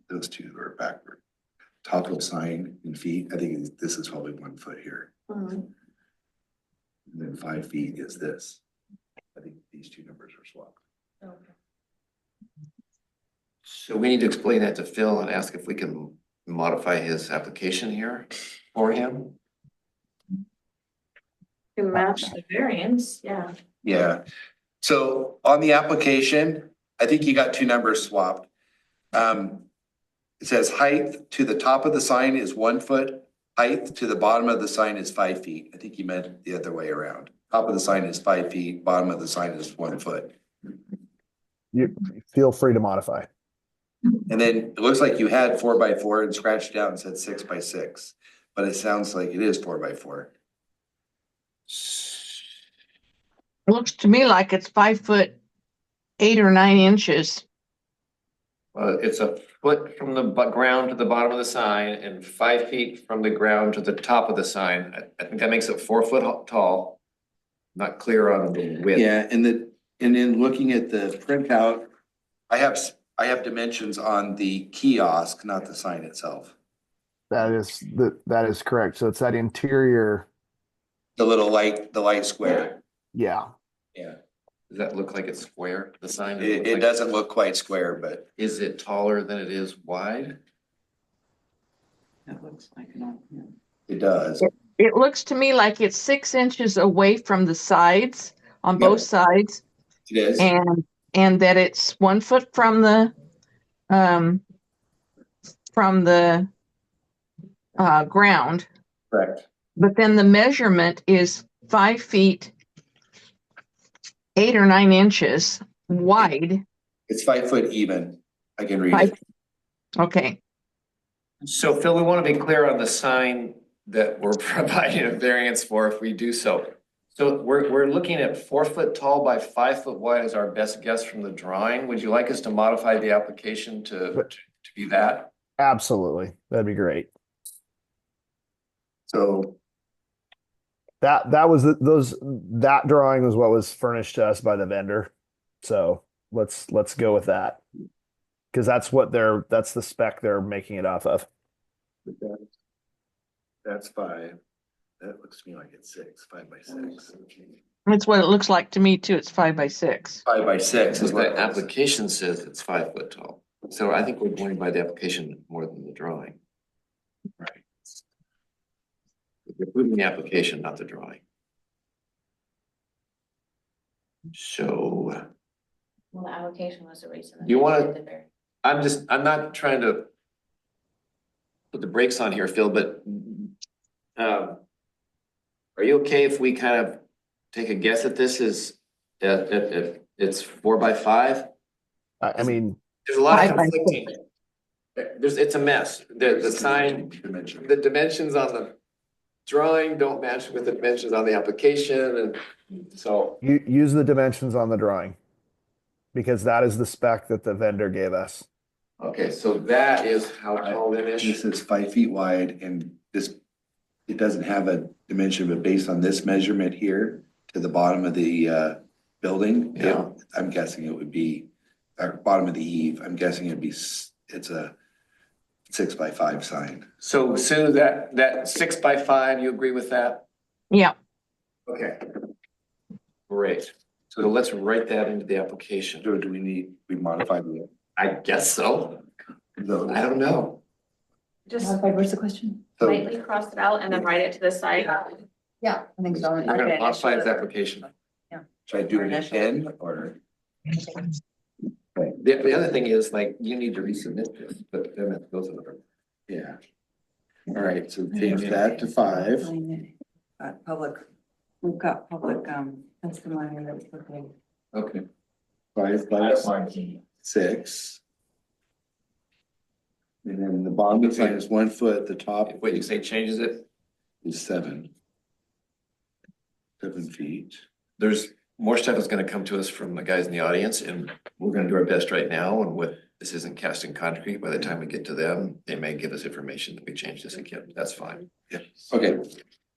those two are backward. Top of sign in feet, I think this is probably 1 foot here. And then 5 feet is this. I think these two numbers are swapped.
Okay.
So we need to explain that to Phil and ask if we can modify his application here for him.
To match the variance, yeah.
Yeah, so on the application, I think you got two numbers swapped. It says height to the top of the sign is 1 foot, height to the bottom of the sign is 5 feet. I think you meant the other way around. Top of the sign is 5 feet, bottom of the sign is 1 foot.
you feel free to modify.
And then it looks like you had 4x4 and scratched it out and said 6x6, but it sounds like it is 4x4.
Looks to me like it's 5 foot 8 or 9 inches.
It's a foot from the ground to the bottom of the sign and 5 feet from the ground to the top of the sign. I think that makes it 4 foot tall. Not clear on the width.
Yeah, and then looking at the printout, I have dimensions on the kiosk, not the sign itself.
That is correct. So it's that interior.
The light square.
Yeah.
Yeah.
Does that look like it's square, the sign?
It doesn't look quite square, but
Is it taller than it is wide?
That looks like an old, yeah.
it does.
It looks to me like it's 6 inches away from the sides on
Yep.
both sides,
It is.
and that it's 1 foot from the ground,
Correct.
but then the measurement is 5 feet 8 or 9 inches wide.
It's 5 foot even. I can read
Five-
it.
Okay,
So Phil, we want to be clear on the sign that we're providing a variance for if we do so. So we're looking at 4 foot tall by 5 foot wide as our best guess from the drawing. Would you like us to modify the application to be that?
Absolutely. That'd be great.
So
That drawing was what was furnished to us by the vendor. So let's go with that. Because that's the spec they're making it off of.
that's 5. That looks to me like it's 6, 5x6.
that's what it looks like to me too. It's 5 by 6.
5x6 is what
The application says it's 5 foot tall. So I think we're going by the application more than the drawing. Right. We're approving the application, not the drawing. So
Well, the application was the reason.
You wanna- I'm not trying to put the brakes on here, Phil, but are you okay if we kind of take a guess at this is if it's 4 by 5?
I mean,
There's a lot of
5 by
conflicting. It's a mess. The sign,
dimension.
the dimensions on the drawing don't match with the dimensions on the application, and so.
you use the dimensions on the drawing because that is the spec that the vendor gave us.
Okay, so that is how tall it is.
This is 5 feet wide and it doesn't have a dimension, but based on this measurement here to the bottom of the building.
Yeah.
I'm guessing it would be, or bottom of the eave, I'm guessing it's a 6x5 sign.
So Sue, that 6 by 5, you agree with that?
Yeah,
Okay. Great. So let's write that into the application.
Do we modify the?
I guess so. I don't know.
Just
What's the question?
lightly cross it out and then write it to the side.
Yeah, I think so.
We're gonna modify his application.
Should I do it again or?
The other thing is, like, you need to resubmit this, but then it goes over.
Yeah. All right, so change that to 5.
We've got public, testimony that's okay.
Okay.
5 by 6. And then the bottom of the sign is 1 foot, the top
What you say changes it?
is 7. 7 feet.
There's more stuff that's gonna come to us from the guys in the audience, and we're gonna do our best right now, and with, this isn't cast in concrete, by the time we get to them, they may give us information that we change this again, that's fine.
Okay,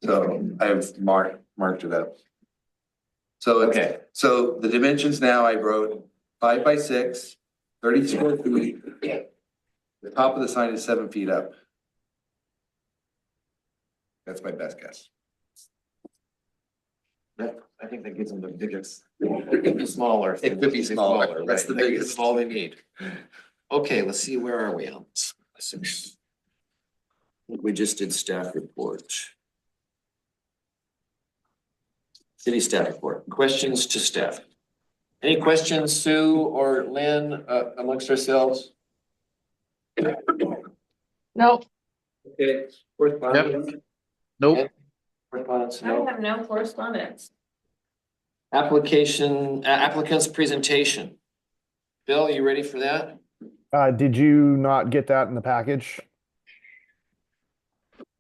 so I've marked it up. So,
Okay.
so the dimensions now I wrote 5 by 6, 30 square feet. The top of the sign is 7 feet up. That's my best guess.
I think that gives them the biggest, it could be smaller.
It could be smaller. That's the
right?
biggest.
That's all they need. Okay, let's see, where are we on this? 6. We just did staff report. City staff report, questions to staff. Any questions, Sue or Lynn, amongst ourselves?
nope.
Okay, correspondence?
Nope.
Correspondence,
I
no.
have no correspondence.
Application, applicant's presentation. Bill, you ready for that?
Did you not get that in the package?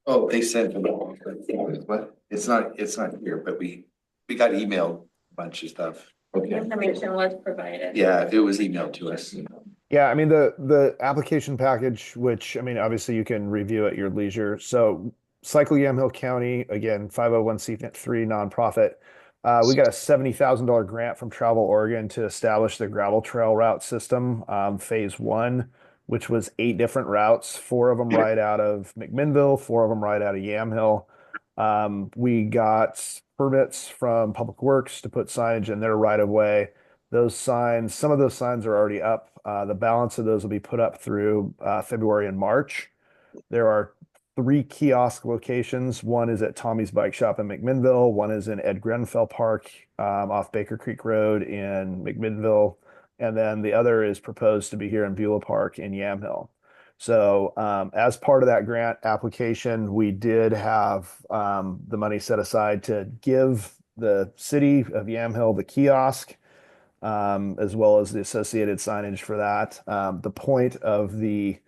Oh, they sent them. What? It's not here, but we got emailed a bunch of stuff.
Okay.
Information was provided.
Yeah, it was emailed to us.
Yeah, I mean the application package, which I mean obviously you can review at your leisure. So Cycle Yamhill County, again, 501c3 nonprofit. We got a $70,000 grant from Travel Oregon to establish the gravel trail route system, phase one, which was 8 different routes, 4 of them right out of McMinnville, 4 of them right out of Yamhill. We got permits from Public Works to put signage in their right of way. Those signs, some of those signs are already up. The balance of those will be put up through February and March. There are 3 kiosk locations. One is at Tommy's Bike Shop in McMinnville. One is in Ed Grenfell Park off Baker Creek Road in McMinnville. And then the other is proposed to be here in Beulah Park in Yamhill. So as part of that grant application, we did have the money set aside to give the city of Yamhill the kiosk, as well as the associated signage for that. The point of the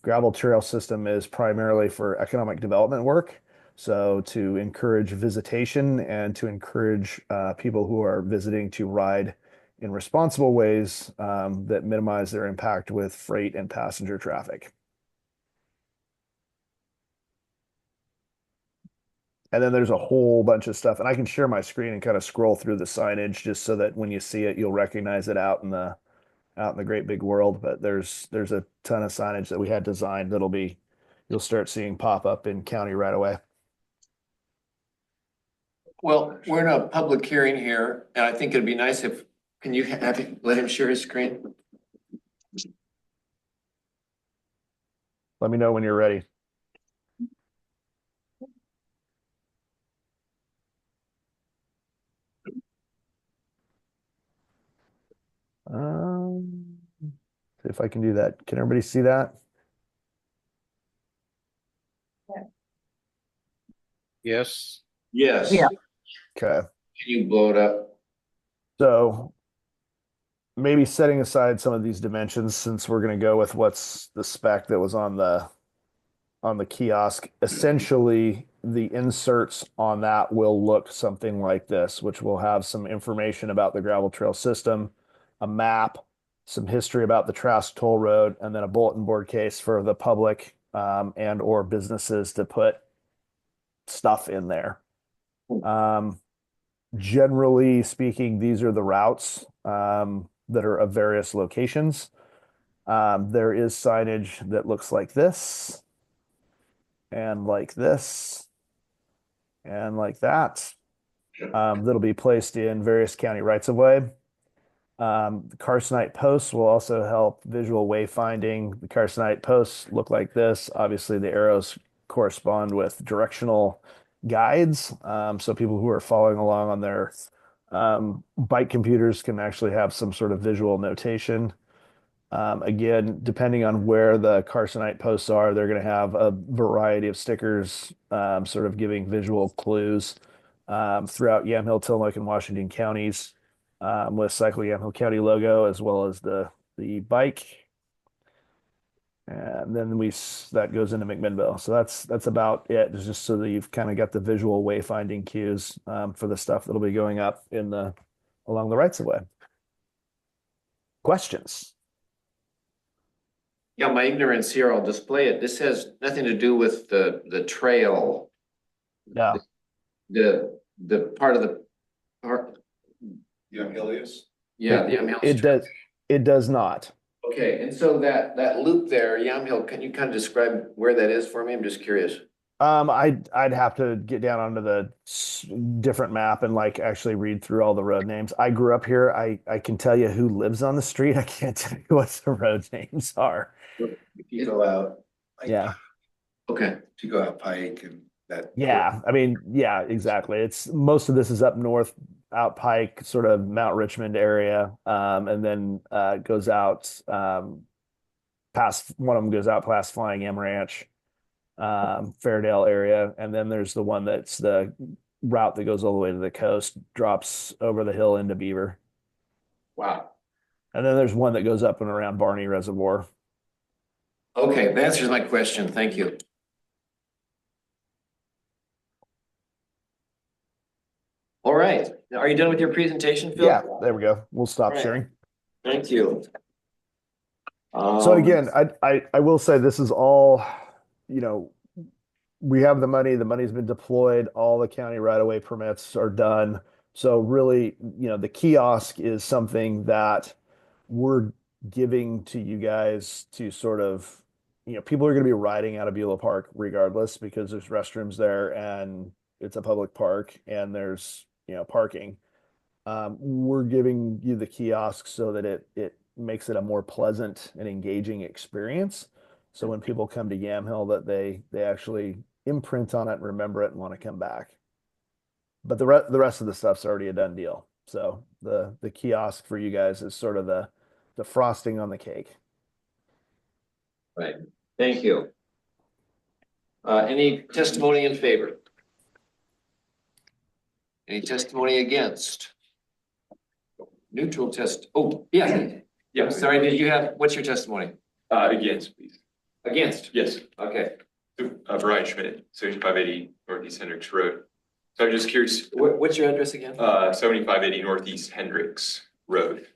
gravel trail system is primarily for economic development work. So to encourage visitation and to encourage people who are visiting to ride in responsible ways that minimize their impact with freight and passenger traffic. And then there's a whole bunch of stuff, and I can share my screen and kind of scroll through the signage just so that when you see it, you'll recognize it out in the great big world. But there's a ton of signage that we had designed that'll be you'll start seeing pop up in county right away.
Well, we're in a public hearing here, and I think it'd be nice if, can you let him share his screen?
Let me know when you're ready. See if I can do that. Can everybody see that?
Yes.
Yes.
Yeah.
Okay.
Can you blow it up?
So maybe setting aside some of these dimensions, since we're going to go with what's the spec that was on the kiosk, essentially the inserts on that will look something like this, which will have some information about the gravel trail system, a map, some history about the Trask Toll Road, and then a bulletin board case for the public and or businesses to put stuff in there. Generally speaking, these are the routes that are of various locations. There is signage that looks like this, and like this, and like that. That'll be placed in various county rights of way. The Carson posts will also help visual wayfinding. The Carson posts look like this. Obviously, the arrows correspond with directional guides. So people who are following along on their bike computers can actually have some sort of visual notation. Again, depending on where the Carsonite posts are, they're going to have a variety of stickers, sort of giving visual clues throughout Yamhill, Tillamook, and Washington counties, with Cycle Yamhill County logo as well as the bike. And then that goes into McMinnville. So that's about it. It's just so that you've kind of got the visual wayfinding cues for the stuff that'll be going up along the rights of way. Questions?
Yeah, my ignorance here, I'll display it. This has nothing to do with the trail.
Yeah.
The part of the part.
Yamhillius?
Yeah, the Yamhill.
It does not.
Okay, and so that loop there, Yamhill, can you kind of describe where that is for me? I'm just curious.
I'd have to get down onto the different map and like actually read through all the road names. I grew up here. I can tell you who lives on the street. I can't tell you what the road names are.
If you go out.
Yeah.
Okay.
If you go out Pike and that.
Yeah. I mean, yeah, exactly. Most of this is up north, out Pike, sort of Mount Richmond area. And then goes out past one of them goes out past Flying M Ranch. Fairdale area, and then there's the one that's the route that goes all the way to the coast, drops over the hill into Beaver.
Wow.
And then there's one that goes up and around Barney Reservoir.
Okay, that answers my question. Thank you. All right, are you done with your presentation, Phil?
Yeah, there we go. We'll stop
Right.
sharing.
Thank you.
So again, I will say this is all, you know, we have the money's been deployed, all the county right-of-way permits are done. So really, you know, the kiosk is something that we're giving to you guys to sort of, you know, people are going to be riding out of Beulah Park regardless because there's restrooms there and it's a public park and there's, you know, parking. We're giving you the kiosk so that it makes it a more pleasant and engaging experience. So when people come to Yamhill, that they actually imprint on it and remember it and want to come back. But the rest of the stuff's already a done deal. So the kiosk for you guys is sort of the frosting on the cake.
Right, thank you. Any testimony in favor? Any testimony against? Neutral test, oh, yeah. Yeah, sorry, did you have, what's your testimony?
Against, please.
Against?
Yes,
Okay,
Brian Schmidt, 7580 Northeast Hendricks Road. So I'm just curious,
what's your address again?
7580 Northeast Hendricks Road.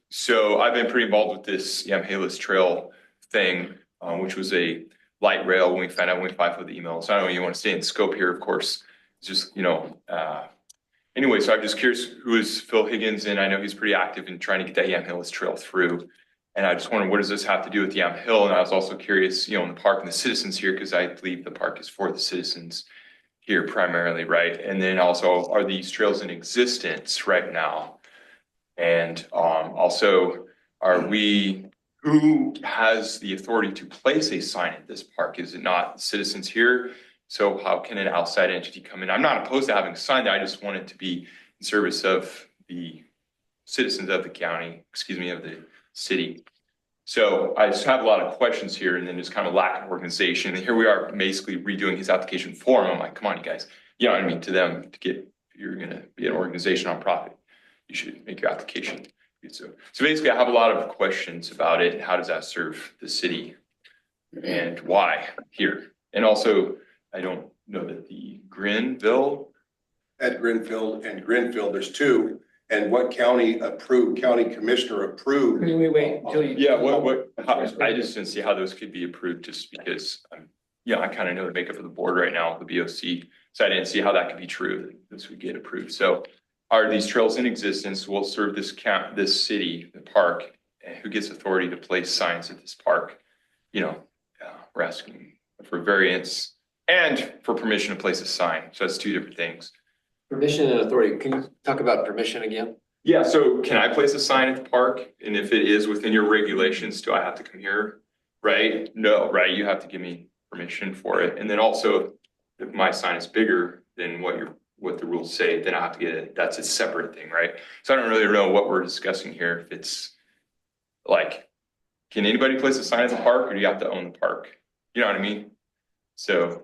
So I've been pretty involved with this Yamhill Trail thing, which was a light rail when we found out when we filed for the email. So I don't know, you want to stay in scope here, of course. It's just, anyway, so I'm just curious, who is Phil Higgins? And I know he's pretty active in trying to get that Yamhill Trail through. And I just wondered, what does this have to do with Yamhill? And I was also curious, in the park and the citizens here, because I believe the park is for the citizens here primarily, right? And then also, are these trails in existence right now? And also, who has the authority to place a sign at this park? Is it not citizens here? So how can an outside entity come in? I'm not opposed to having a sign there. I just want it to be in service of the citizens of the county, of the city. So I just have a lot of questions here and then just kind of lack of organization. And here we are basically redoing his application form. I'm like, come on, you guys, you know what I mean? To them, if you're going to be an organization on profit, you should make your application. So basically I have a lot of questions about it. How does that serve the city and why here? And also, I don't know that the Grinville.
At Grinfield and Grinfield, there's two. And what county commissioner approved?
Can we wait until you?
Yeah, I just didn't see how those could be approved just because, I kind of know the makeup of the board right now, the BOC. So I didn't see how that could be true, that this would get approved. So are these trails in existence? Will serve this city, the park, and who gets authority to place signs at this park? We're asking for variance and for permission to place a sign. So that's two different things.
Permission and authority. Can you talk about permission again?
Yeah, so can I place a sign at the park? And if it is within your regulations, do I have to come here? Right? No, right? You have to give me permission for it. And then also, if my sign is bigger than what the rules say, then I have to get it. That's a separate thing, right? So I don't really know what we're discussing here. If it's like, can anybody place a sign at the park or do you have to own the park? You know what I mean? So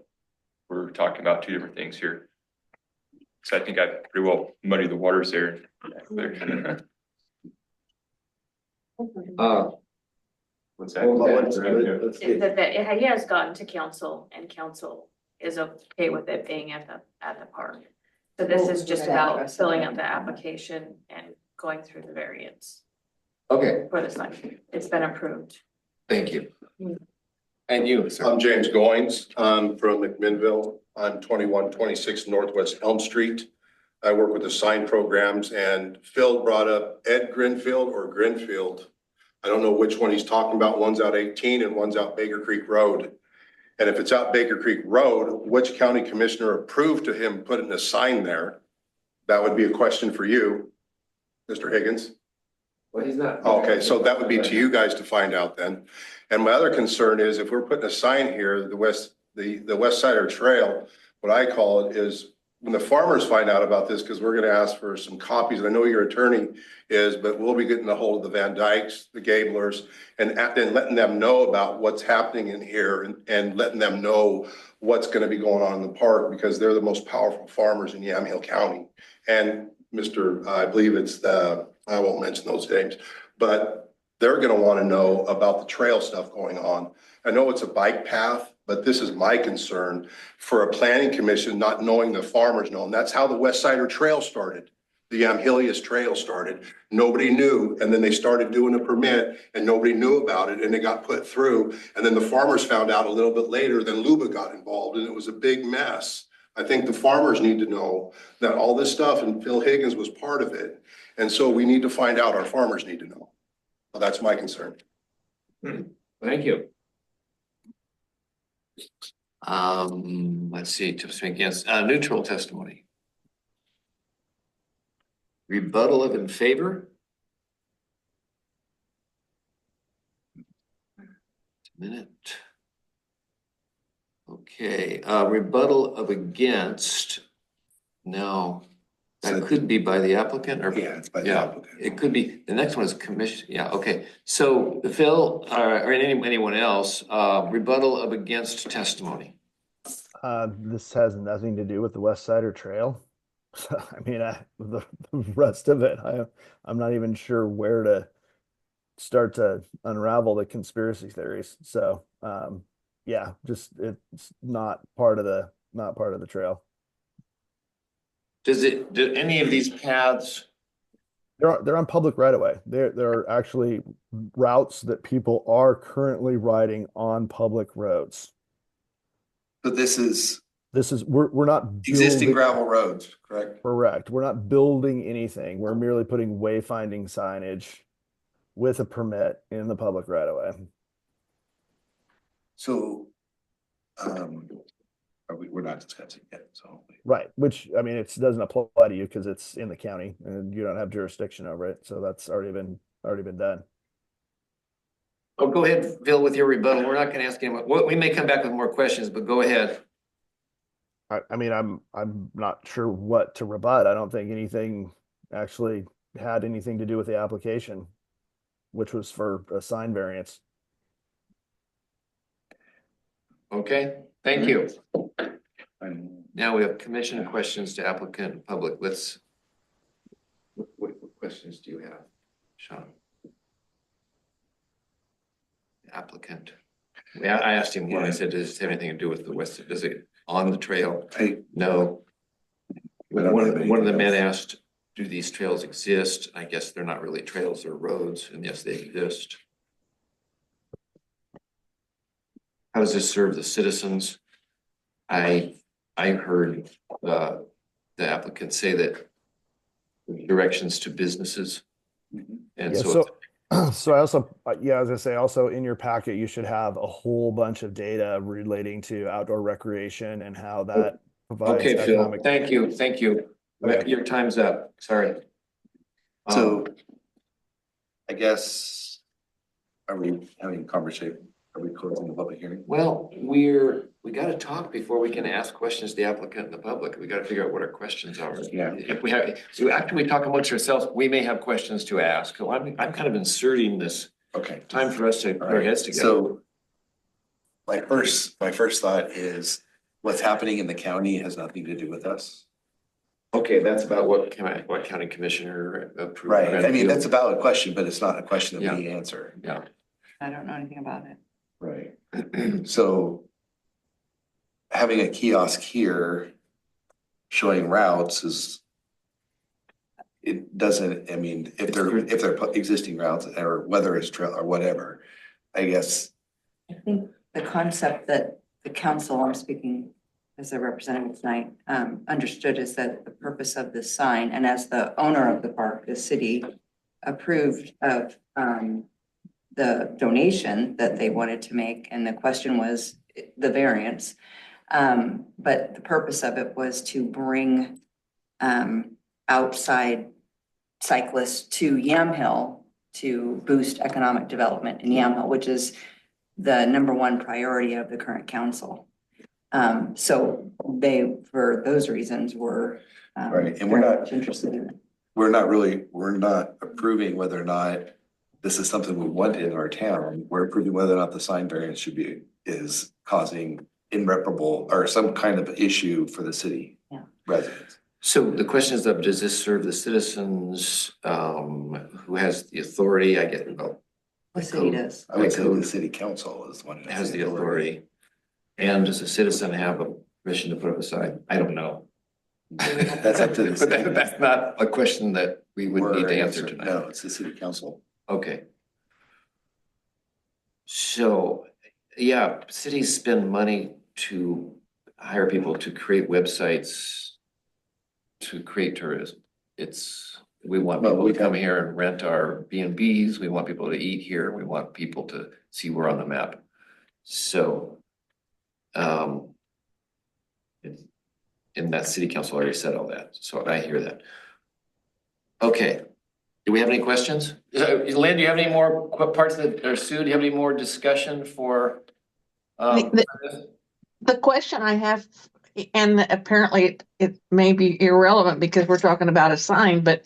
we're talking about two different things here. So I think I pretty well muddied the waters there. What's that?
He has gotten to council and council is okay with it being at the park. So this is just about filling out the application and going through the variance
Okay,
for the sign. It's been approved.
thank you. And you, sir?
I'm James Goings. I'm from McMinnville. I'm 2126 Northwest Elm Street. I work with the sign programs and Phil brought up Ed Grinfield or Grinfield. I don't know which one he's talking about. One's out 18 and one's out Baker Creek Road. And if it's out Baker Creek Road, which county commissioner approved to him putting a sign there? That would be a question for you, Mr. Higgins.
Well, he's not.
Okay, so that would be to you guys to find out then. And my other concern is if we're putting a sign here, the west side trail, what I call it is when the farmers find out about this, because we're going to ask for some copies, and I know your attorney is, but we'll be getting a hold of the Van Dykes, the Gablers, and letting them know about what's happening in here and letting them know what's going to be going on in the park because they're the most powerful farmers in Yamhill County. And I believe it's I won't mention those names, but they're gonna wanna know about the trail stuff going on. I know it's a bike path, but this is my concern for a planning commission not knowing the farmers know, and that's how the West Sider Trail started. The Yamhill Trail started. Nobody knew, and then they started doing a permit and nobody knew about it and it got put through. And then the farmers found out a little bit later, then Luba got involved and it was a big mess. I think the farmers need to know that all this stuff, and Phil Higgins was part of it. And so we need to find out, our farmers need to know. Well, that's my concern.
Thank you. Let's see, to speak against, neutral testimony. Rebuttal of in favor? Minute. Okay, rebuttal of against. No, that could be by the applicant or.
Yeah, it's by the
Yeah,
applicant.
it could be, the next one is commission, yeah, okay. So Phil, or anyone else, rebuttal of against testimony.
This has nothing to do with the West Sider Trail. So, I mean, the rest of it, I'm not even sure where to start to unravel the conspiracy theories. So, yeah, just it's not part of the trail.
Do any of these paths?
They're on public right of way. There are actually routes that people are currently riding on public roads.
But this is
We're not
existing
building-
gravel roads, correct?
Correct. We're not building anything. We're merely putting wayfinding signage with a permit in the public right of way.
So, we're not discussing yet, so.
Right, which, I mean, it doesn't apply to you because it's in the county and you don't have jurisdiction over it. So that's already been done.
Oh, go ahead, Phil, with your rebuttal. We're not gonna ask anyone, we may come back with more questions, but go ahead.
I mean, I'm not sure what to rebut. I don't think anything actually had anything to do with the application, which was for a sign variance.
Okay, thank you.
And
Now we have commission questions to applicant and public. Let's, what questions do you have, Sean? The applicant. Yeah, I asked him when I said, does it have anything to do with the west, does it on the trail? No. One of the men asked, do these trails exist? I guess they're not really trails, they're roads, and yes, they exist. How does this serve the citizens? I heard the applicant say that directions to businesses. And
Yeah, so I also, yeah, as I say, also in your packet, you should have a whole bunch of data relating to outdoor recreation and how that provides
okay, Phil,
economic.
thank you.
Okay.
Your time's up, sorry.
so, I guess, are we having a conversation? Are we closing the public hearing?
Well, we gotta talk before we can ask questions to the applicant and the public. We gotta figure out what our questions are.
Yeah.
If we have, so after we talk amongst ourselves, we may have questions to ask. So I'm kind of inserting this
Okay.
time for us to put our heads together.
So my first thought is what's happening in the county has nothing to do with us.
Okay, that's about what county commissioner approved.
Right. I mean, that's a valid question, but it's not a question that we answer.
Yeah.
I don't know anything about it.
Right. So having a kiosk here showing routes it doesn't, I mean, if they're existing routes or whether it's trail or whatever, I guess.
I think the concept that the council, I'm speaking as a representative tonight, understood is that the purpose of the sign, and as the owner of the park, the city approved of the donation that they wanted to make, and the question was the variance. But the purpose of it was to bring outside cyclists to Yamhill to boost economic development in Yamhill, which is the #1 priority of the current council. So they, for those reasons, were
Right, and
very much interested in it.
we're not approving whether or not this is something we want in our town. We're approving whether or not the sign variance is causing irreparable or some kind of issue for the city residents.
So the question is, does this serve the citizens, who has the authority? I get, well,
The city does.
I would say the city council is one. that
has the authority. And does a citizen have a permission to put up a sign? I don't know.
That's up to the
But
city.
that's not a question that we would need to answer tonight.
No, it's the city council.
Okay. So, yeah, cities spend money to hire people to create websites, to create tourism. We want
Well,
people to
we've
come
had-
here and rent our B&Bs. We want people to eat here. We want people to see we're on the map. So, and that city council already said all that, so I hear that. Okay, do we have any questions? Lynn, do you have any more parts of the, or Sue, do you have any more discussion for?
The question I have, and apparently it may be irrelevant because we're talking about a sign, but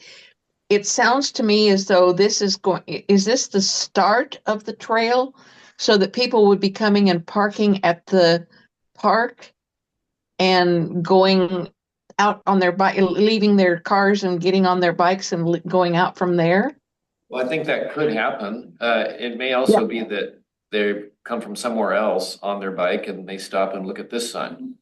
it sounds to me as though is this the start of the trail? So that people would be coming and parking at the park and going out on their bike, leaving their cars and getting on their bikes and going out from there?
Well, I think that could happen. It may also be that they come from somewhere else on their bike and they stop and look at this sign.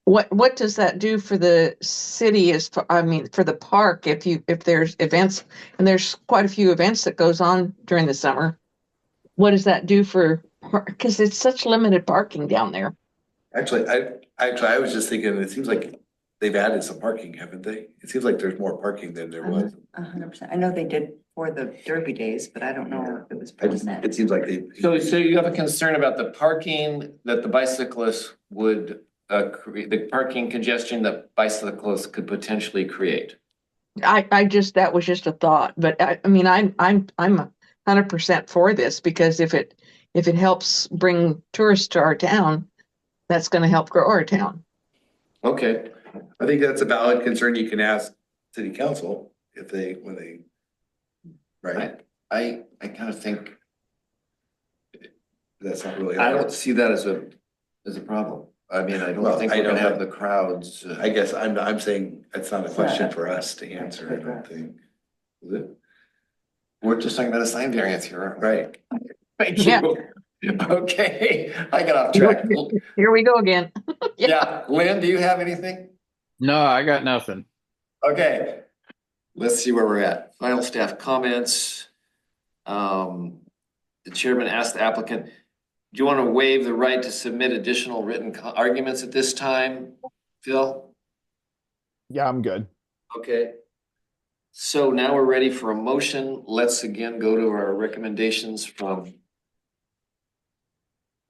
What does that do for the city for the park if there's events, and there's quite a few events that goes on during the summer? What does that do because it's such limited parking down there?
Actually, I was just thinking, it seems like they've added some parking, haven't they? It seems like there's more parking than there was.
100%. I know they did for the Derby days, but I don't know if it was percent.
It seems like they.
So you have a concern about the parking that the bicyclists would create, the parking congestion that bicyclists could potentially create.
That was just a thought, but I'm 100% for this because if it helps bring tourists to our town, that's going to help grow our town.
Okay,
I think that's a valid concern you can ask city council when they. Right?
I kind of think,
That's not really.
I don't see that as a problem. I mean, I don't think we're gonna have the crowds.
I guess I'm saying it's not a question for us to answer, I don't think. Is it?
We're just talking about a sign variance here.
Right.
Thank
Yeah.
you. Okay, I got off track.
Here we go again.
Yeah, Lynn, do you have anything?
No, I got nothing.
Okay, let's see where we're at. Final staff comments. The chairman asked the applicant, do you want to waive the right to submit additional written arguments at this time, Phil?
Yeah, I'm good.
Okay. So now we're ready for a motion. Let's again go to our recommendations from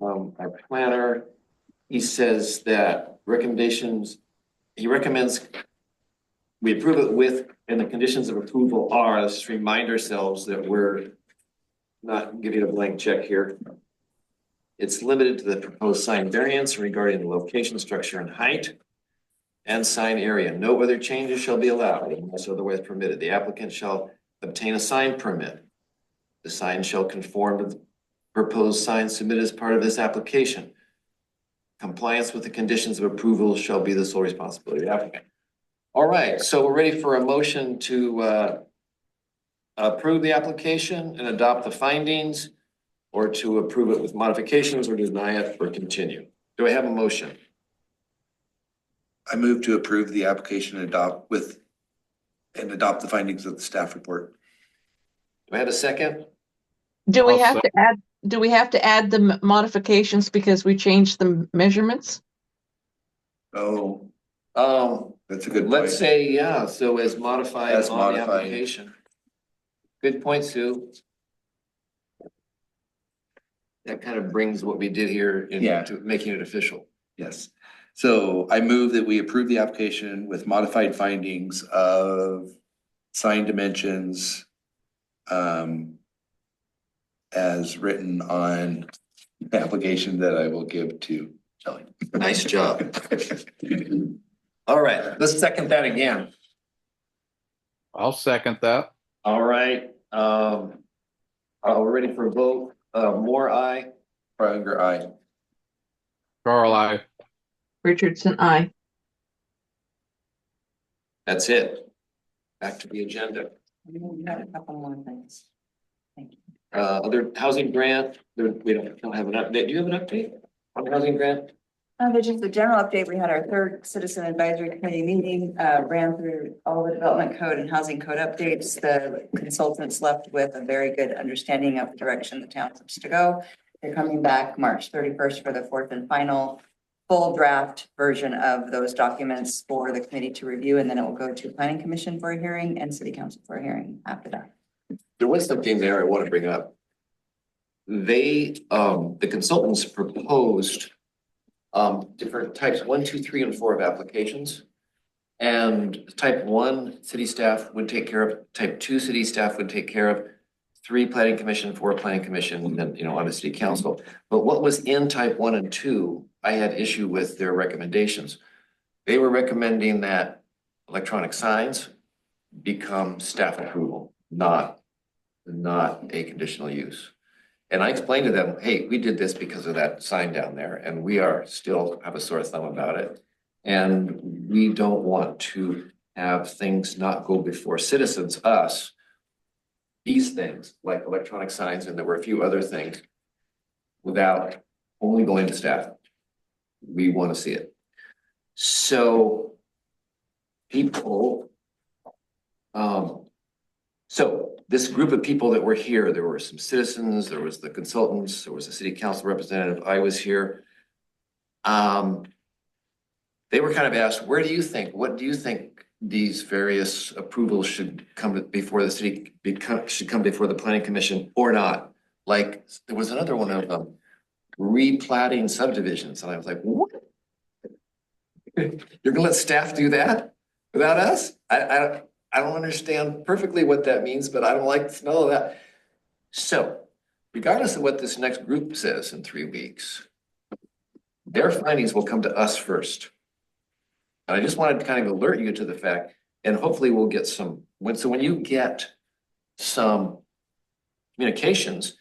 our planner. He says that he recommends we approve it with, and the conditions of approval are, let's just remind ourselves that we're not giving a blank check here. It's limited to the proposed sign variance regarding the location, structure, and height and sign area. No other changes shall be allowed unless otherwise permitted. The applicant shall obtain a sign permit. The sign shall conform to the proposed sign submitted as part of this application. Compliance with the conditions of approval shall be the sole responsibility of the applicant. All right, so we're ready for a motion to approve the application and adopt the findings, or to approve it with modifications, or deny it or continue. Do I have a motion?
I move to approve the application and adopt the findings of the staff report.
Do I have a second?
Do we
I'll
have to add the modifications because we changed the measurements?
Oh, that's a good
Let's
point.
say, yeah, so as modified
As
on the
modified.
application. Good point, Sue. That kind of brings what we did here
Yeah.
into making it official.
Yes. So I move that we approve the application with modified findings of sign dimensions as written on the application that I will give to Shelley.
Nice job. All right, let's second that again.
I'll second that.
All right, we're ready for a vote. Moore, aye.
Fryer, aye.
Carl, I.
Richardson, aye.
That's it. Back to the agenda.
We have a couple more things. Thank you.
Other housing grant, we don't have an update. Do you have an update on the housing grant?
There's just a general update. We had our third citizen advisory committee meeting, ran through all the development code and housing code updates. The consultants left with a very good understanding of the direction the town wants to go. They're coming back March 31st for the fourth and final full draft version of those documents for the committee to review, and then it will go to planning commission for a hearing and city council for a hearing after that.
There was something there I want to bring up. They, the consultants proposed different types, 1, 2, 3, and 4 of applications. And type 1, city staff would take care of, type 2, city staff would take care of, 3, planning commission, 4, planning commission, and then, on the city council. But what was in type 1 and 2, I had issue with their recommendations. They were recommending that electronic signs become staff approval, not a conditional use. And I explained to them, hey, we did this because of that sign down there, and we are still have a sore thumb about it. And we don't want to have things not go before citizens, us. These things like electronic signs, and there were a few other things, without only going to staff. We want to see it. So people, so this group of people that were here, there were some citizens, there was the consultants, there was a city council representative, I was here. They were kind of asked, what do you think these various approvals should come before the city, should come before the planning commission or not? Like, there was another one of them, replatting subdivisions, and I was like, what? You're gonna let staff do that without us? I don't understand perfectly what that means, but I don't like the smell of that. So regardless of what this next group says in 3 weeks, their findings will come to us first. And I just wanted to kind of alert you to the fact, and hopefully we'll get some, when you get some communications,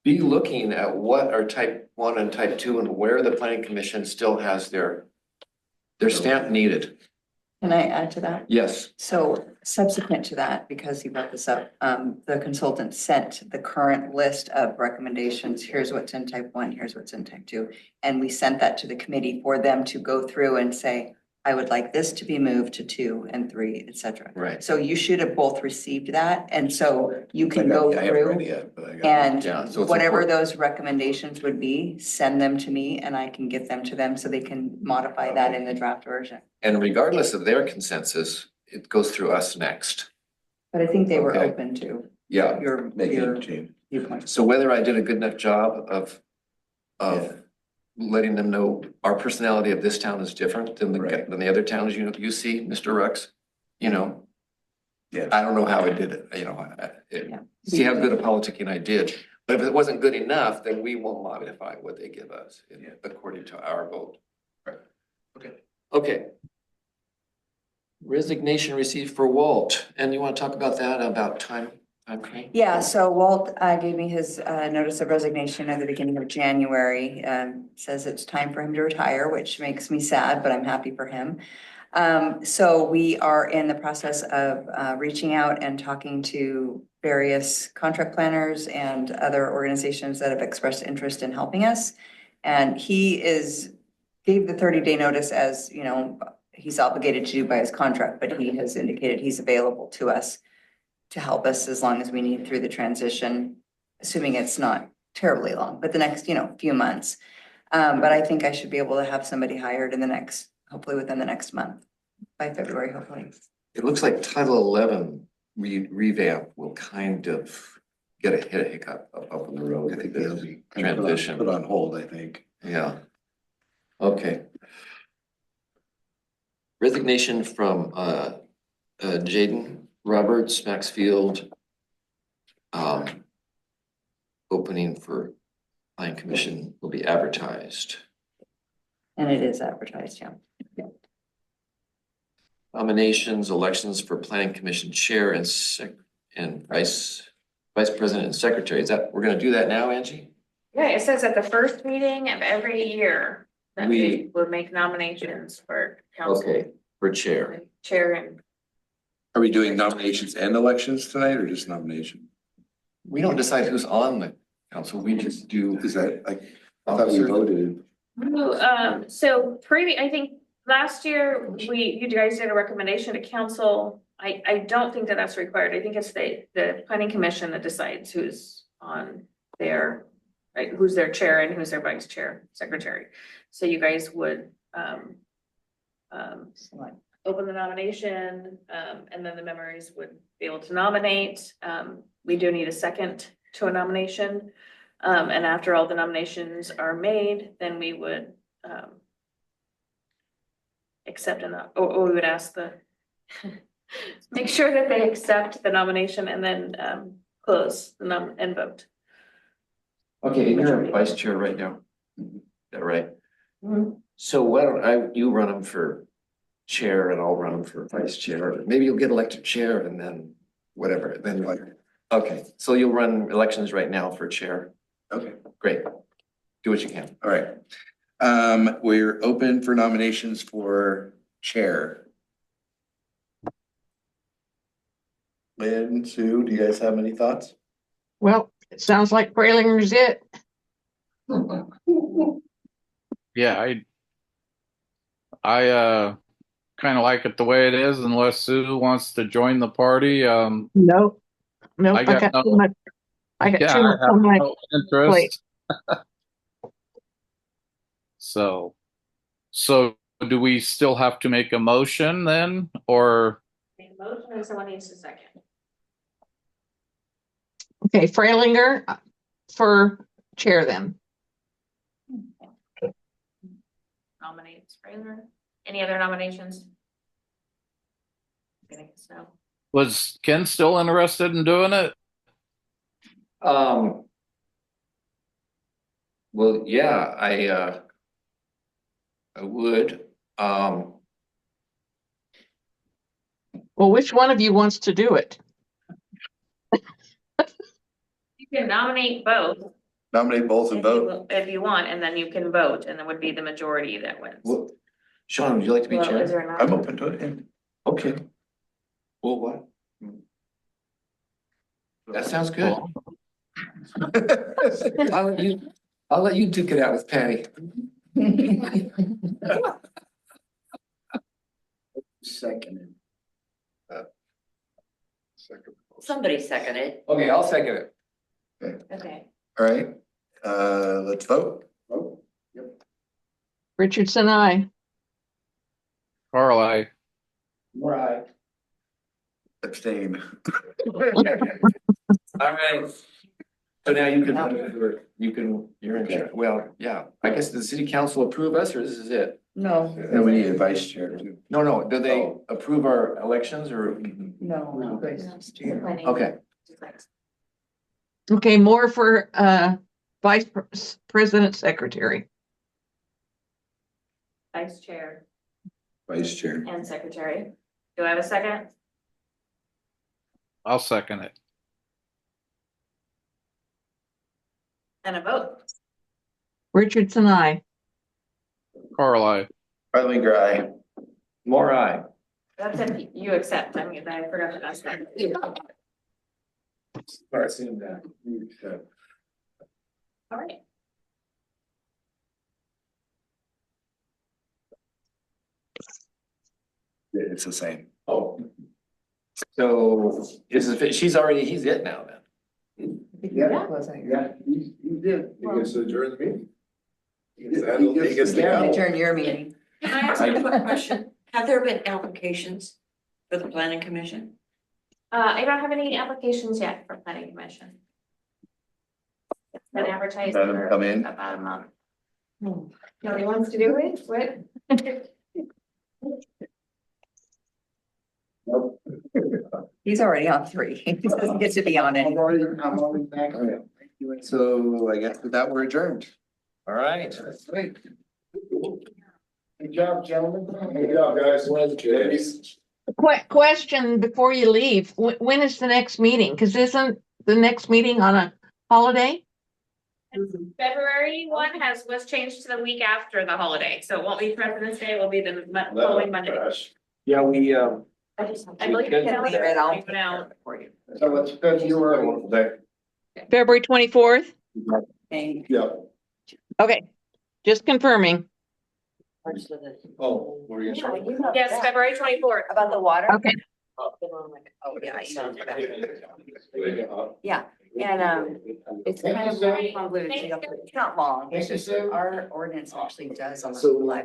be looking at what are type 1 and type 2 and where the planning commission still has their stamp needed.
Can I add to that?
Yes.
So subsequent to that, because you brought this up, the consultant sent the current list of recommendations. Here's what's in type 1, here's what's in type 2. And we sent that to the committee for them to go through and say, I would like this to be moved to 2 and 3, et cetera.
Right.
So you should have both received that. And so you can go through and
Yeah, so it's
whatever
important.
those recommendations would be, send them to me and I can get them to them so they can modify that in the draft version.
And regardless of their consensus, it goes through us next.
But I think they were
Okay.
open to
Yeah.
your viewpoint.
So whether I did a good enough job of letting them know our personality of this town is different than the other towns you see, Mr. Rux,
Yeah.
I don't know how I did it, see how good a politicking I did. But if it wasn't good enough, then we won't modify what they give us according to our vote.
Right.
Okay. Resignation received for Walt, and you want to talk about that, about time frame?
Yeah, so Walt gave me his notice of resignation at the beginning of January. Says it's time for him to retire, which makes me sad, but I'm happy for him. So we are in the process of reaching out and talking to various contract planners and other organizations that have expressed interest in helping us. And he gave the 30-day notice as, he's obligated to do by his contract, but he has indicated he's available to us to help us as long as we need through the transition, assuming it's not terribly long, but the next, few months. But I think I should be able to have somebody hired hopefully within the next month, by February, hopefully.
It looks like Title 11 revamp will kind of hit a hiccup up on the road.
I think that'll be
transition.
put on hold, I think.
Yeah. Okay. Resignation from Jaden Roberts, Maxfield. Opening for planning commission will be advertised.
And it is advertised, yeah.
Nominations, elections for planning commission chair and vice president and secretary. We're gonna do that now, Angie?
Yeah, it says at the first meeting of every year that
We-
we would make nominations for council.
Okay, for chair.
Chair and
Are we doing nominations and elections tonight or just nomination?
We don't decide who's on the council, we just do.
Is that, I thought we voted.
So I think last year, you guys did a recommendation to council. I don't think that that's required. I think it's the planning commission that decides who's on their, right, who's their chair and who's their vice chair, secretary. So you guys would, open the nomination, and then the members would be able to nominate. We do need a second to a nomination. And after all the nominations are made, then we would, accept or we would ask make sure that they accept the nomination and then, close and vote.
Okay, and you're vice chair right now. Is that right?
Mhm.
So why don't you run them for chair and I'll run them for vice chair. Maybe you'll get elected chair and then whatever, then okay, so you'll run elections right now for chair.
Okay,
Great. Do what you can.
all right. We're open for nominations for chair. Lynn, Sue, do you guys have any thoughts?
Well, it sounds like Frailinger's it.
Yeah, I kind of like it the way it is unless Sue wants to join the party.
Nope. Nope,
I
I
got
got
no-
too much. I got
Yeah,
too much
I have
on my
no
plate.
interest. So do we still have to make a motion then, or?
Make a motion and someone needs to second.
Okay, Freilinger for chair then.
Nominate Spranger. Any other nominations? I think so.
Was Ken still interested in doing it?
Well, yeah, I would,
Well, which one of you wants to do it?
You can nominate both.
Nominate both and vote.
If you want, and then you can vote, and then would be the majority that wins.
well, Sean, would you like to be
Well, is
chair?
there
I'm
not?
open to it.
Okay. Well, what? That sounds good. I'll let you duke it out with Patty.
Second.
Somebody seconded.
Okay, I'll second it.
Okay.
All right, let's vote.
Richardson, I.
Carl, I.
Right. Abstain.
All right. So now you you're in charge. Well, yeah, I guess the city council approve us or this is it?
No,
No, we need a vice chair too.
No, do they approve our elections or?
no.
Okay,
Okay, more for vice president secretary.
Vice chair
Vice chair.
and secretary. Do I have a second?
I'll second it.
And a vote.
Richardson, I.
Carl, I.
Freilinger, aye.
more aye.
That's if you accept. I mean, I forgot to ask that.
Start seeing that.
All right.
It's the same.
Oh. So he's it now then.
Yeah.
He did.
He gets to adjourn the meeting.
He gets the gavel.
Adjourn your meeting.
Can I ask you a quick question? Have there been applications for the planning commission?
I don't have any applications yet for planning commission. It's been advertised
None have
for
come in?
about a month. Nobody wants to do it? What?
He's already on 3. He doesn't get to be on it.
I'm already back.
So I guess with that, we're adjourned.
All right.
Great.
Good job, gentlemen.
Good job, guys. Ladies.
Question before you leave. When is the next meeting? Because isn't the next meeting on a holiday?
February one was changed to the week after the holiday, so it won't be President's Day, it will be the following Monday.
Yeah, we,
I believe
Good.
it
Leave it, I'll
went out.
So it's February.
February 24th?
Yeah.
Okay, just confirming.
Oh, what are you gonna say?
Yes, February 24th.
About the water?
Okay.
Oh, yeah. Yeah, and, it's kind of convoluted. It's not long. It's just our ordinance actually does on the live